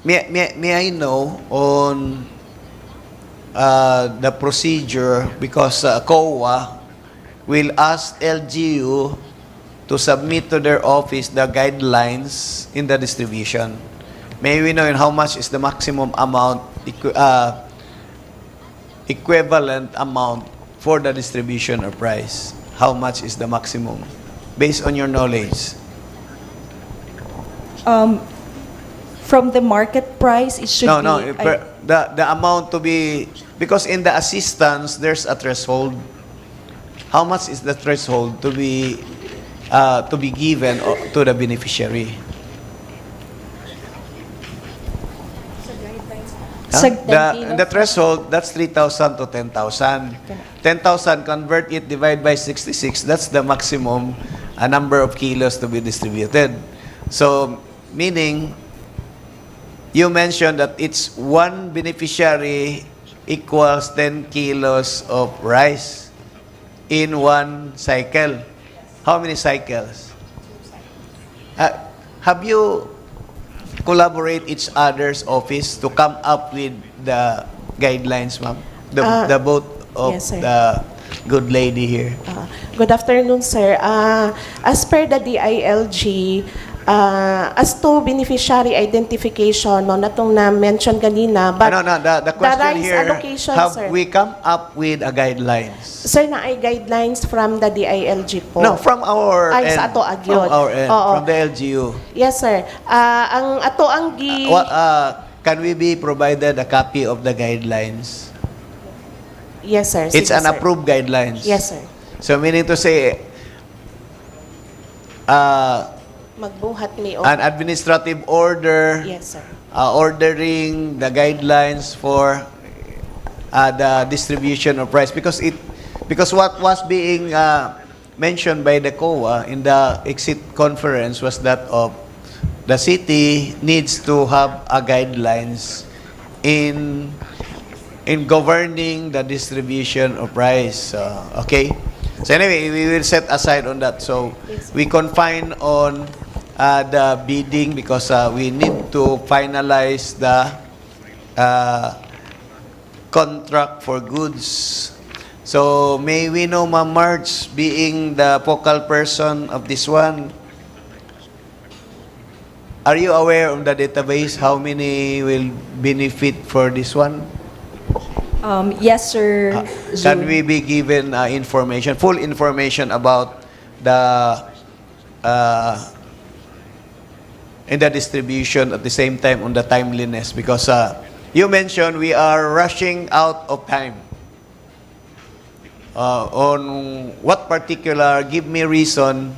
may I know on the procedure because COA will ask LGU to submit to their office the guidelines in the distribution. May we know in how much is the maximum amount equivalent amount for the distribution or price? How much is the maximum based on your knowledge? From the market price, it should be... The amount to be, because in the assistance, there's a threshold. How much is the threshold to be given to the beneficiary? The threshold, that's 3,000 to 10,000. 10,000, convert it, divide by 66, that's the maximum number of kilos to be distributed. So, meaning, you mentioned that it's one beneficiary equals 10 kilos of rice in one cycle. How many cycles? Have you collaborate each other's office to come up with the guidelines, ma'am? The both of yes, sir. the good lady here. Good afternoon, sir. As per the DILG, as to beneficiary identification, no, natong na-mention kanina, but the question rice here, allocation, have sir. we come up with a guidelines? Sir, na ay guidelines from the DILG po. No, from our Ay, end. sa ato agyod. From our end, Oo. from the LGU. Yes, sir. Ang ato ang gi... Can we be provided a copy of the guidelines? Yes, sir. It's Sige, an sir. approved guidelines. Yes, sir. So meaning to say, Magbuhat mi an administrative order Yes, sir. ordering the guidelines for the distribution of rice because what was being mentioned by the COA in the exit conference was that of the city needs to have a guidelines in governing the distribution of rice. Okay. So anyway, we will set aside on that. So we confine on the bidding because we need to finalize the contract for goods. So may we know, Ma'am March, being the focal person of this one, are you aware of the database? How many will benefit for this one? Yes, sir. Can we be given information, full information about the in the distribution at the same time on the timeliness? Because you mentioned we are rushing out of time. On what particular, give me reason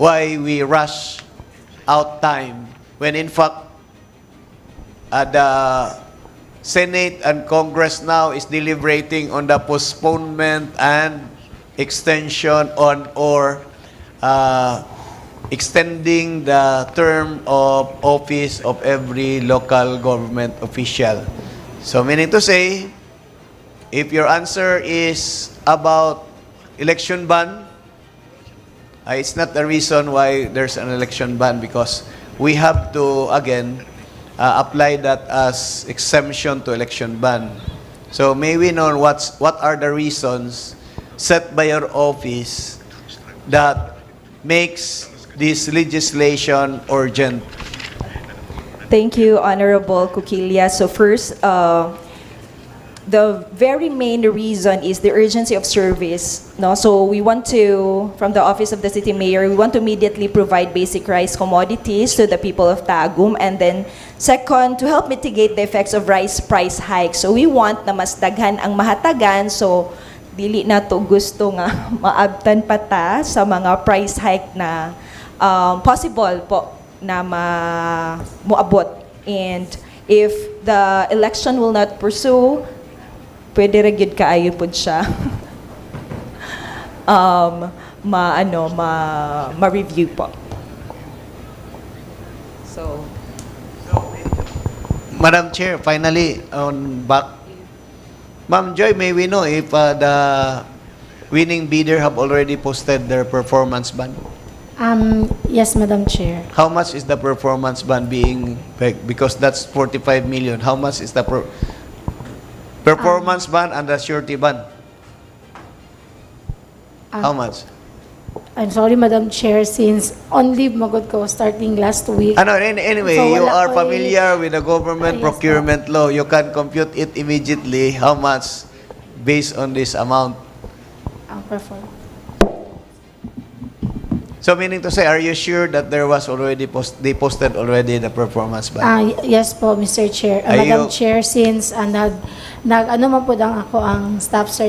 why we rush out time when in fact the Senate and Congress now is deliberating on the postponement and extension on or extending the term of office of every local government official. So meaning to say, if your answer is about election ban, it's not the reason why there's an election ban because we have to, again, apply that as exemption to election ban. So may we know what are the reasons set by your office that makes this legislation urgent? Thank you, Honorable Kukilia. So first, the very main reason is the urgency of service. No? So we want to, from the Office of the City Mayor, we want to immediately provide basic rice commodities to the people of Tagum. And then second, to help mitigate the effects of rice price hikes. So we want na mas daghan ang mahatagan. So dili na to gusto nga maabtan pa ta sa mga price hike na possible po na moabot. And if the election will not pursue, pwede ra gyud kaayo pud siya ma-review po. So Madam Chair, finally on back, Ma'am Joy, may we know if the winning bidder have already posted their performance bond? Yes, Madam Chair. How much is the performance bond being pegged? Because that's 45 million. How much is the performance bond and the surety bond? How much? I'm sorry, Madam Chair, since only magod ko starting last week. Anyway, So, you wala are ko familiar with the government Yes, procurement law. You can compute it immediately. How much based on this amount? So meaning to say, are you sure that there was already they posted already the performance bond? Yes po, Mr. Chair. Are Madam you- Chair, since ano man po ako ang staff sir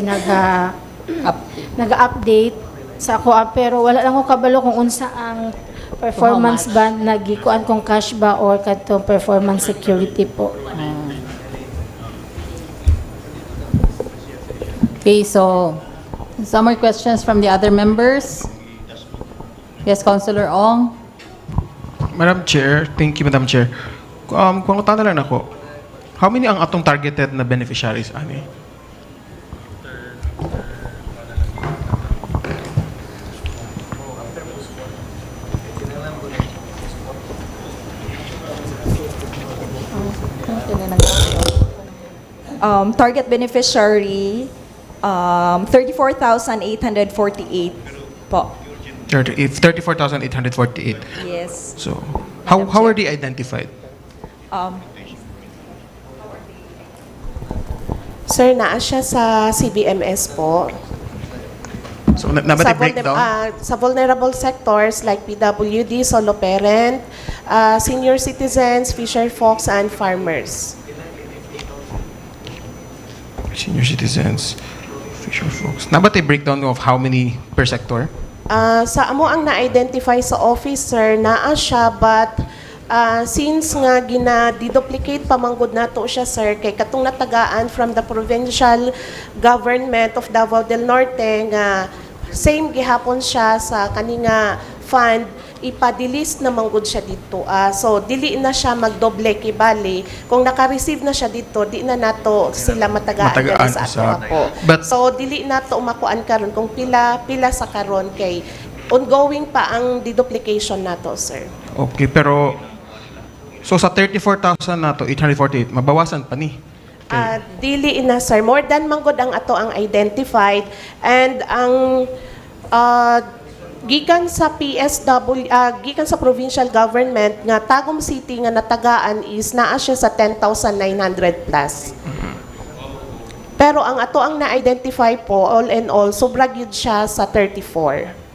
nag-update sa ako pero wala lang ko kabalo kung unsa ang performance band nagikuan kung cash ba or kadtong performance security po. Okay, so some more questions from the other members? Yes, Councilor Ong. Madam Chair, thank you, Madam Chair. Kung tanong lang ako, how many ang atong targeted na beneficiaries, ani? target beneficiary, 34,848 po. 34,848. Yes. So, how are they identified? Sir, naa siya sa CBMS po. So, nabatay breakdown? Sa vulnerable sectors like PWD, solo parent, senior citizens, fisher folks, and farmers. Senior citizens, fisher folks. Nabatay breakdown of how many per sector? Sa amo ang na-identify sa officer, naa siya, but since nga gina-duplicate pamanggod nato siya, sir, kay katong natagaan from the provincial government of Davao del Norte nga same gihapon siya sa kaninga fund, ipa-delist na manggod siya dito. So dili na siya magdoble kay bali. Kung naka-receive na siya dito, di na nato sila matagaan sa ato ako. So dili nato makuan karon kung pila sa karon kay ongoing pa ang deduplication nato, sir. Okay, pero so sa 34,000 nato 848 mabawasan pa ni. Dili na, sir. More than manggod ang ato ang identified, and ang gikan sa PSW, gikan sa provincial government nga Tagum City nga natagaan is naa siya sa 10,900 plus. Pero ang ato ang na-identify po, all in all, sobra gyud siya sa 34.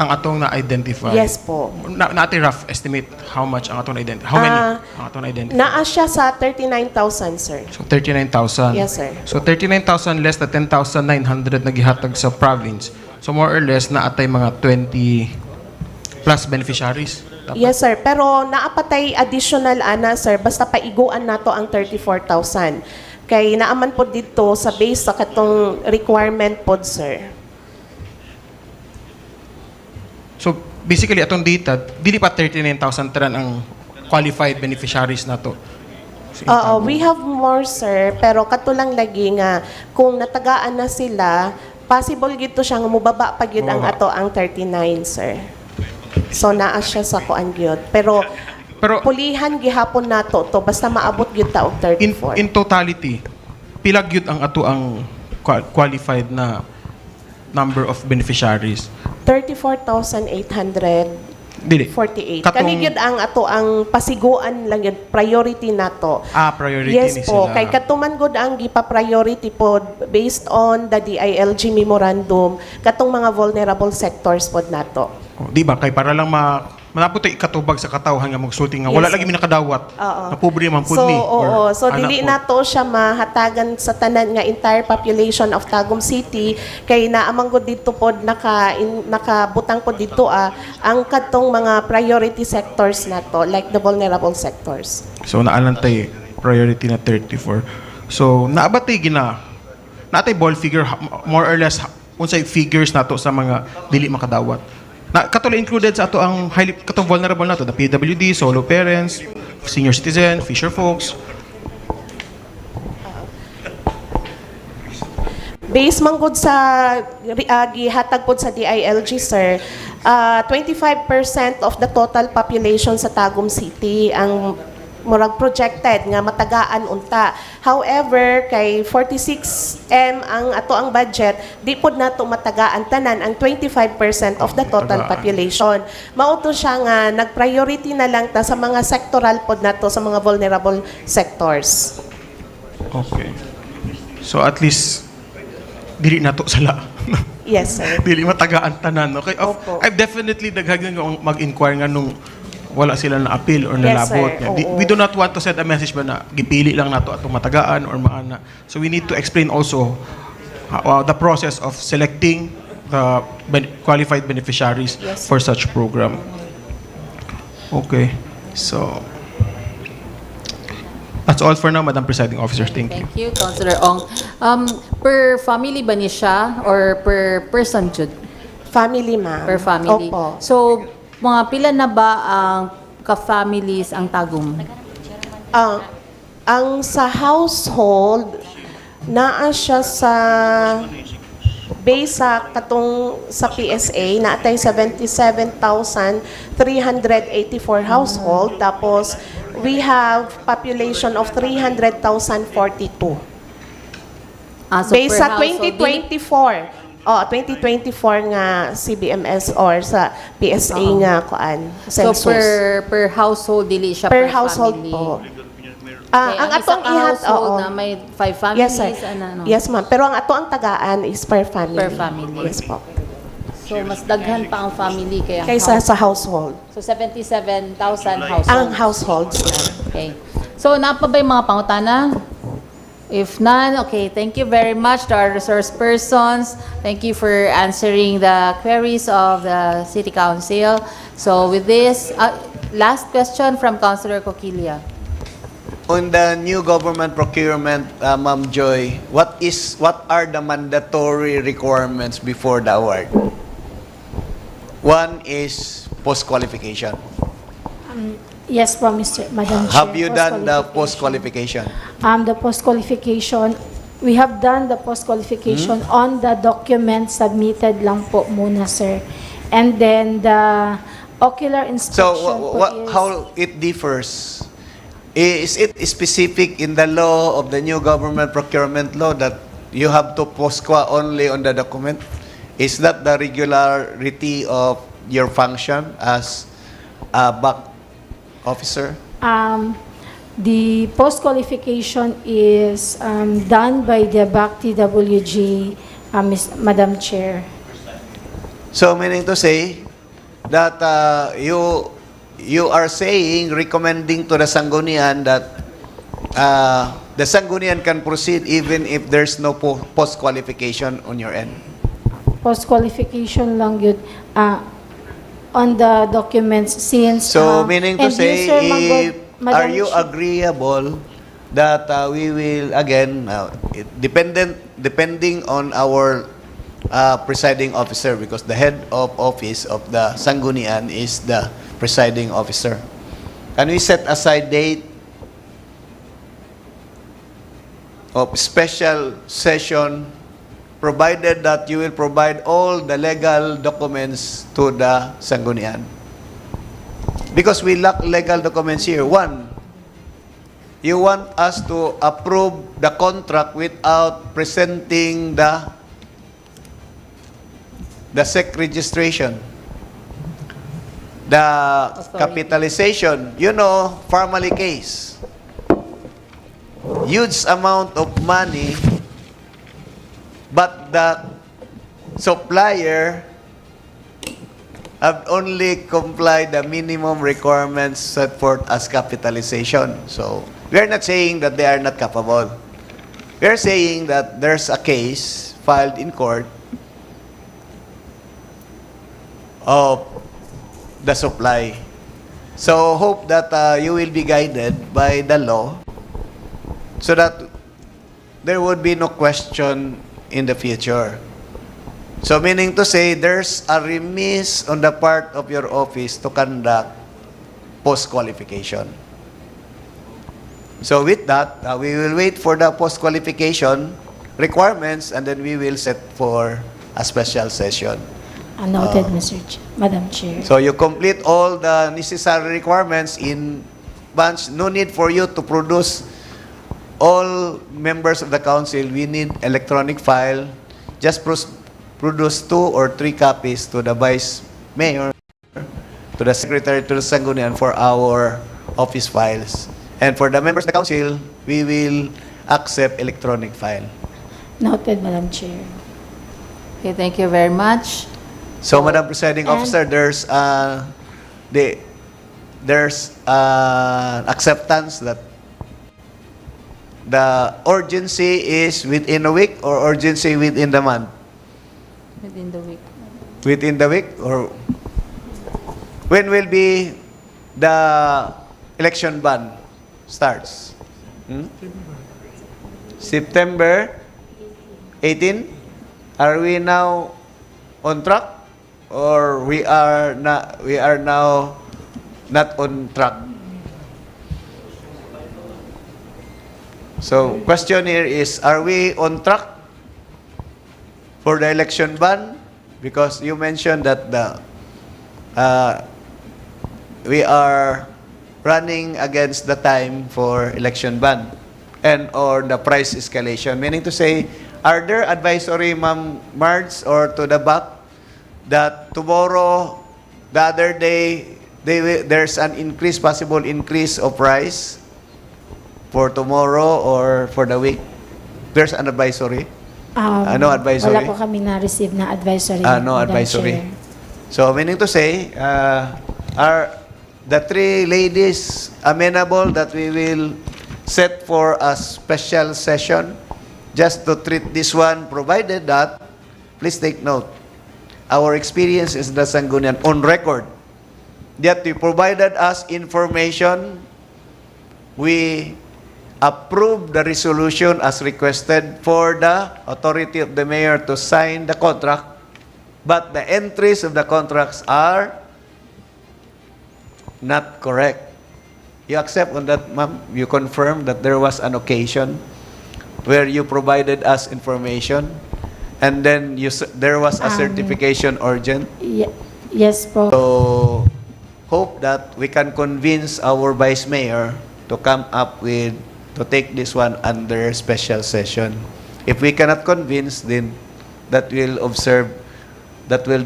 Ang atong na-identify? Yes po. Natin rough estimate how much ang atong na-identify? How many ang atong na-identify? Naa siya sa 39,000, sir. So 39,000? Yes, sir. So 39,000 less na 10,900 na gihatag sa province. So more or less na atay mga 20 plus beneficiaries. Dapat. Yes, sir. Pero naapatay additional ana, sir, basta paiguan nato ang 34,000. Kay naaman po dito sa base sa katong requirement pod, sir. So basically atong data, dili pa 39,000 taran ang qualified beneficiaries nato. We have more, sir, pero katulang lagi nga kung natagaan na sila, possible gito siya nga mubaba pa gyud ang ato ang 39, sir. So naa siya sa kuan gyud. Pero pulihan gihapon nato to basta maabot gyud ta og 34. In totality, pila gyud ang ato ang qualified na number of beneficiaries? 34,848. Dili. Kani gyud ang ato ang pasiguan lang yun, priority nato. Priority yes ni po, sila. kay katuman gud ang gipa-priority pod based on the DILG memorandum katong mga vulnerable sectors pod nato. Di ba kay para lang manapot ay ikatubag sa katawhan nga magsulti nga wala Yes, lagi mi nakadawat. Oo. Na pobre man pud So, ni. oo. So, anak dili po. na to siya mahatagan sa tanan nga entire population of Tagum City. Kay naamang ko dito pod, nakabutang po dito ang katong mga priority sectors na to, like the vulnerable sectors. So naalantay priority na 34. So naabatay natay ball figure more or less unsay figures nato sa mga dili makadawat. Katulad included sa ato ang highly katong vulnerable nato, the PWD, solo parents, senior citizen, fisher folks. Based man gud sa gihatag pod sa DILG, sir, 25% of the total population sa Tagum City ang murag projected nga matagaan unta. However, kay 46M ang ato ang budget, di pod nato matagaan tanan ang 25% of the total population. Mauto siya nga nag-priority na lang ta sa mga sectoral pod nato sa mga vulnerable sectors. Okay. So at least dili nato sala. Yes, sir. Dili matagaan tanan. Okay. I've definitely daghagan nga mag-inquire nga nung wala sila na appeal or nalabot. Yes, We do not want to send a message ba na gipili lang nato atong matagaan or maana. So we need to explain also the process of selecting the qualified beneficiaries for such program. Okay. So that's all for now, Madam Presiding Officer. Thank you. Thank you, Councilor Ong. Per family ba ni siya or per person jud? Family, ma'am. Per family. Opo. So mga pila na ba ang ka-families ang Tagum? Ang sa household, naa siya sa base sa katong sa PSA, naatay 77,384 household. Tapos, we have population of 300,042. So Based per sa household, 2024. 2024 nga CBMS or sa PSA nga kuan So census. per household dili siya Per per household family. po. Okay, ang atong household na may 5 families, Yes, sir. ano? Yes, ma'am. Pero ang ato ang tagaan is per family. Per family. Yes po. So mas daghan pa ang family kaya Kaysa sa household. So 77,000 households. Ang households. Okay. So napa ba yung mga pangutana? If none, okay, thank you very much to our resource persons. Thank you for answering the queries of the City Council. So with this, last question from Councilor Coquilla. On the new government procurement, Ma'am Joy, what are the mandatory requirements before the award? One is post-qualification. Yes po, Madam Chair. Have you done the post-qualification? The post-qualification, we have done the post-qualification on the document submitted lang po muna, sir. And then the ocular inspection So, po is... how it differs? Is it specific in the law of the new government procurement law that you have to post-qua only on the document? Is that the regularity of your function as a back officer? The post-qualification is done by the BAC TWG, Madam Chair. So, meaning to say that you are saying, recommending to the Sangguniang that the Sangguniang can proceed even if there's no post-qualification on your end? Post-qualification lang yun on the documents since... So, meaning to and say, Sir Manggol, are Madam you Chair. agreeable that we will, again, depending on our presiding officer, because the head of office of the Sangguniang is the presiding officer. Can we set aside date of special session provided that you will provide all the legal documents to the Sangguniang? Because we lack legal documents here. One, you want us to approve the contract without presenting the SEC registration. The capitalization, formally case. Huge amount of money, but the supplier have only complied the minimum requirements set forth as capitalization. So, we are not saying that they are not capable. We are saying that there's a case filed in court of the supply. So, hope that you will be guided by the law so that there would be no question in the future. So, meaning to say, there's a remiss on the part of your office to conduct post-qualification. So, with that, we will wait for the post-qualification requirements and then we will set for a special session. Noted, Madam Chair. So, you complete all the necessary requirements in bunch. No need for you to produce all members of the council. We need electronic file. Just produce 2 or 3 copies to the Vice Mayor, to the Secretary, to the Sangguniang for our office files. And for the members of the council, we will accept electronic file. Noted, Madam Chair. Okay, thank you very much. So, Madam Presiding Officer, there's acceptance that the urgency is within a week or urgency within the month? Within the week. Within the week? Or when will be the election ban starts? September 18? Are we now on track? Or we are now not on track? So, question here is, are we on track for the election ban? Because you mentioned that we are running against the time for election ban and or the price escalation. Meaning to say, Are there advisory, Ma'am Marge, or to the back, that tomorrow, the other day, there's an increase, possible increase of price for tomorrow or for the week? There's an advisory? Ano advisory? Wala po kami na-receive na advisory. No Madam advisory. Chair. So, meaning to say, are the three ladies amenable that we will set for a special session just to treat this one, provided that, please take note, our experience is the Sangguniang on record, that you provided us information, we approve the resolution as requested for the authority of the mayor to sign the contract, but the entries of the contracts are not correct. You accept on that, ma'am? You confirm that there was an occasion where you provided us information and then there was a certification urgent? Yes po. So, hope that we can convince our vice mayor to come up with, to take this one under special session. If we cannot convince, then that will observe, that will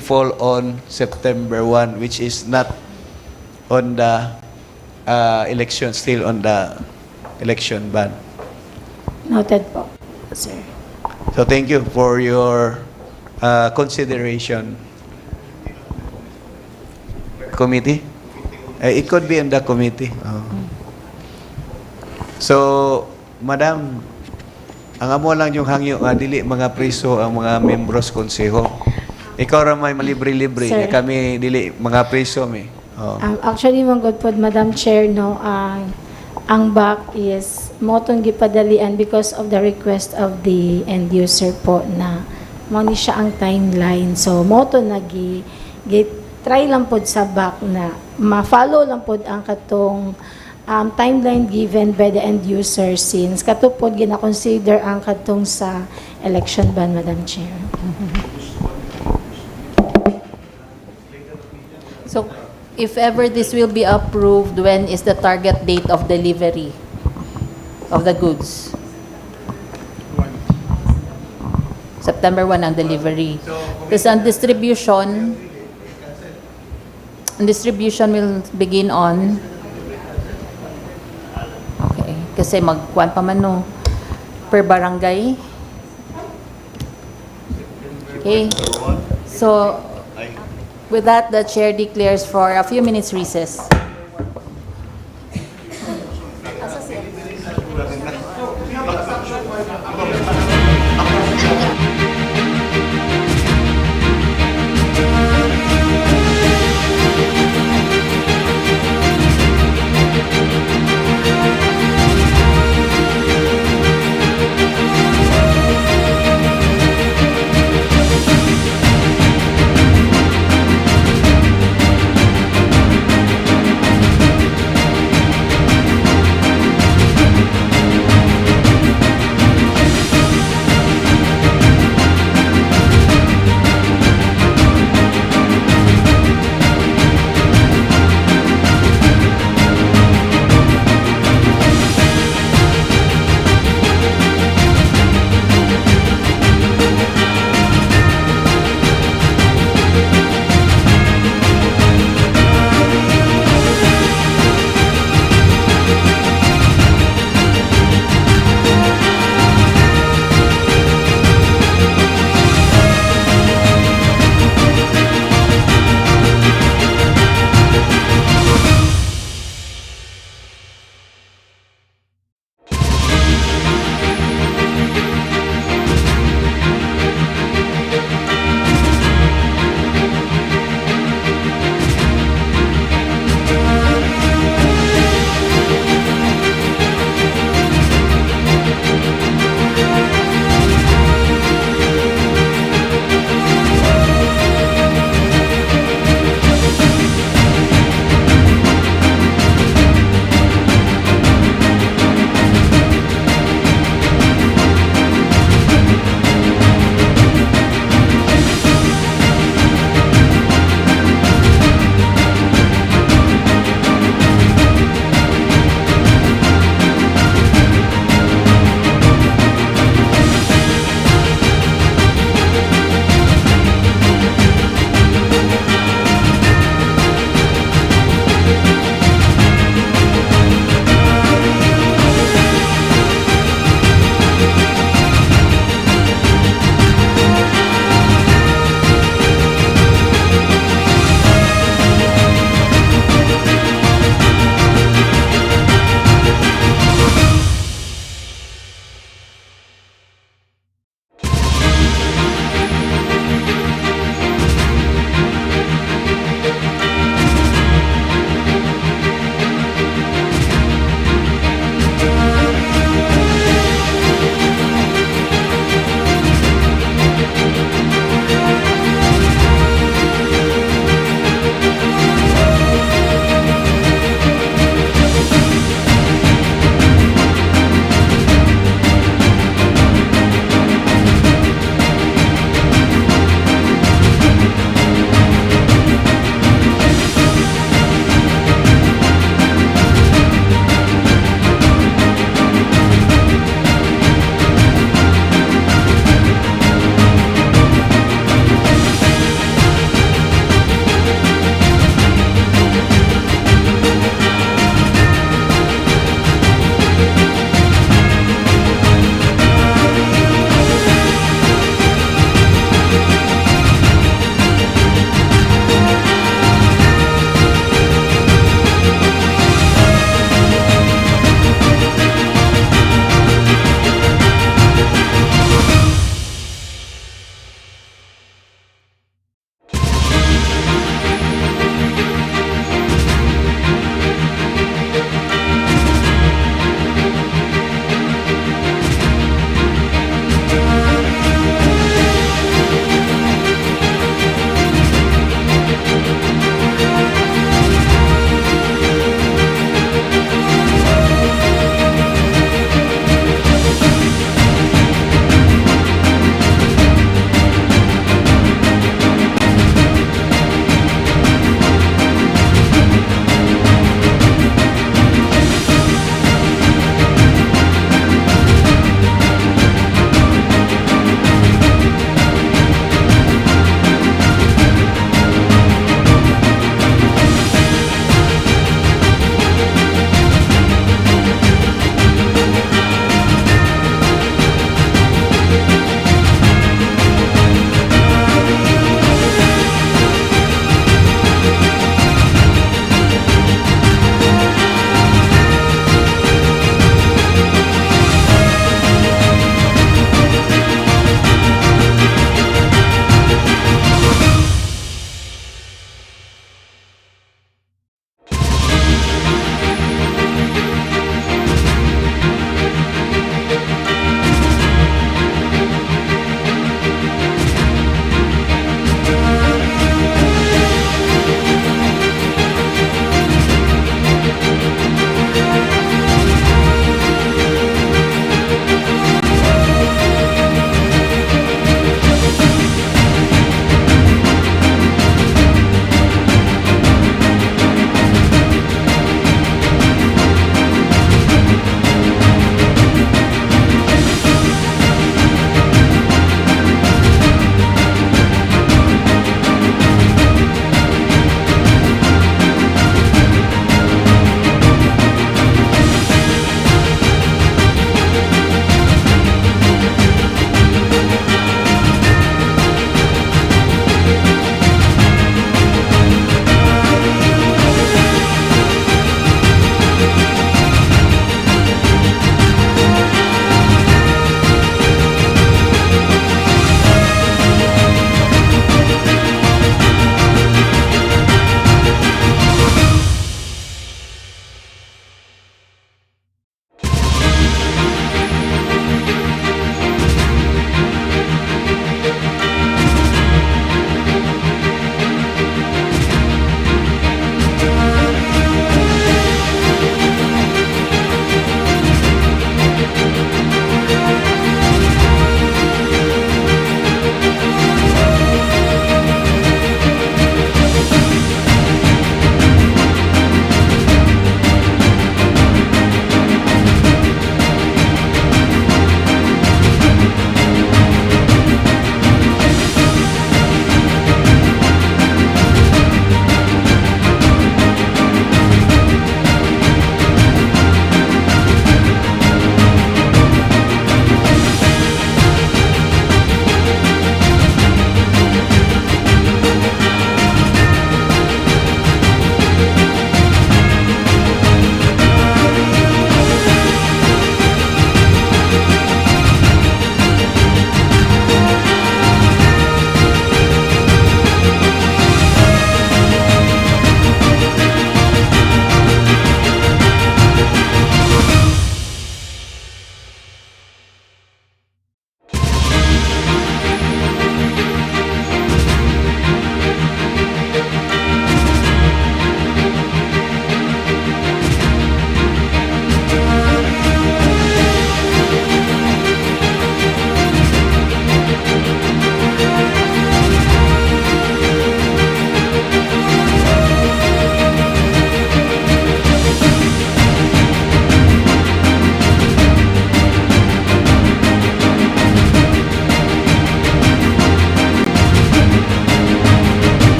fall on September 1, which is not on the election, still on the election ban. Noted po, sir. So thank you for your consideration. Committee? It could be in the committee. So, Madam, ang amo lang yung hangyo nga dili mga priso ang mga membros konseho. Ikaw ra may malibre-libre, Sir. kami dili mga priso mi. Actually, manggod po, Madam Chair, no, ang back is motong gipadalian because of the request of the end user po na mo ni siya ang timeline. So, moto try lang po sa back na ma-follow lang po ang katong timeline given by the end user since katupod gina-consider ang katong sa election ban, Madam Chair. So, if ever this will be approved, when is the target date of delivery of the goods? September 1 ang delivery. Tapos ang distribution will begin on, okay, kasi magkuhan pa man no, per barangay. Okay, so with that, the chair declares for a few minutes recess.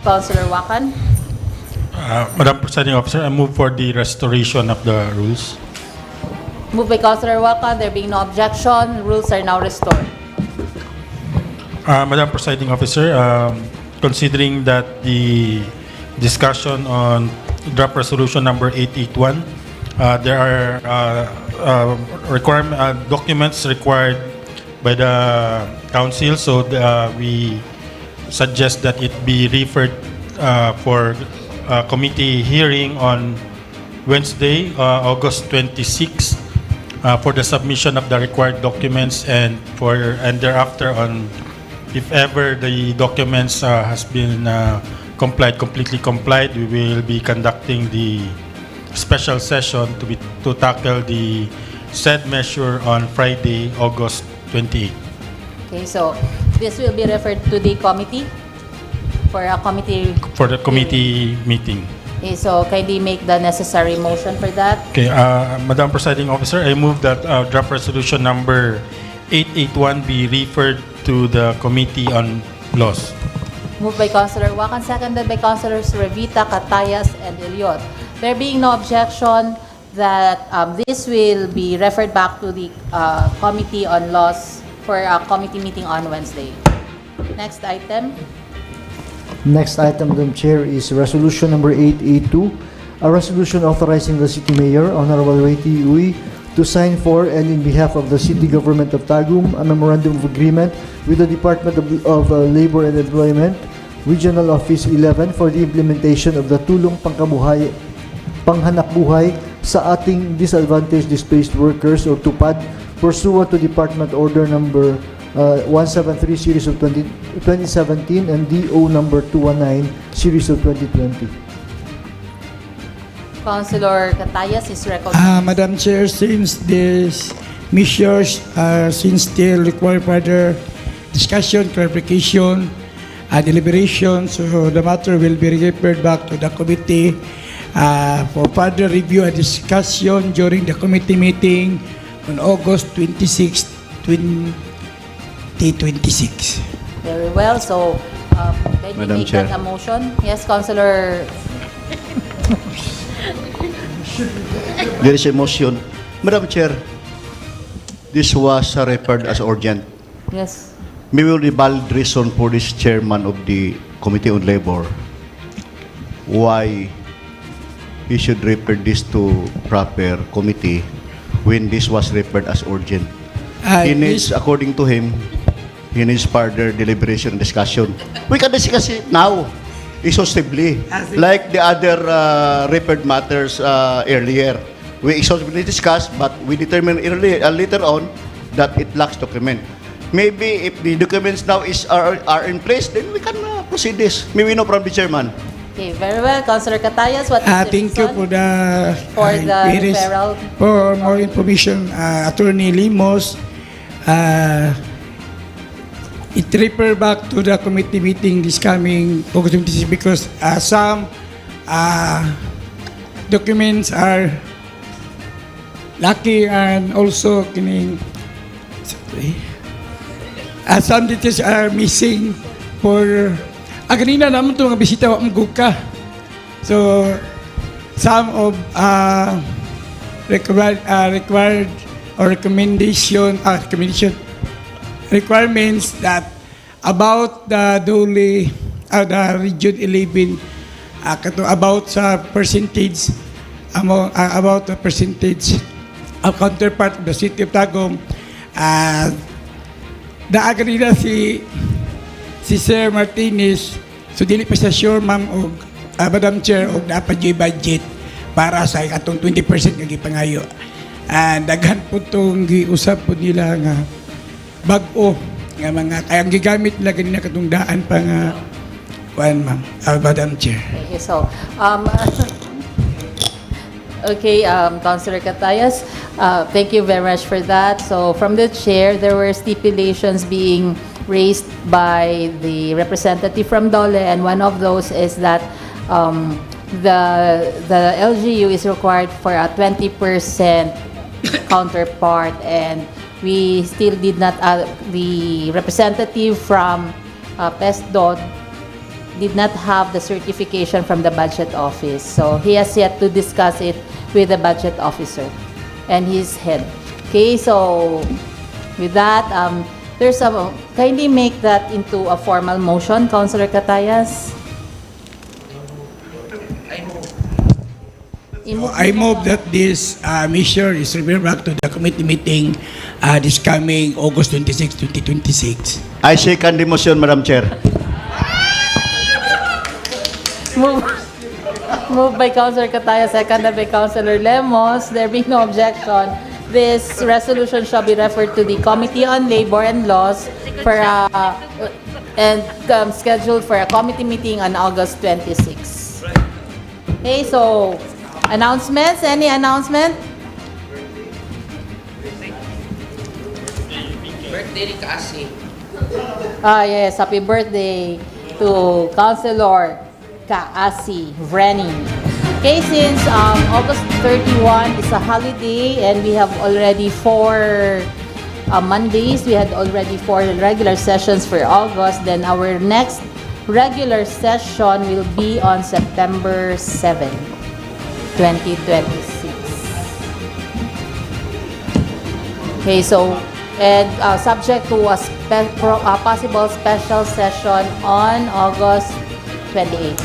Councilor Wakan. Madam Presiding Officer, I move for the restoration of the rules. Moved by Councilor Wakan. There being no objection, rules are now restored. Madam Presiding Officer, considering that the discussion on draft resolution number 881, there are documents required by the council, so we suggest that it be referred for committee hearing on Wednesday, August 26, for the submission of the required documents and thereafter on, if ever the documents has been completely complied, we will be conducting the special session to tackle the said measure on Friday, August 28. Okay, so this will be referred to the committee for a committee. For the committee meeting. Okay, so kindly make the necessary motion for that. Okay, Madam Presiding Officer, I move that draft resolution number 881 be referred to the Committee on Laws. Moved by Councilor Wakan, seconded by Councilors Revita, Catayas, and Eliot. There being no objection, that this will be referred back to the Committee on Laws for a committee meeting on Wednesday. Next item. Next item, Madam Chair, is resolution number 882, a resolution authorizing the City Mayor, Honorable Reti Uy, to sign for and in behalf of the City Government of Tagum a memorandum of agreement with the Department of Labor and Employment, Regional Office 11 for the implementation of the Tulong Panghanapbuhay sa ating disadvantaged displaced workers or TUPAD pursuant to Department Order number 173 series of 2017 and DO number 219 series of 2020. Councilor Catayas is recognized. Madam Chair, since these measures are still require further discussion, clarification, deliberation, so the matter will be referred back to the committee for further review and discussion during the committee meeting on August 26, 2026. Very well. So, kindly Madam make Chair. that a motion. Yes, Councilor. There is a motion. Madam Chair, this was referred as urgent. Yes. Maybe only valid reason for this chairman of the Committee on Labor why he should refer this to proper committee when this was referred as urgent. He needs, according to him, he needs further deliberation and discussion. We can discuss it now, exhaustively, like the other referred matters earlier. We exhaustively discussed, but we determined later on that it lacks document. Maybe if the documents now are in place, then we can proceed this. Maybe no problem, Chairman. Okay, very well. Councilor Catayas, what is the Thank you reason for the referral? For more information, Attorney Limos, it refer back to the committee meeting this coming August 26 because some documents are lacking and also some details are missing for ganina naman ito nga bisita wa ka. So some of required or recommendation requirements that about the Dole the Region 11 about sa percentage about the percentage of counterpart of the City of Tagum. Daagan nila si Sir Martinez, so dili pa siya sure, ma'am, o Madam Chair, o dapat yung budget para sa atong 20% nga gipangayo. Daghan po itong giusap po nila nga bag-o nga mga kayang gigamit nila ganina katong daan pa nga ma'am, Madam Chair. Okay, so, okay, Councilor Catayas, thank you very much for that. So, from the chair, there were stipulations being raised by the representative from Dole, and one of those is that the LGU is required for a 20% counterpart, and we still did not, the representative from PESDOT did not have the certification from the budget office. So he has yet to discuss it with the budget officer and his head. Okay, so with that, there's a, kindly make that into a formal motion, Councilor Catayas. I move that this measure is referred back to the committee meeting this coming August 26, 2026. I second the motion, Madam Chair. Moved by Councilor Cataya, seconded by Councilor Lemos. There being no objection, this resolution shall be referred to the Committee on Labor and Laws for and scheduled for a committee meeting on August 26. Okay, so announcements. Any announcement? Birthday ni Kasi. Yes, happy birthday to Councilor Kaasi Vreni. Okay, since August 31 is a holiday and we have already 4 Mondays, we had already 4 regular sessions for August, then our next regular session will be on September 7, 2026. Okay, so and subject to a possible special session on August 28.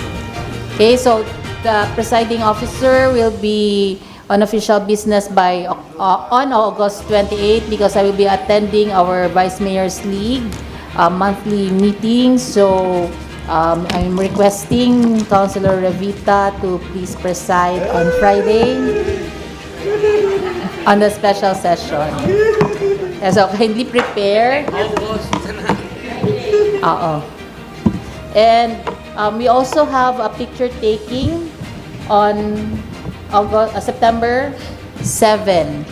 Okay, so the presiding officer will be on official business by on August 28 because I will be attending our Vice Mayor's League monthly meeting. So I'm requesting Councilor Revita to please preside on Friday on the special session. So kindly prepare. And we also have a picture taking on September 7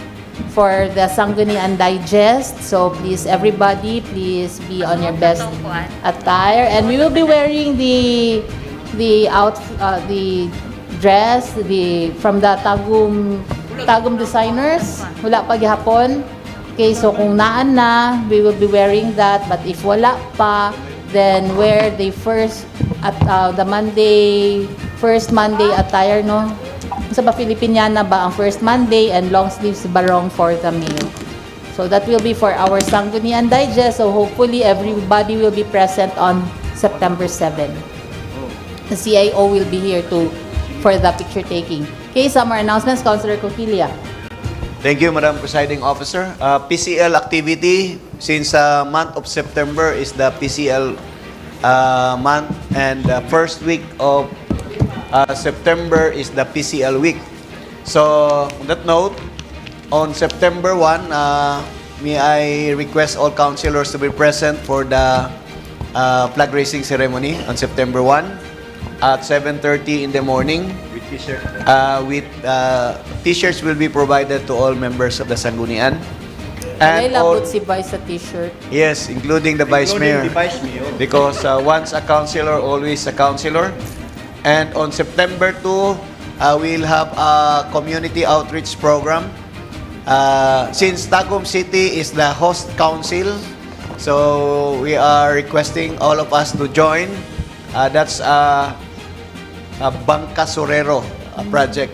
for the Sangguniang Digest. So please, everybody, please be on your best attire. And we will be wearing the dress from the Tagum designers. Wala pa gihapon. Okay, so kung naan na, we will be wearing that. But if wala pa, then wear the first Monday attire, no? Sa ba Filipiniana ba ang first Monday and long sleeves barong for the meal. So that will be for our Sangguniang Digest. So hopefully everybody will be present on September 7. The CIO will be here for the picture taking. Okay, summer announcements, Councilor Coquilia. Thank you, Madam Presiding Officer. PCL activity, since month of September is the PCL month and the first week of September is the PCL week. So, on that note, on September 1, may I request all councilors to be present for the flag raising ceremony on September 1 at 7:30 in the morning. With t-shirts will be provided to all members of the Sanggunian. And labot si Vice sa t-shirt. Yes, including the Vice Mayor. Because once a councilor, always a councilor. And on September 2, we'll have a community outreach program. Since Tagum City is the host council, so we are requesting all of us to join. That's Bangka Sorero project.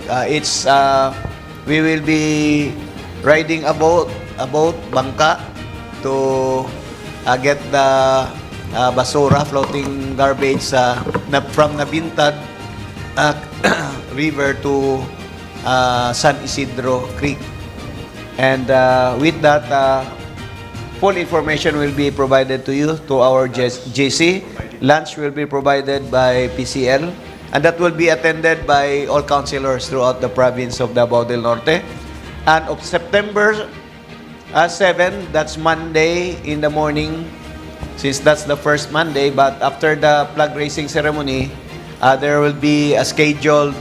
We will be riding a boat Bangka to get the basura, floating garbage from Nabintad River to San Isidro Creek. And with that, full information will be provided to you, to our JC. Lunch will be provided by PCL. And that will be attended by all councilors throughout the province of Davao del Norte. And of September 7, that's Monday in the morning, since that's the first Monday, but after the flag raising ceremony, there will be a scheduled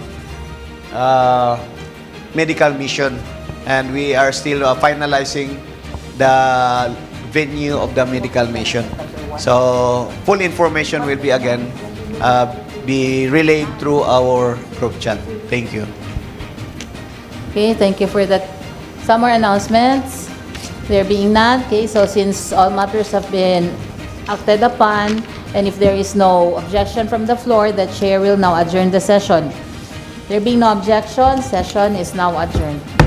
medical mission. And we are still finalizing the venue of the medical mission. So, full information will be again be relayed through our group chat. Thank you. Okay, thank you for that summer announcements. There being none, okay, so since all matters have been acted upon, And if there is no objection from the floor, the chair will now adjourn the session. There being no objection, session is now adjourned.